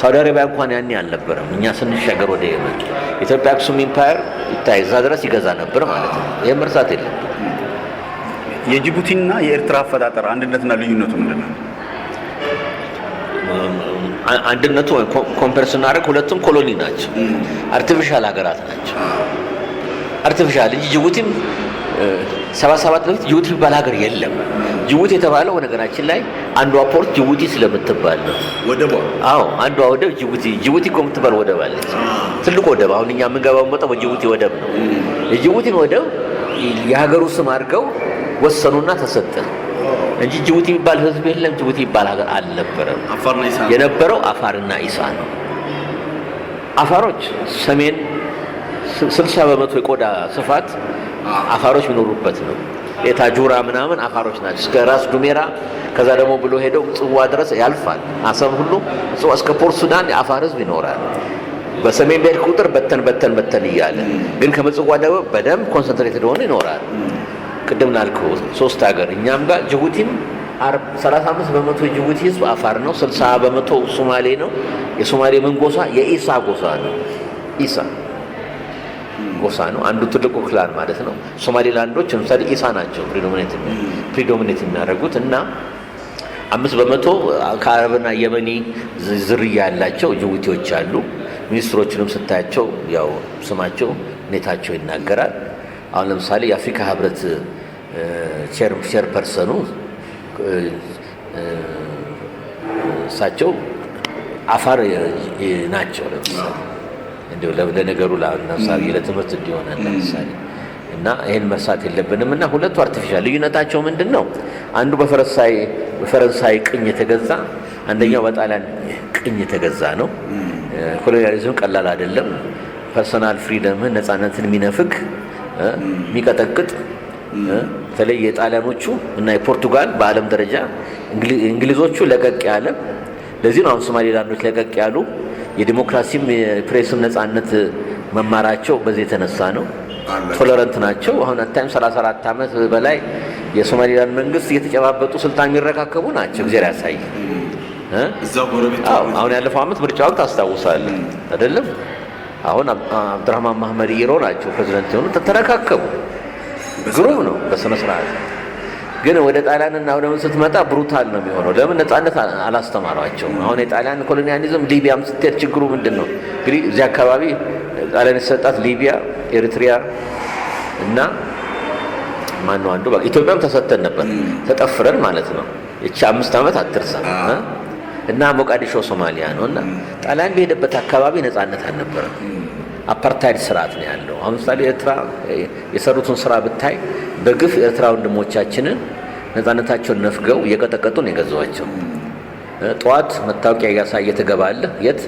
ሳውዲ አረቢያ እንኳን ያኔ አልነበረም። እኛ ስንሻገር ወደ የመን ኢትዮጵያ አክሱም ኢምፓየር ይታይ እዛ ድረስ ይገዛ ነበር ማለት ነው። ይሄ መርሳት የለም። የጅቡቲና የኤርትራ አፈጣጠር አንድነትና ልዩነቱ ምንድን ነው? አንድነቱ ኮምፔር ስናደርግ ሁለቱም ኮሎኒ ናቸው፣ አርቲፊሻል ሀገራት ናቸው። አርቲፊሻል እንጂ ጅቡቲም 77 በፊት ጅቡቲ የሚባል ሀገር የለም። ጅቡቲ የተባለው ነገራችን ላይ አንዷ ፖርት ጅቡቲ ስለምትባል ነው። ወደቧ? አዎ፣ አንዷ ወደብ ጅቡቲ እኮ የምትባል ወደብ አለች፣ ትልቅ ወደብ። አሁን እኛ የምንገባው መጣው በጅቡቲ ወደብ ነው። የጅቡቲን ወደብ የሀገሩ ስም አድርገው ወሰኑና ተሰጠ እንጂ ጅቡቲ የሚባል ህዝብ የለም። ጅቡቲ የሚባል ሀገር አልነበረም። የነበረው አፋርና ኢሳ ነው። አፋሮች ሰሜን 60 በመቶ የቆዳ ስፋት አፋሮች የሚኖሩበት ነው። የታጁራ ምናምን አፋሮች ናቸው እስከ ራስ ዱሜራ። ከዛ ደግሞ ብሎ ሄደው ጽዋ ድረስ ያልፋል። አሰብ ሁሉ ጽዋ እስከ ፖርት ሱዳን የአፋር ህዝብ ይኖራል። በሰሜን በሄድ ቁጥር በተን እያለ ግን ከምጽዋ ደግሞ በደንብ ኮንሰንትሬትድ ሆነ ይኖራል። ቅድም ላልከው 3 ሀገር እኛም ጋር ጅቡቲም 35 በመቶ የጅቡቲ ህዝብ አፋር ነው። 60 በመቶ ሶማሌ ነው። የሶማሌ ምን ጎሳ? የኢሳ ጎሳ ነው። ኢሳ ጎሳ ነው። አንዱ ትልቁ ክላን ማለት ነው። ሶማሌላንዶች ለምሳሌ ኢሳ ናቸው ፕሪዶሚኔት የሚያደርጉት እና 5% ከአረብና የመኒ ዝርያ ያላቸው ጅቡቲዎች አሉ። ሚኒስትሮችንም ስታያቸው ያው ስማቸው ሁኔታቸው ይናገራል። አሁን ለምሳሌ የአፍሪካ ህብረት ቼርፐርሰኑ እሳቸው አፋር ናቸው። ለምሳሌ እንደው ለነገሩ ለምሳሌ ለትምህርት እንዲሆነ ለምሳሌ እና ይሄን መርሳት የለብንም። እና ሁለቱ አርቲፊሻል ልዩነታቸው ምንድነው? አንዱ በፈረንሳይ ቅኝ የተገዛ፣ አንደኛው በጣሊያን ቅኝ የተገዛ ነው። ኮሎኒያሊዝም ቀላል አይደለም። ፐርሰናል ፍሪደም ነፃነትን የሚነፍግ የሚቀጠቅጥ በተለይ የጣሊያኖቹ እና የፖርቱጋል በዓለም ደረጃ እንግሊዞቹ ለቀቅ ያለ። ለዚህ ነው አሁን ሶማሌላንዶች ለቀቅ ያሉ የዲሞክራሲም የፕሬስም ነፃነት መማራቸው በዚህ የተነሳ ነው። ቶለረንት ናቸው። አሁን አታይም 34 ዓመት በላይ የሶማሌላንድ መንግስት እየተጨባበጡ ስልጣን የሚረካከቡ ናቸው። እግዚአብሔር ያሳይ። አሁን ያለፈው ዓመት ምርጫውን ታስታውሳለህ አይደለም? አሁን አብዱራህማን ማህመድ ኢሮ ናቸው ፕሬዝዳንት የሆኑ ተረካከቡ። ግሩም ነው በስነ ስርዓት። ግን ወደ ጣሊያንና ወደ ምን ስትመጣ ብሩታል ነው የሚሆነው። ለምን? ነፃነት አላስተማሯቸውም። አሁን የጣሊያን ኮሎኒያሊዝም ሊቢያም ስትሄድ ችግሩ ምንድን ነው እንግዲህ እዚህ አካባቢ ጣሊያን የተሰጣት ሊቢያ፣ ኤሪትሪያ እና ማነው አንዱ ኢትዮጵያም ተሰጥተን ነበር ተጠፍረን ማለት ነው። እቺ 5 ዓመት አትርሳ እና ሞቃዲሾ ሶማሊያ ነው። እና ጣሊያን በሄደበት አካባቢ ነፃነት አልነበረም። አፓርታይድ ስርዓት ነው ያለው። አሁን ምሳሌ ኤርትራ የሰሩትን ስራ ብታይ በግፍ ኤርትራ ወንድሞቻችንን ነፃነታቸውን ነፍገው እየቀጠቀጡ ነው የገዛዋቸው። ጠዋት መታወቂያ እያሳየ ትገባለህ። የት?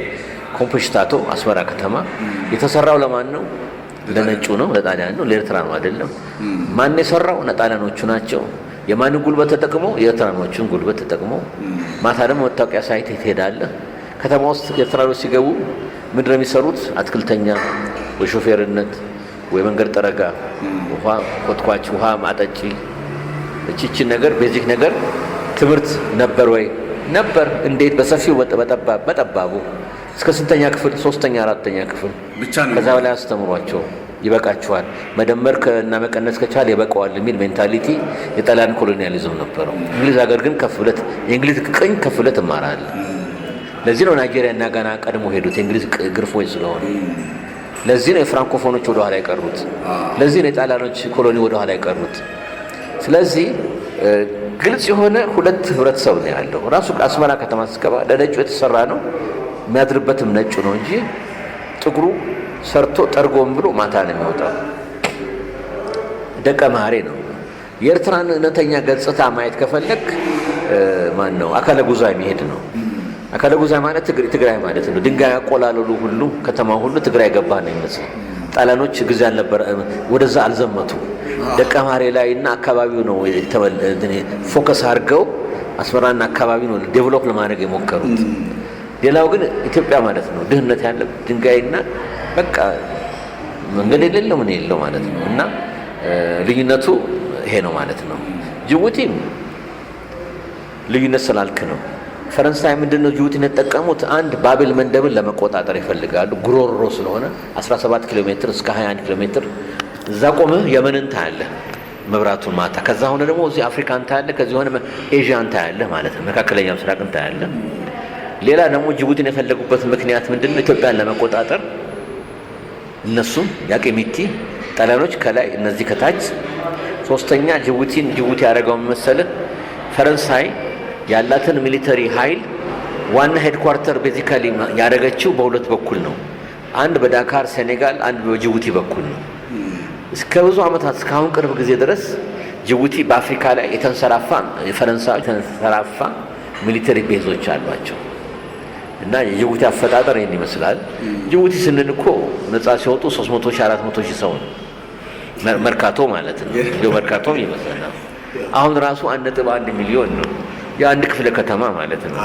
ኮምፖሽታቶ አስመራ ከተማ። የተሰራው ለማን ነው? ለነጩ ነው፣ ለጣሊያን ነው፣ ለኤርትራ ነው አይደለም። ማን የሰራው? ጣሊያኖቹ ናቸው። የማን ጉልበት ተጠቅመው? የኤርትራኖቹን ጉልበት ተጠቅመው። ማታ ደግሞ መታወቂያ ሳይት ትሄዳለህ። ከተማ ውስጥ ኤርትራኖች ሲገቡ ምንድን ነው የሚሰሩት? አትክልተኛ ወይ ሾፌርነት ወይ መንገድ ጠረጋ፣ ውሃ ኮትኳች፣ ውሃ ማጠጪ። እቺችን ነገር ቤዚክ ነገር ትምህርት ነበር ወይ? ነበር። እንዴት? በሰፊው በጠባቡ እስከ ስንተኛ ክፍል? 3ኛ 4ኛ ክፍል ብቻ ነው። ከዛ በላይ አስተምሯቸው ይበቃቸዋል። መደመር እና መቀነስ ከቻለ ይበቃዋል የሚል ሜንታሊቲ የጣሊያን ኮሎኒያሊዝም ነበረው። እንግሊዝ ሀገር ግን ከፍለት የእንግሊዝ ቅኝ ከፍለት እማራለሁ። ለዚህ ነው ናይጄሪያ እና ጋና ቀድሞ ሄዱት የእንግሊዝ ግርፎች ስለሆኑ። ለዚህ ነው የፍራንኮፎኖች ወደ ኋላ የቀሩት። ለዚህ ነው የጣሊያኖች ኮሎኒ ወደ ኋላ የቀሩት። ስለዚህ ግልጽ የሆነ ሁለት ህብረተሰብ ነው ያለው። ራሱ አስመራ ከተማ ስገባ ለነጩ የተሰራ ነው፣ የሚያድርበትም ነጩ ነው እንጂ ጥቁሩ ሰርቶ ጠርጎም ብሎ ማታ ነው የሚወጣው። ደቀ መሐሬ ነው። የኤርትራን እውነተኛ ገጽታ ማየት ከፈለክ ማን ነው አካለ ጉዛ የሚሄድ ነው። አካለ ጉዛ ማለት ትግራይ ማለት ነው። ድንጋይ አቆላለሉ ሁሉ ከተማው ሁሉ ትግራይ ገባ ነው የሚመስለው። ጣሊያኖች ጊዜ አልነበረ፣ ወደዛ አልዘመቱ። ደቀ መሐሬ ላይና አካባቢው ነው ፎከስ አድርገው አስመራና አካባቢው ነው ዴቨሎፕ ለማድረግ የሞከሩት። ሌላው ግን ኢትዮጵያ ማለት ነው ድህነት ያለ ድንጋይና በቃ መንገድ የሌለው ምን የለው ማለት ነው። እና ልዩነቱ ይሄ ነው ማለት ነው። ጅቡቲም ልዩነት ስላልክ ነው። ፈረንሳይ ምንድነው ጅቡቲን የተጠቀሙት? አንድ ባቤል መንደብን ለመቆጣጠር ይፈልጋሉ። ጉሮሮ ስለሆነ 17 ኪሎ ሜትር እስከ 21 ኪሎ ሜትር እዛ ቆመህ የመንን ታያለህ መብራቱን ማታ። ከዛ ሆነ ደግሞ እዚህ አፍሪካን ታያለህ፣ ከዚህ ሆነ ኤዥያን ታያለህ ማለት ነው። መካከለኛው ምስራቅን ታያለህ። ሌላ ደግሞ ጅቡቲን የፈለጉበት ምክንያት ምንድነው? ኢትዮጵያን ለመቆጣጠር እነሱም ያቄሚቲ ጣሊያኖች ከላይ እነዚህ ከታች። ሶስተኛ ጅቡቲ ያደረገው መሰለህ ፈረንሳይ ያላትን ሚሊተሪ ኃይል ዋና ሄድኳርተር ቤዚካሊ ያደረገችው በሁለት በኩል ነው። አንድ በዳካር ሴኔጋል፣ አንድ በጅቡቲ በኩል ነው። እስከ ብዙ ዓመታት እስካሁን ቅርብ ጊዜ ድረስ ጅቡቲ በአፍሪካ ላይ የተንሰራፋ የፈረንሳይ የተንሰራፋ ሚሊተሪ ቤዞች አሏቸው። እና የጅቡቲ አፈጣጠር ይሄን ይመስላል። ጅቡቲ ስንል እኮ ነፃ ሲወጡ 300 ሺህ 400 ሺህ ሰው ነው። መርካቶ ማለት ነው። መርካቶም ይመስላል። አሁን ራሱ 1.1 ሚሊዮን ነው። የአንድ ክፍለ ከተማ ማለት ነው።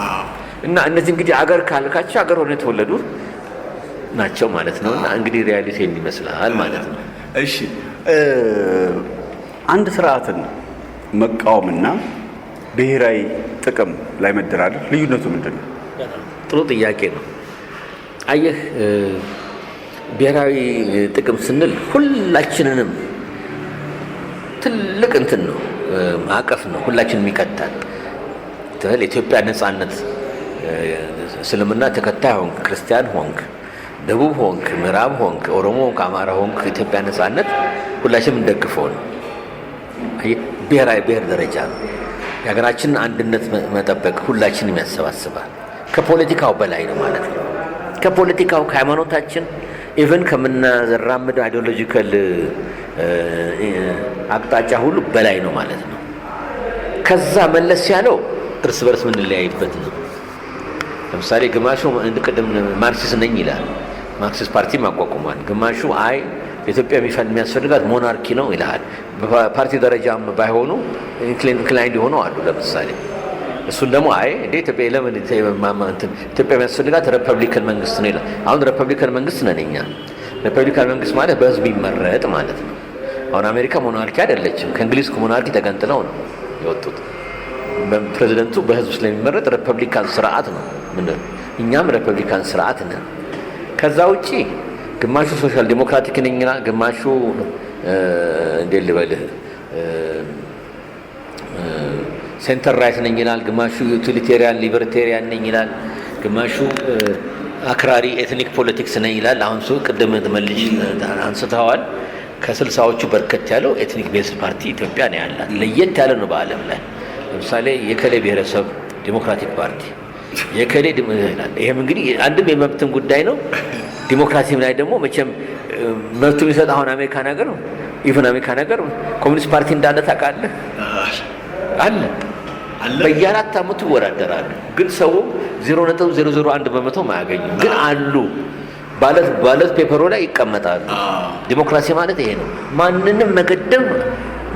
እና እነዚህ እንግዲህ አገር ካልካቸው አገር ሆነ የተወለዱ ናቸው ማለት ነው። እና እንግዲህ ሪያሊቲ ይመስላል ማለት ነው። እሺ አንድ ስርዓትን መቃወምና ብሔራዊ ጥቅም ላይ መደራደር ልዩነቱ ምንድን ነው? ጥሩ ጥያቄ ነው። አየህ ብሔራዊ ጥቅም ስንል ሁላችንንም ትልቅ እንትን ነው፣ ማዕቀፍ ነው፣ ሁላችንም ይቀጣል። ኢትዮጵያ ነጻነት እስልምና ተከታይ ሆንክ፣ ክርስቲያን ሆንክ፣ ደቡብ ሆንክ፣ ምዕራብ ሆንክ፣ ኦሮሞ ሆንክ፣ አማራ ሆንክ ኢትዮጵያ ነጻነት ሁላችንም እንደግፈው ነው። ብሔር ደረጃ ነው። የሀገራችንን አንድነት መጠበቅ ሁላችንም ያሰባስባል። ከፖለቲካው በላይ ነው ማለት ነው። ከፖለቲካው ከሃይማኖታችን ኢቨን ከምናራምደው አይዲዮሎጂካል አቅጣጫ ሁሉ በላይ ነው ማለት ነው። ከዛ መለስ ያለው እርስ በርስ ምንለያይበት ነው። ለምሳሌ ግማሹ ቅድም ማርክሲስት ነኝ ይላል፣ ማርክሲስት ፓርቲ ማቋቁሟል። ግማሹ አይ ኢትዮጵያ የሚያስፈልጋት ሞናርኪ ነው ይላል። በፓርቲ ደረጃም ባይሆኑ ኢንክላይንድ የሆኑ አሉ። ለምሳሌ እሱን ደግሞ አይ እንደ ኢትዮጵያ ለምን ኢትዮጵያ የሚያስፈልጋት ሪፐብሊካን መንግስት ነው ይላል። አሁን ሪፐብሊካን መንግስት ነን እኛ። ሪፐብሊካን መንግስት ማለት በህዝብ ይመረጥ ማለት ነው። አሁን አሜሪካ ሞናርኪ አይደለችም። ከእንግሊዝ ሞናርኪ ተገንጥለው ነው የወጡት። ፕሬዚደንቱ በህዝብ ስለሚመረጥ ሪፐብሊካን ስርዓት ነው። እኛም ሪፐብሊካን ስርዓት ነን። ከዛ ውጪ ግማሹ ሶሻል ዲሞክራቲክ ነኝ ይላል፣ ግማሹ እንዴት ልበልህ ሴንተር ራይት ነኝ ይላል፣ ግማሹ ዩቲሊቴሪያን ሊበርቴሪያን ነኝ ይላል፣ ግማሹ አክራሪ ኤትኒክ ፖለቲክስ ነኝ ይላል። አሁን ሰው ቅድም መልሽ አንስተዋል። ከ60ዎቹ በርከት ያለው ኤትኒክ ቤዝድ ፓርቲ ኢትዮጵያ ነው ያላት። ለየት ያለ ነው በዓለም ላይ። ለምሳሌ የከሌ ብሔረሰብ ዲሞክራቲክ ፓርቲ የከሌ ይላል። ይሄም እንግዲህ አንድም የመብትም ጉዳይ ነው። ዲሞክራሲም ላይ ደግሞ መቼም መብቱ የሚሰጥ አሁን አሜሪካ ነገር ነው። ኢቭን አሜሪካ ነገር ኮሚኒስት ፓርቲ እንዳለ ታውቃለህ? አለ በየአራት ዓመቱ ይወዳደራሉ። ግን ሰው 0.001% ማያገኙም። ግን አሉ ባለት ፔፐሩ ላይ ይቀመጣሉ። ዲሞክራሲ ማለት ይሄ ነው። ማንንም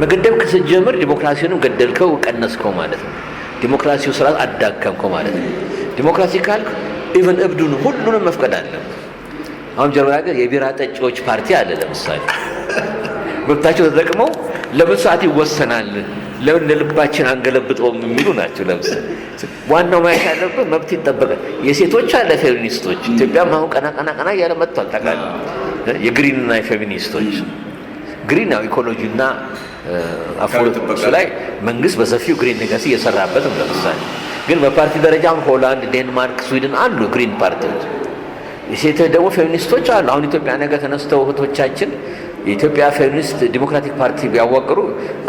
መገደብ ከስጀምር ዲሞክራሲውንም ገደልከው ቀነስከው ማለት ነው። ዲሞክራሲው ስርዓት አዳከምከው ማለት ነው። ዲሞክራሲ ካልክ ኢቭን እብዱን ሁሉንም መፍቀድ አለ። አሁን ጀርመን ሀገር የቢራ ጠጪዎች ፓርቲ አለ። ለምሳሌ መብታቸው ተጠቅመው ለምን ሰዓት ይወሰናል፣ ለምን ለልባችን አንገለብጠውም የሚሉ ናቸው። ለምሳሌ ዋናው ማየት ያለበት መብት ይጠበቃል። የሴቶች አለ ፌሚኒስቶች። ኢትዮጵያም አሁን ቀና እያለ መጥቷል። ታውቃለህ? የግሪንና የፌሚኒስቶች ግሪን ነው ኢኮሎጂና አፎርስ ላይ መንግስት በሰፊው ግሪን ሌጋሲ እየሰራበት ነው። ለምሳሌ ግን በፓርቲ ደረጃ አሁን ሆላንድ፣ ዴንማርክ፣ ስዊድን አሉ ግሪን ፓርቲዎች። የሴቶች ደግሞ ፌሚኒስቶች አሉ። አሁን ኢትዮጵያ ነገ ተነስተው እህቶቻችን የኢትዮጵያ ፌሚኒስት ዲሞክራቲክ ፓርቲ ቢያዋቅሩ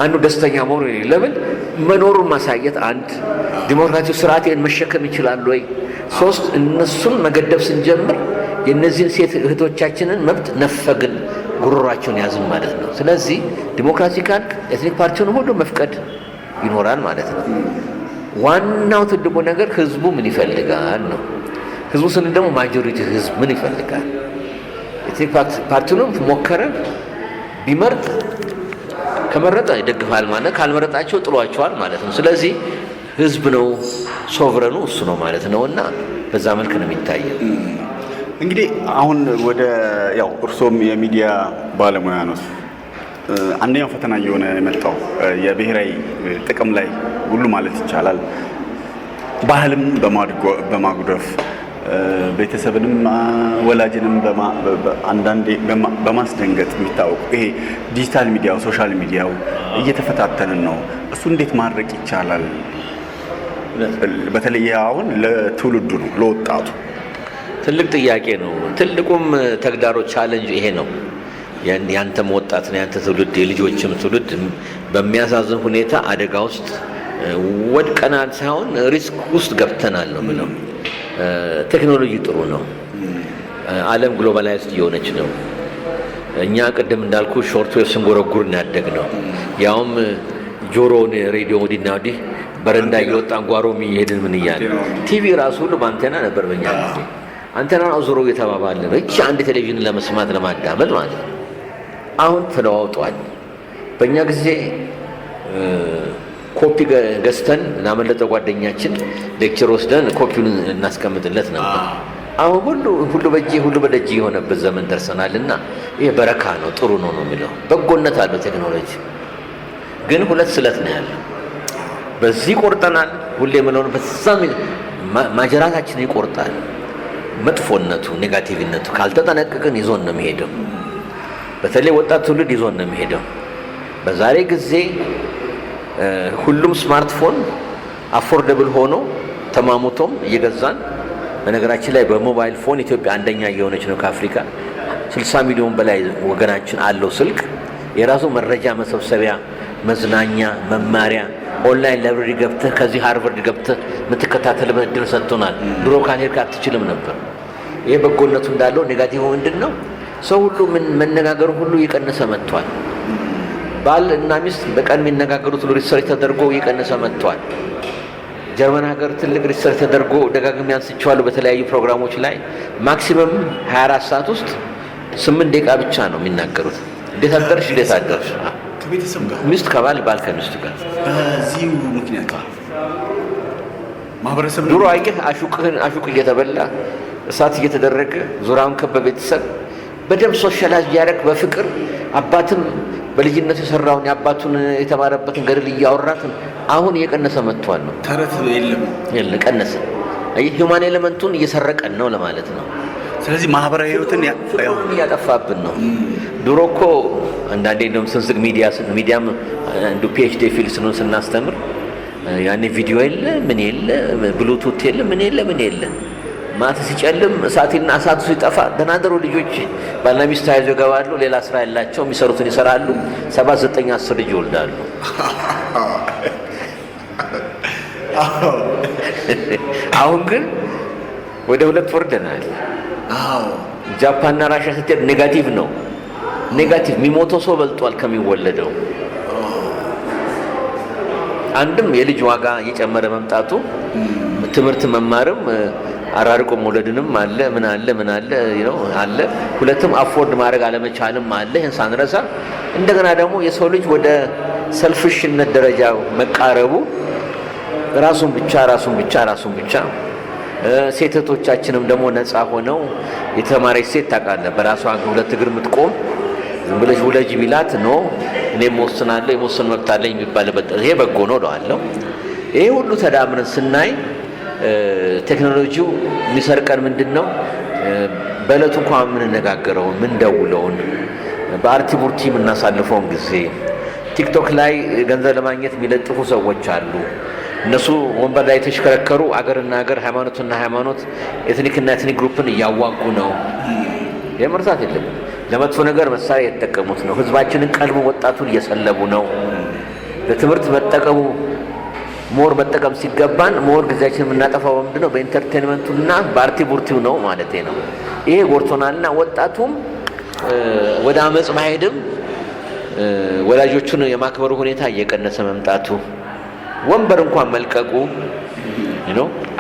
አንዱ ደስተኛ መሆኑ ለምን መኖሩን ማሳየት፣ አንድ ዲሞክራቲክ ስርዓትን መሸከም ይችላል ወይ፣ ሶስት እነሱን መገደብ ስንጀምር የእነዚህን ሴት እህቶቻችንን መብት ነፈግን፣ ጉሮሯቸውን ያዝን ማለት ነው። ስለዚህ ዲሞክራሲ ካልክ ኤትኒክ ፓርቲውን ሁሉ መፍቀድ ይኖራል ማለት ነው። ዋናው ትልቁ ነገር ህዝቡ ምን ይፈልጋል ነው። ህዝቡ ስንል ደግሞ ማጆሪቲ ህዝብ ምን ይፈልጋል። ኤትኒክ ፓርቲውንም ሞከረ ቢመርጥ ከመረጠ ይደግፋል ማለት፣ ካልመረጣቸው ጥሏቸዋል ማለት ነው። ስለዚህ ህዝብ ነው ሶቨረኑ እሱ ነው ማለት ነው። እና በዛ መልክ ነው የሚታየው። እንግዲህ አሁን ወደ ያው እርሶም የሚዲያ ባለሙያ ነው። አንደኛው ፈተና እየሆነ የመጣው የብሔራዊ ጥቅም ላይ ሁሉ ማለት ይቻላል ባህልም በማጉደፍ ቤተሰብንም ወላጅንም አንዳንዴ በማስደንገጥ የሚታወቁ ይሄ ዲጂታል ሚዲያው ሶሻል ሚዲያው እየተፈታተንን ነው። እሱ እንዴት ማድረግ ይቻላል? በተለይ አሁን ለትውልዱ ነው ለወጣቱ ትልቅ ጥያቄ ነው። ትልቁም ተግዳሮት ቻሌንጅ ይሄ ነው። ያንተም ወጣት ነው ያንተ ትውልድ የልጆችም ትውልድ በሚያሳዝን ሁኔታ አደጋ ውስጥ ወድቀናል ሳይሆን ሪስክ ውስጥ ገብተናል ነው የምለው። ቴክኖሎጂ ጥሩ ነው። ዓለም ግሎባላይዝድ እየሆነች ነው። እኛ ቅድም እንዳልኩ ሾርት ዌቭ ስንጎረጉር እናያደግ ነው። ያውም ጆሮውን ሬዲዮ ወዲና ወዲህ በረንዳ እየወጣን ጓሮ የሚሄድን ምን እያለ ቲቪ ራሱ ሁሉ በአንቴና ነበር በእኛ ጊዜ። አንቴና ዞሮ እየተባባለ ነው እቺ አንድ ቴሌቪዥን ለመስማት ለማዳመጥ ማለት ነው። አሁን ተለዋውጧል። በእኛ ጊዜ ኮፒ ገዝተን እናመለጠ ጓደኛችን ሌክቸር ወስደን ኮፒውን እናስቀምጥለት ነበር። አሁን ሁሉ በደጅ የሆነበት ዘመን ደርሰናልና ይሄ በረካ ነው፣ ጥሩ ነው የሚለው በጎነት አለው ቴክኖሎጂ። ግን ሁለት ስለት ነው ያለው። በዚህ ቆርጠናል ሁሌ የምንሆነ በዛም ማጀራታችን ይቆርጣል። መጥፎነቱ ኔጋቲቭነቱ ካልተጠነቀቅን ይዞን ነው የሚሄደው። በተለይ ወጣት ትውልድ ይዞን ነው የሚሄደው። በዛሬ ጊዜ ሁሉም ስማርትፎን አፎርደብል ሆኖ ተማሙቶም እየገዛን በነገራችን ላይ በሞባይል ፎን ኢትዮጵያ አንደኛ እየሆነች ነው ከአፍሪካ 60 ሚሊዮን በላይ ወገናችን አለው ስልክ የራሱ መረጃ መሰብሰቢያ መዝናኛ መማሪያ ኦንላይን ላይብረሪ ገብተህ ከዚህ ሃርቨርድ ገብተህ የምትከታተልበት እድል ሰጥቶናል ድሮ ካንሄድክ አትችልም ነበር ይሄ በጎነቱ እንዳለው ኔጋቲቭ ምንድነው ሰው ሁሉ መነጋገሩ ሁሉ እየቀነሰ መጥቷል ባል እና ሚስት በቀን የሚነጋገሩት ሁሉ ሪሰርች ተደርጎ እየቀነሰ መጥቷል ጀርመን ሀገር ትልቅ ሪሰርች ተደርጎ ደጋግሜ አንስቼዋለሁ በተለያዩ ፕሮግራሞች ላይ ማክሲመም 24 ሰዓት ውስጥ 8 ደቂቃ ብቻ ነው የሚናገሩት እንዴት አደርሽ ከቤተሰብ ጋር ሚስት ከባል ባል ከሚስት ጋር በዚህ ምክንያት ማህበረሰብ ድሮ አይገህ አሹቅ እየተበላ እሳት እየተደረገ ዙሪያውን ከበቤተሰብ በደም ሶሻላይዝ ያደረግ በፍቅር አባትም በልጅነት የሰራውን የአባቱን የተማረበትን ገድል እያወራትን አሁን እየቀነሰ መጥቷል ነው ተረት የለም ቀነሰ ሂውማን ኤሌመንቱን እየሰረቀን ነው ለማለት ነው ስለዚህ ማህበራዊ ህይወትን ያጠፋብን ነው ድሮ እኮ አንዳንዴ እንደውም ስንስቅ ሚዲያም እንዱ ፒኤችዲ ፊልድ ስናስተምር ያኔ ቪዲዮ የለ ምን የለ ብሉቱት የለ ምን የለ ማታ ሲጨልም እሳቱ ሲጠፋ ደናደሩ ልጆች ባልና ሚስት ተያይዘው ይገባሉ ሌላ ስራ ያላቸው የሚሰሩትን ይሰራሉ 7 9 10 ልጅ ይወልዳሉ አሁን ግን ወደ 2 ወርደናል ጃፓንና ራሽያ ስትሄድ ኔጋቲቭ ነው ኔጋቲቭ የሚሞተው ሰው በልጧል ከሚወለደው አንድም የልጅ ዋጋ እየጨመረ መምጣቱ ትምህርት መማርም አራርቆ መውለድንም አለ ምን አለ አለ ሁለቱም አፎርድ ማድረግ አለመቻልም አለ ይሄን ሳንረሳ እንደገና ደግሞ የሰው ልጅ ወደ ሰልፍሽነት ደረጃ መቃረቡ ራሱን ብቻ ሴቶቻችንም ደግሞ ነፃ ሆነው የተማረች ሴት ታውቃለህ በራሷ 2 እግር የምትቆም ዝም ብለሽ ውለጅ ቢላት ነው እኔም ወስናለሁ የመወሰን መብት አለኝ የሚባልበት ይሄ በጎ ነው እላለሁ ይሄ ሁሉ ተዳምረን ስናይ ቴክኖሎጂው የሚሰርቀን ምንድነው በእለቱ እንኳን የምንነጋገረውን ምንደውለውን በአርቲ ቡርቲ የምናሳልፈውን ጊዜ ቲክቶክ ላይ ገንዘብ ለማግኘት የሚለጥፉ ሰዎች አሉ እነሱ ወንበር ላይ ተሽከረከሩ አገርና አገር ሃይማኖትና ሃይማኖት ኤትኒክና ኤትኒክ ግሩፕን እያዋጉ ነው የመርሳት የለም ለመጥፎ ነገር መሳሪያ የተጠቀሙት ነው ህዝባችንን ቀልቡ ወጣቱን እየሰለቡ ነው ለትምህርት መጠቀሙ ሞር መጠቀም ሲገባን ሞር ጊዜያችንን የምናጠፋው ምንድነው በኢንተርቴይንመንቱና በአርቲ ቡርቲው ነው ማለት ነው ይሄ ጎርቶናልና ወጣቱም ወደ አመጽ ማሄድም ወላጆቹን የማክበሩ ሁኔታ እየቀነሰ መምጣቱ ወንበር እንኳን መልቀቁ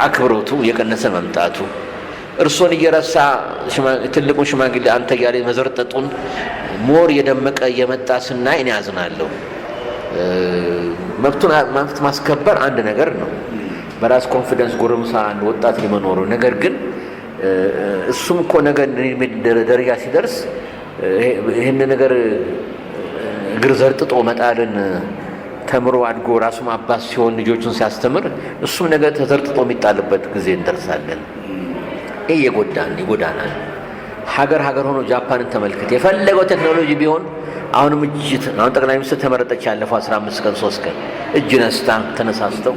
አክብሮቱ እየቀነሰ መምጣቱ እርሶን እየረሳ ትልቁን ሽማግሌ አንተ ያለ መዘርጠጡን ሞር የደመቀ እየመጣ ስናይ እኔ አዝናለሁ መብቱን ማስከበር አንድ ነገር ነው በራስ ኮንፊደንስ ጎረምሳ አንድ ወጣት ሊመኖሩ ነገር ግን እሱም እኮ ነገር ደረጃ ሲደርስ ይሄን ነገር እግር ዘርጥጦ መጣልን ተምሮ አድጎ ራሱ አባስ ሲሆን ልጆቹን ሲያስተምር እሱም ነገር ተዘርጥጦ የሚጣልበት ጊዜ እንደርሳለን ይሄ ይጎዳናል ሀገር ሆኖ ጃፓንን ተመልክት የፈለገው ቴክኖሎጂ ቢሆን አሁንም አሁን ጠቅላይ ሚኒስትር ተመረጠች ያለፈው 15 ቀን 3 ቀን እጅ ነስታ ተነሳስተው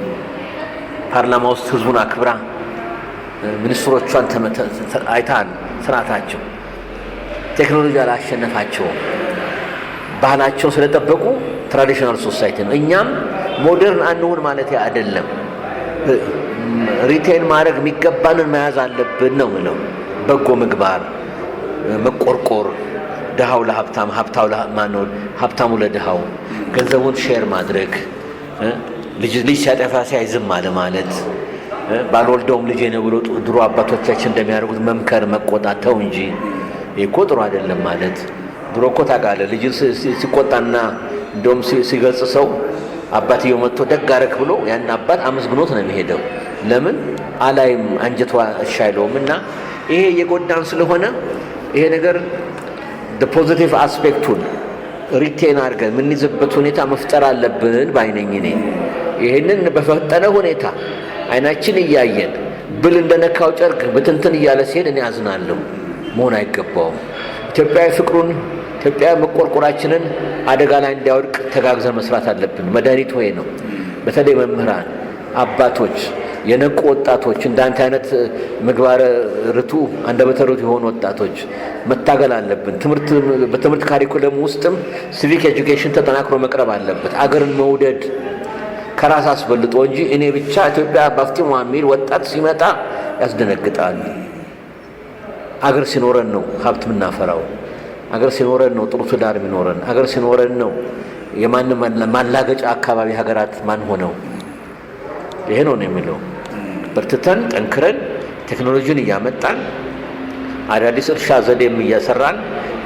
ፓርላማ ውስጥ ህዝቡን አክብራ ሚኒስትሮቿን አይታን ስርዓታቸው ቴክኖሎጂ አላሸነፋቸው ባህላቸው ስለጠበቁ ትራዲሽናል ሶሳይቲ ነው እኛም ሞደርን አንሁን ማለት አይደለም ሪቴን ማድረግ የሚገባንን መያዝ አለብን ነው ምለው በጎ ምግባር መቆርቆር ደሃው ለሀብታም ሀብታሙ ለደሃው ገንዘቡን ሼር ማድረግ ልጅ ሲያጠፋ ሲያይዝም አለ ማለት ባልወልደውም ልጄ ነው ብሎ ድሮ አባቶቻችን እንደሚያደርጉት መምከር መቆጣተው እንጂ እኮ ጥሩ አይደለም ማለት ድሮ እኮ ታውቃለህ ልጅ ሲቆጣና እንደውም ሲገጽ ሰው አባትየው መጥቶ ደግ አደረክ ብሎ ያን አባት አመስግኖት ነው የሚሄደው ለምን አላይም አንጀቷ እሻይለውምና ይሄ የጎዳን ስለሆነ ይሄ ነገር ፖዚቲቭ አስፔክቱን ሪቴን አድርገን የምንይዝበት ሁኔታ መፍጠር አለብን ባይነኝ እኔ ይሄንን በፈጠነ ሁኔታ አይናችን እያየን ብል እንደነካው ጨርቅ በትንትን እያለ ሲሄድ እኔ አዝናለሁ መሆን አይገባውም ኢትዮጵያዊ ፍቅሩን ኢትዮጵያ መቆርቆራችንን አደጋ ላይ እንዲያወድቅ ተጋግዘን መስራት አለብን መድኃኒቱ ይሄ ነው በተለይ መምህራን አባቶች የነቁ ወጣቶች እንዳንተ አይነት ምግባረ ርቱ አንደበተ ርቱዕ የሆኑ ወጣቶች መታገል አለብን። በትምህርት ካሪኩለም ውስጥም ሲቪክ ኤጁኬሽን ተጠናክሮ መቅረብ አለበት። አገርን መውደድ ከራስ አስበልጦ እንጂ እኔ ብቻ ኢትዮጵያ ባፍቲሟ የሚል ወጣት ሲመጣ ያስደነግጣል። አገር ሲኖረን ነው ሀብት የምናፈራው። አገር ሲኖረን ነው ጥሩ ትዳር የሚኖረን። አገር ሲኖረን ነው የማንም ማላገጫ አካባቢ ሀገራት ማን ሆነው። ይሄ ነው የሚለው። በርትተን ጠንክረን ቴክኖሎጂን እያመጣን አዳዲስ እርሻ ዘዴም እያሰራን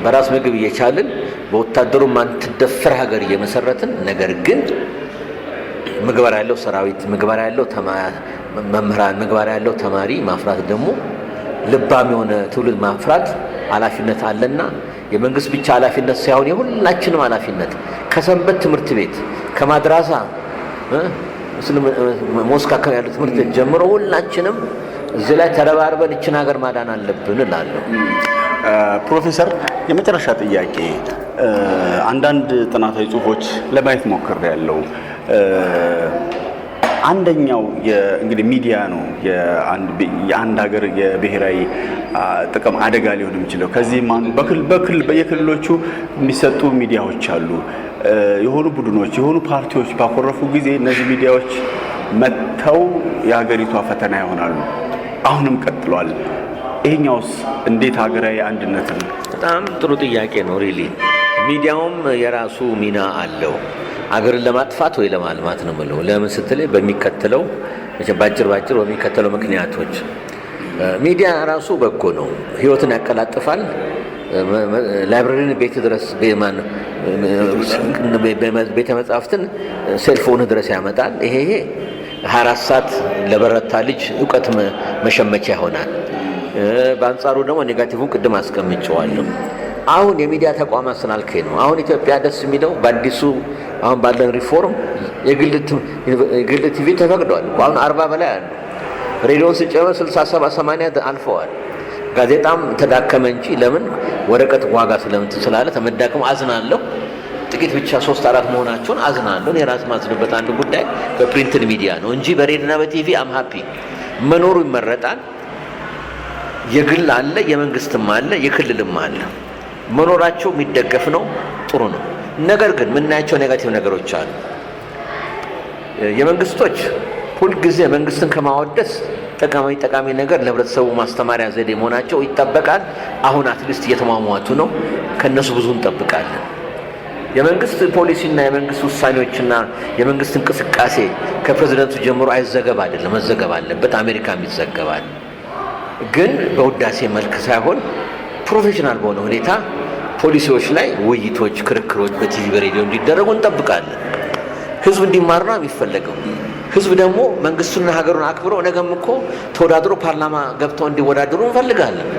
በራስ ምግብ እየቻልን በወታደሩ ማንትደፈር ሀገር እየመሰረትን ነገር ግን ምግባር ያለው ሰራዊት፣ ምግባር ያለው መምህራን፣ ምግባር ያለው ተማሪ ማፍራት ደግሞ ልባም የሆነ ትውልድ ማፍራት ኃላፊነት አለና የመንግስት ብቻ ኃላፊነት ሳይሆን የሁላችንም ኃላፊነት ከሰንበት ትምህርት ቤት ከማድራሳ ሞስክ አካባቢ ያሉ ትምህርት ቤት ጀምሮ ሁላችንም እዚህ ላይ ተረባርበን እችን ሀገር ማዳን አለብን እላለሁ። ፕሮፌሰር የመጨረሻ ጥያቄ፣ አንዳንድ ጥናታዊ ጽሁፎች ለማየት ሞክሬያለሁ። አንደኛው እንግዲህ ሚዲያ ነው የአንድ ሀገር የብሔራዊ ጥቅም አደጋ ሊሆን የሚችለው። ከዚህም በየክልሎቹ የሚሰጡ ሚዲያዎች አሉ። የሆኑ ቡድኖች የሆኑ ፓርቲዎች ባኮረፉ ጊዜ እነዚህ ሚዲያዎች መጥተው የሀገሪቷ ፈተና ይሆናሉ። አሁንም ቀጥሏል። ይሄኛውስ እንዴት ሀገራዊ አንድነትን? በጣም ጥሩ ጥያቄ ነው። ሪሊ ሚዲያውም የራሱ ሚና አለው። አገርን ለማጥፋት ወይ ለማልማት ነው የምለው። ለምን ስትል በሚከተለው ባጭር በሚከተለው ምክንያቶች ሚዲያ ራሱ በጎ ነው፣ ህይወትን ያቀላጥፋል። ላይብራሪን ቤት ድረስ ቤተ መጻሕፍትን ሴልፎን ድረስ ያመጣል። ይሄ 24 ሰዓት ለበረታ ልጅ እውቀት መሸመቻ ይሆናል። በአንጻሩ ደግሞ ኔጋቲቭን ቅድም አስቀምጨዋለሁ። አሁን የሚዲያ ተቋማት ስላልከኝ ነው። አሁን ኢትዮጵያ ደስ የሚለው በአዲሱ አሁን ባለን ሪፎርም የግል ቲቪ ተፈቅዷል። አሁን 40 በላይ አሉ። ሬዲዮን ስጨምር 67 80 አልፈዋል። ጋዜጣም ተዳከመ እንጂ ለምን ወረቀት ዋጋ ስላለ ተመዳከሙ። አዝናለሁ። ጥቂት ብቻ 3-4 መሆናቸውን አዝናለሁ። የራስ ማዝንበት አንዱ ጉዳይ በፕሪንትድ ሚዲያ ነው እንጂ በሬዲዮና በቲቪ አም ሃፒ መኖሩ ይመረጣል። የግል አለ፣ የመንግስትም አለ፣ የክልልም አለ። መኖራቸው የሚደገፍ ነው፣ ጥሩ ነው። ነገር ግን የምናያቸው ኔጋቲቭ ነገሮች አሉ። የመንግስቶች ሁልጊዜ መንግስትን ከማወደስ ጠቃሚ ነገር ለህብረተሰቡ ማስተማሪያ ዘዴ መሆናቸው ይጠበቃል። አሁን አትሊስት እየተሟሟቱ ነው። ከነሱ ብዙ እንጠብቃለን። የመንግስት ፖሊሲና የመንግስት ውሳኔዎችና የመንግስት እንቅስቃሴ ከፕሬዝዳንቱ ጀምሮ አይዘገብ አይደለም፣ መዘገብ አለበት። አሜሪካም ይዘገባል። ግን በውዳሴ መልክ ሳይሆን ፕሮፌሽናል በሆነ ሁኔታ ፖሊሲዎች ላይ ውይይቶች፣ ክርክሮች በቲቪ በሬዲዮ እንዲደረጉ እንጠብቃለን። ህዝብ እንዲማር ነው የሚፈለገው። ህዝብ ደግሞ መንግስቱና ሀገሩን አክብሮ ነገም እኮ ተወዳድሮ ፓርላማ ገብተው እንዲወዳደሩ እንፈልጋለን።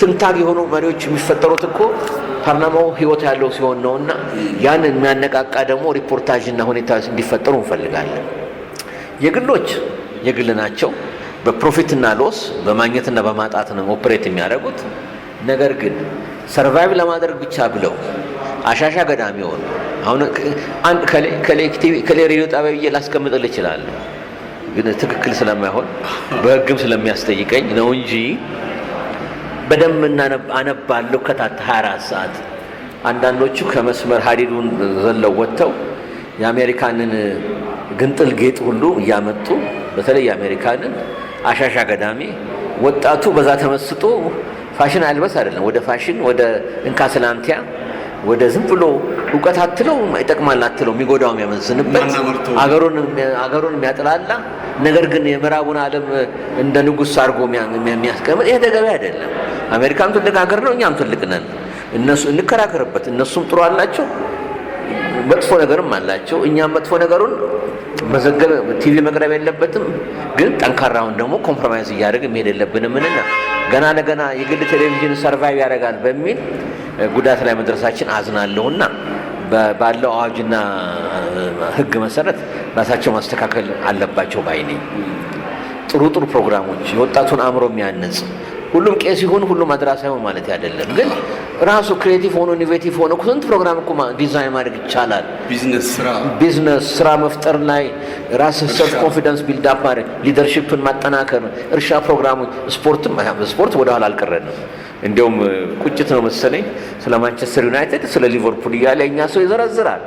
ትንታግ የሆኑ መሪዎች የሚፈጠሩት እኮ ፓርላማው ህይወት ያለው ሲሆን ነውና ያንን የሚያነቃቃ ደግሞ ሪፖርታጅና ሁኔታ እንዲፈጠሩ እንፈልጋለን። የግሎች የግል ናቸው። በፕሮፊትና ሎስ በማግኘትና በማጣት ነው ኦፕሬት የሚያደርጉት። ነገር ግን ሰርቫይቭ ለማድረግ ብቻ ብለው አሻሻ ገዳሚ ሆኑ። አሁን አንድ ከሌ ሬዲዮ ጣቢያ ብዬ ላስቀምጥልህ እችላለሁ፣ ግን ትክክል ስለማይሆን በህግም ስለሚያስጠይቀኝ ነው እንጂ በደንብ አነባለሁ። 24 ሰዓት አንዳንዶቹ ከመስመር ሀዲዱን ዘለው ወጥተው የአሜሪካንን ግንጥል ጌጥ ሁሉ እያመጡ በተለይ የአሜሪካንን አሻሻ ገዳሚ ወጣቱ በዛ ተመስጦ ፋሽን አልበስ አይደለም፣ ወደ ፋሽን ወደ እንካስላንቲያ ወደ ዝም ብሎ እውቀት አትለው ይጠቅማል አትለው የሚጎዳው የሚያመዝንበት አገሩን የሚያጥላላ ነገር ግን የምዕራቡን ዓለም እንደ ንጉሥ አድርጎ የሚያስቀምጥ ይሄ ተገቢ አይደለም። አሜሪካም ትልቅ ሀገር ነው፣ እኛም ትልቅ ነን። እነሱ እንከራከርበት። እነሱም ጥሩ አላቸው፣ መጥፎ ነገርም አላቸው። እኛም መጥፎ ነገሩን መዘገብ ቲቪ መቅረብ የለበትም፣ ግን ጠንካራውን ደግሞ ኮምፕሮማይዝ እያደረግን መሄድ የለብንም። ምንና ገና ለገና የግል ቴሌቪዥን ሰርቫይቭ ያደርጋል በሚል ጉዳት ላይ መድረሳችን አዝናለሁና ባለው አዋጅና ሕግ መሰረት ራሳቸው ማስተካከል አለባቸው ባይ ነኝ። ጥሩ ፕሮግራሞች የወጣቱን አእምሮ የሚያንጽ ሁሉም ቄስ ይሁን ሁሉም ማድራሳ ይሁን ማለት አይደለም። ግን ራሱ ክሬቲቭ ሆኖ ኢኖቬቲቭ ሆኖ ስንት ፕሮግራም እኮ ዲዛይን ማድረግ ይቻላል። ቢዝነስ ስራ መፍጠር ላይ ራስ ሰልፍ ኮንፊደንስ ቢልድ አፕ ማድረግ፣ ሊደርሺፕን ማጠናከር፣ እርሻ ፕሮግራሞች፣ ስፖርት ወደ ኋላ አልቀረንም። እንዲያውም ቁጭት ነው መሰለኝ ስለ ማንቸስተር ዩናይትድ ስለ ሊቨርፑል እያለ እኛ ሰው ይዘረዝራል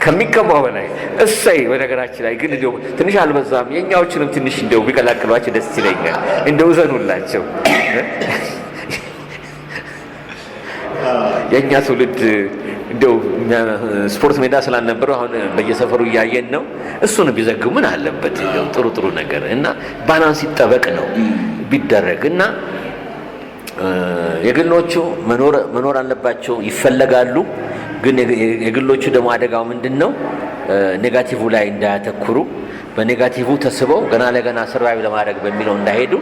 ከሚገባው በላይ። እሰይ በነገራችን ላይ ግን እንደው ትንሽ አልበዛም? የኛዎችንም ትንሽ እንደው ቢቀላቅሏቸው ደስ ይለኛል። እንደው ዘኑላቸው። የኛ ትውልድ እንደው ስፖርት ሜዳ ስላልነበረው አሁን በየሰፈሩ እያየን ነው። እሱን ቢዘግቡ ምን አለበት? ጥሩ ነገር እና ባላንስ ይጠበቅ ነው ቢደረግ እና የግሎቹ መኖር አለባቸው ይፈለጋሉ። ግን የግሎቹ ደግሞ አደጋው ምንድነው? ኔጋቲቭ ላይ እንዳያተኩሩ፣ በኔጋቲቭ ተስበው ገና ለገና ሰርቫይቭ ለማድረግ በሚለው እንዳይሄዱ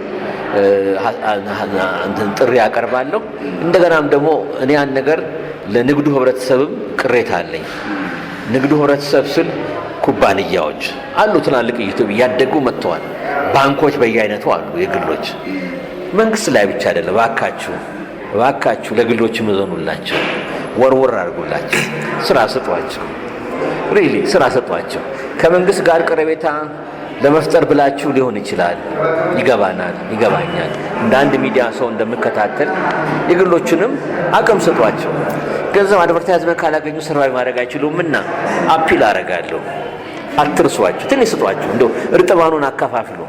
ጥሪ ያቀርባለሁ። እንደገናም ደግሞ እኔ ያን ነገር ለንግዱ ህብረተሰብም ቅሬታ አለኝ። ንግዱ ህብረተሰብ ስል ኩባንያዎች አሉ፣ ትላልቅ እያደጉ መጥተዋል። ባንኮች በየአይነቱ አሉ፣ የግሎች መንግስት ላይ ብቻ አይደለም። እባካችሁ ለግሎችም እዘኑላቸው፣ ወርወር አድርጉላቸው፣ ስራ ስጧቸው። ሪሊ ስራ ስጧቸው። ከመንግስት ጋር ቀረቤታ ለመፍጠር ብላችሁ ሊሆን ይችላል። ይገባኛል። እንደ አንድ ሚዲያ ሰው እንደምከታተል የግሎቹንም አቅም ስጧቸው። ገንዘብ አድቨርታይዝመንት ካላገኙ ሰርቫይቭ ማድረግ አይችሉምና አፒል አደርጋለሁ። አትርሷቸው፣ ትንሽ ስጧቸው። እንደው እርጥባኑን አከፋፍሉ።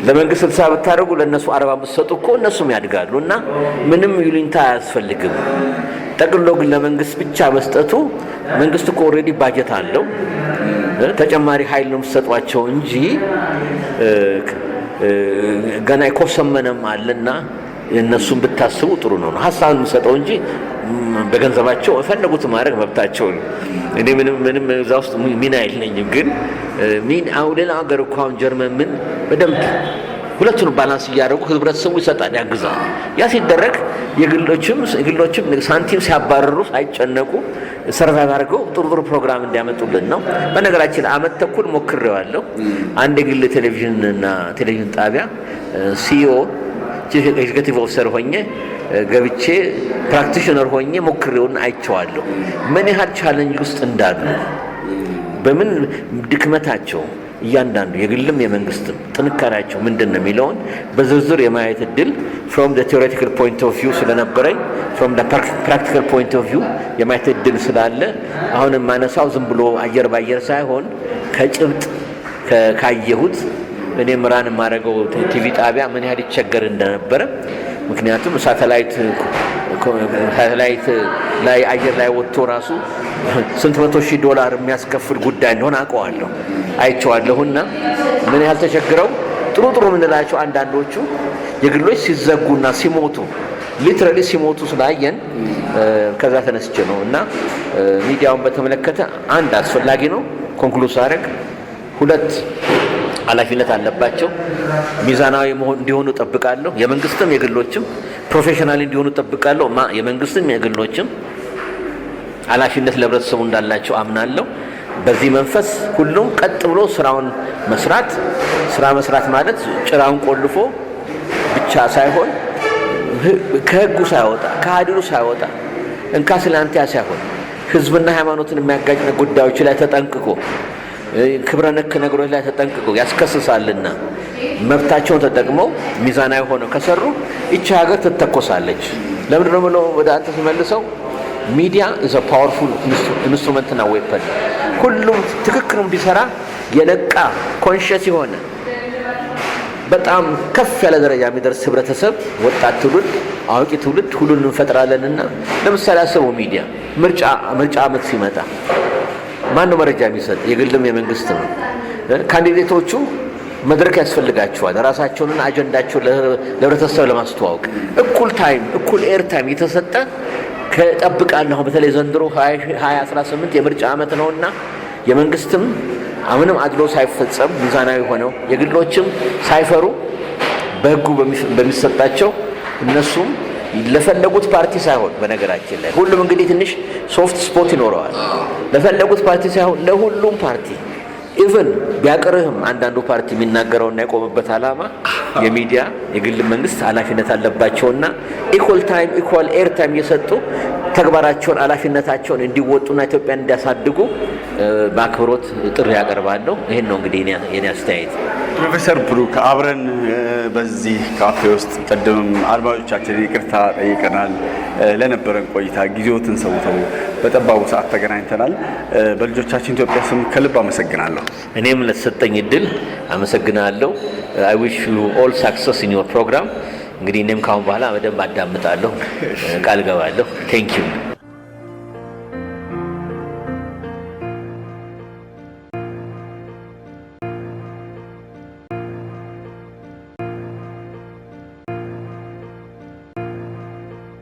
ለመንግስት 60 ብታደርጉ ለነሱ 40 ብትሰጡ እኮ እነሱም ያድጋሉ እና ምንም ይሉኝታ አያስፈልግም። ጠቅልሎ ግን ለመንግስት ብቻ መስጠቱ መንግስት እኮ ኦልሬዲ ባጀት አለው። ተጨማሪ ኃይል ነው የምትሰጧቸው እንጂ ገና የኮሰመነም አለና እነሱም ብታስቡ ጥሩ ነው። ሀሳብ የምሰጠው እንጂ በገንዘባቸው የፈለጉት ማድረግ መብታቸው ነው። እኔ ምንም እዛ ውስጥ ሚና የለኝም። ግን ሌላ ሀገር እኮ አሁን ጀርመን ምን በደንብ ሁለቱን ባላንስ እያደረጉ ህብረተሰቡ ይሰጣል፣ ያግዛል። ያ ሲደረግ የግሎችም ሳንቲም ሲያባረሩ ሳይጨነቁ ሰርቫይቭ አድርገው ጥሩ ፕሮግራም እንዲያመጡልን ነው። በነገራችን አመት ተኩል ሞክሬዋለሁ። አንድ የግል ቴሌቪዥን ጣቢያ ሲኢኦ ኤግዚኪዩቲቭ ኦፊሰር ሆኜ ገብቼ ፕራክቲሽነር ሆኜ ሞክሬውን አይቼዋለሁ። ምን ያህል ቻሌንጅ ውስጥ እንዳሉ በምን ድክመታቸው እያንዳንዱ የግልም የመንግስትም ጥንካሬያቸው ምንድን ነው የሚለውን በዝርዝር የማየት እድል from the theoretical point of view ስለነበረኝ from the practical point of view የማየት እድል ስላለ አሁን የማነሳው ዝም ብሎ አየር ባየር ሳይሆን ከጭብጥ ካየሁት እኔ ምራን የማደርገው ቲቪ ጣቢያ ምን ያህል ይቸገር እንደነበረ። ምክንያቱም ሳተላይት ላይ አየር ላይ ወጥቶ ራሱ ስንት $100,000 የሚያስከፍል ጉዳይ እንደሆነ አውቀዋለሁ፣ አይቼዋለሁና ምን ያህል ተቸግረው ጥሩ የምንላቸው አንዳንዶቹ የግሎች ሲዘጉና ሲሞቱ ሊትራሊ ሲሞቱ ስላየን ከዛ ተነስቼ ነው። እና ሚዲያውን በተመለከተ አንድ አስፈላጊ ነው ኮንክሉስ አደረግ፣ ሁለት ኃላፊነት አለባቸው። ሚዛናዊ እንዲሆኑ ጠብቃለሁ። የመንግስትም የግሎችም ፕሮፌሽናል እንዲሆኑ ጠብቃለሁ። የመንግስትም የግሎችም ኃላፊነት ለህብረተሰቡ እንዳላቸው አምናለሁ። በዚህ መንፈስ ሁሉም ቀጥ ብሎ ስራውን መስራት ማለት ጭራውን ቆልፎ ብቻ ሳይሆን ከህጉ ሳይወጣ ከሀዲሩ ሳይወጣ እንካ ስላንቲያ ሳይሆን ህዝብና ሃይማኖትን የሚያጋጭ ጉዳዮች ላይ ተጠንቅቆ ክብረ ነክ ነገሮች ላይ ተጠንቅቆ ያስከስሳልና መብታቸውን ተጠቅመው ሚዛናዊ ሆነው ከሰሩ እቺ ሀገር ትተኮሳለች። ለምን ነው ብለው ወደ አንተ ሲመልሰው ሚዲያ is a powerful instrument እና weapon። ሁሉም ትክክሉን ቢሰራ የነቃ ኮንሺየስ የሆነ በጣም ከፍ ያለ ደረጃ የሚደርስ ህብረተሰብ፣ ወጣት ትውልድ፣ አዋቂ ትውልድ ሁሉን እንፈጥራለንና ለምሳሌ አስበው ሚዲያ ምርጫ ዓመት ሲመጣ ማን ነው መረጃ የሚሰጥ? የግልም የመንግስት ነው። ካንዲዴቶቹ መድረክ ያስፈልጋቸዋል። ራሳቸውንና አጀንዳቸውን ለህብረተሰብ ለማስተዋወቅ እኩል ኤር ታይም የተሰጠ ከጠብቃለሁ። በተለይ ዘንድሮ 2018 የምርጫ ዓመት ነውና የመንግስትም አሁንም አድሎ ሳይፈጸም ሚዛናዊ ሆነው የግሎችም ሳይፈሩ በህጉ በሚሰጣቸው እነሱም ለፈለጉት ፓርቲ ሳይሆን በነገራችን ላይ ሁሉም እንግዲህ ትንሽ ሶፍት ስፖት ይኖረዋል። ለፈለጉት ፓርቲ ሳይሆን ለሁሉም ፓርቲ ኢቭን ቢያቀርህም አንዳንዱ ፓርቲ የሚናገረውና የቆመበት ዓላማ የሚዲያ የግል መንግስት ኃላፊነት አለባቸውና ኢኳል ታይም ኢኳል ኤር ታይም እየሰጡ ተግባራቸውን ኃላፊነታቸውን እንዲወጡና ኢትዮጵያን እንዲያሳድጉ በአክብሮት ጥሪ ያቀርባለሁ። ይሄን ነው እንግዲህ የኔ አስተያየት። ፕሮፌሰር ብሩክ አብረን በዚህ ካፌ ውስጥ ቀደም አድማጮቻችን ይቅርታ ጠይቀናል። ለነበረን ቆይታ ጊዜዎትን ሰውተው በጠባቡ ሰዓት ተገናኝተናል። በልጆቻችን ኢትዮጵያ ስም ከልብ አመሰግናለሁ። እኔም ለተሰጠኝ እድል አመሰግናለሁ። I wish you all success in your program። እንግዲህ እኔም ካሁን በኋላ በደንብ አዳምጣለሁ ቃል ገባለሁ። ቴንክ ዩ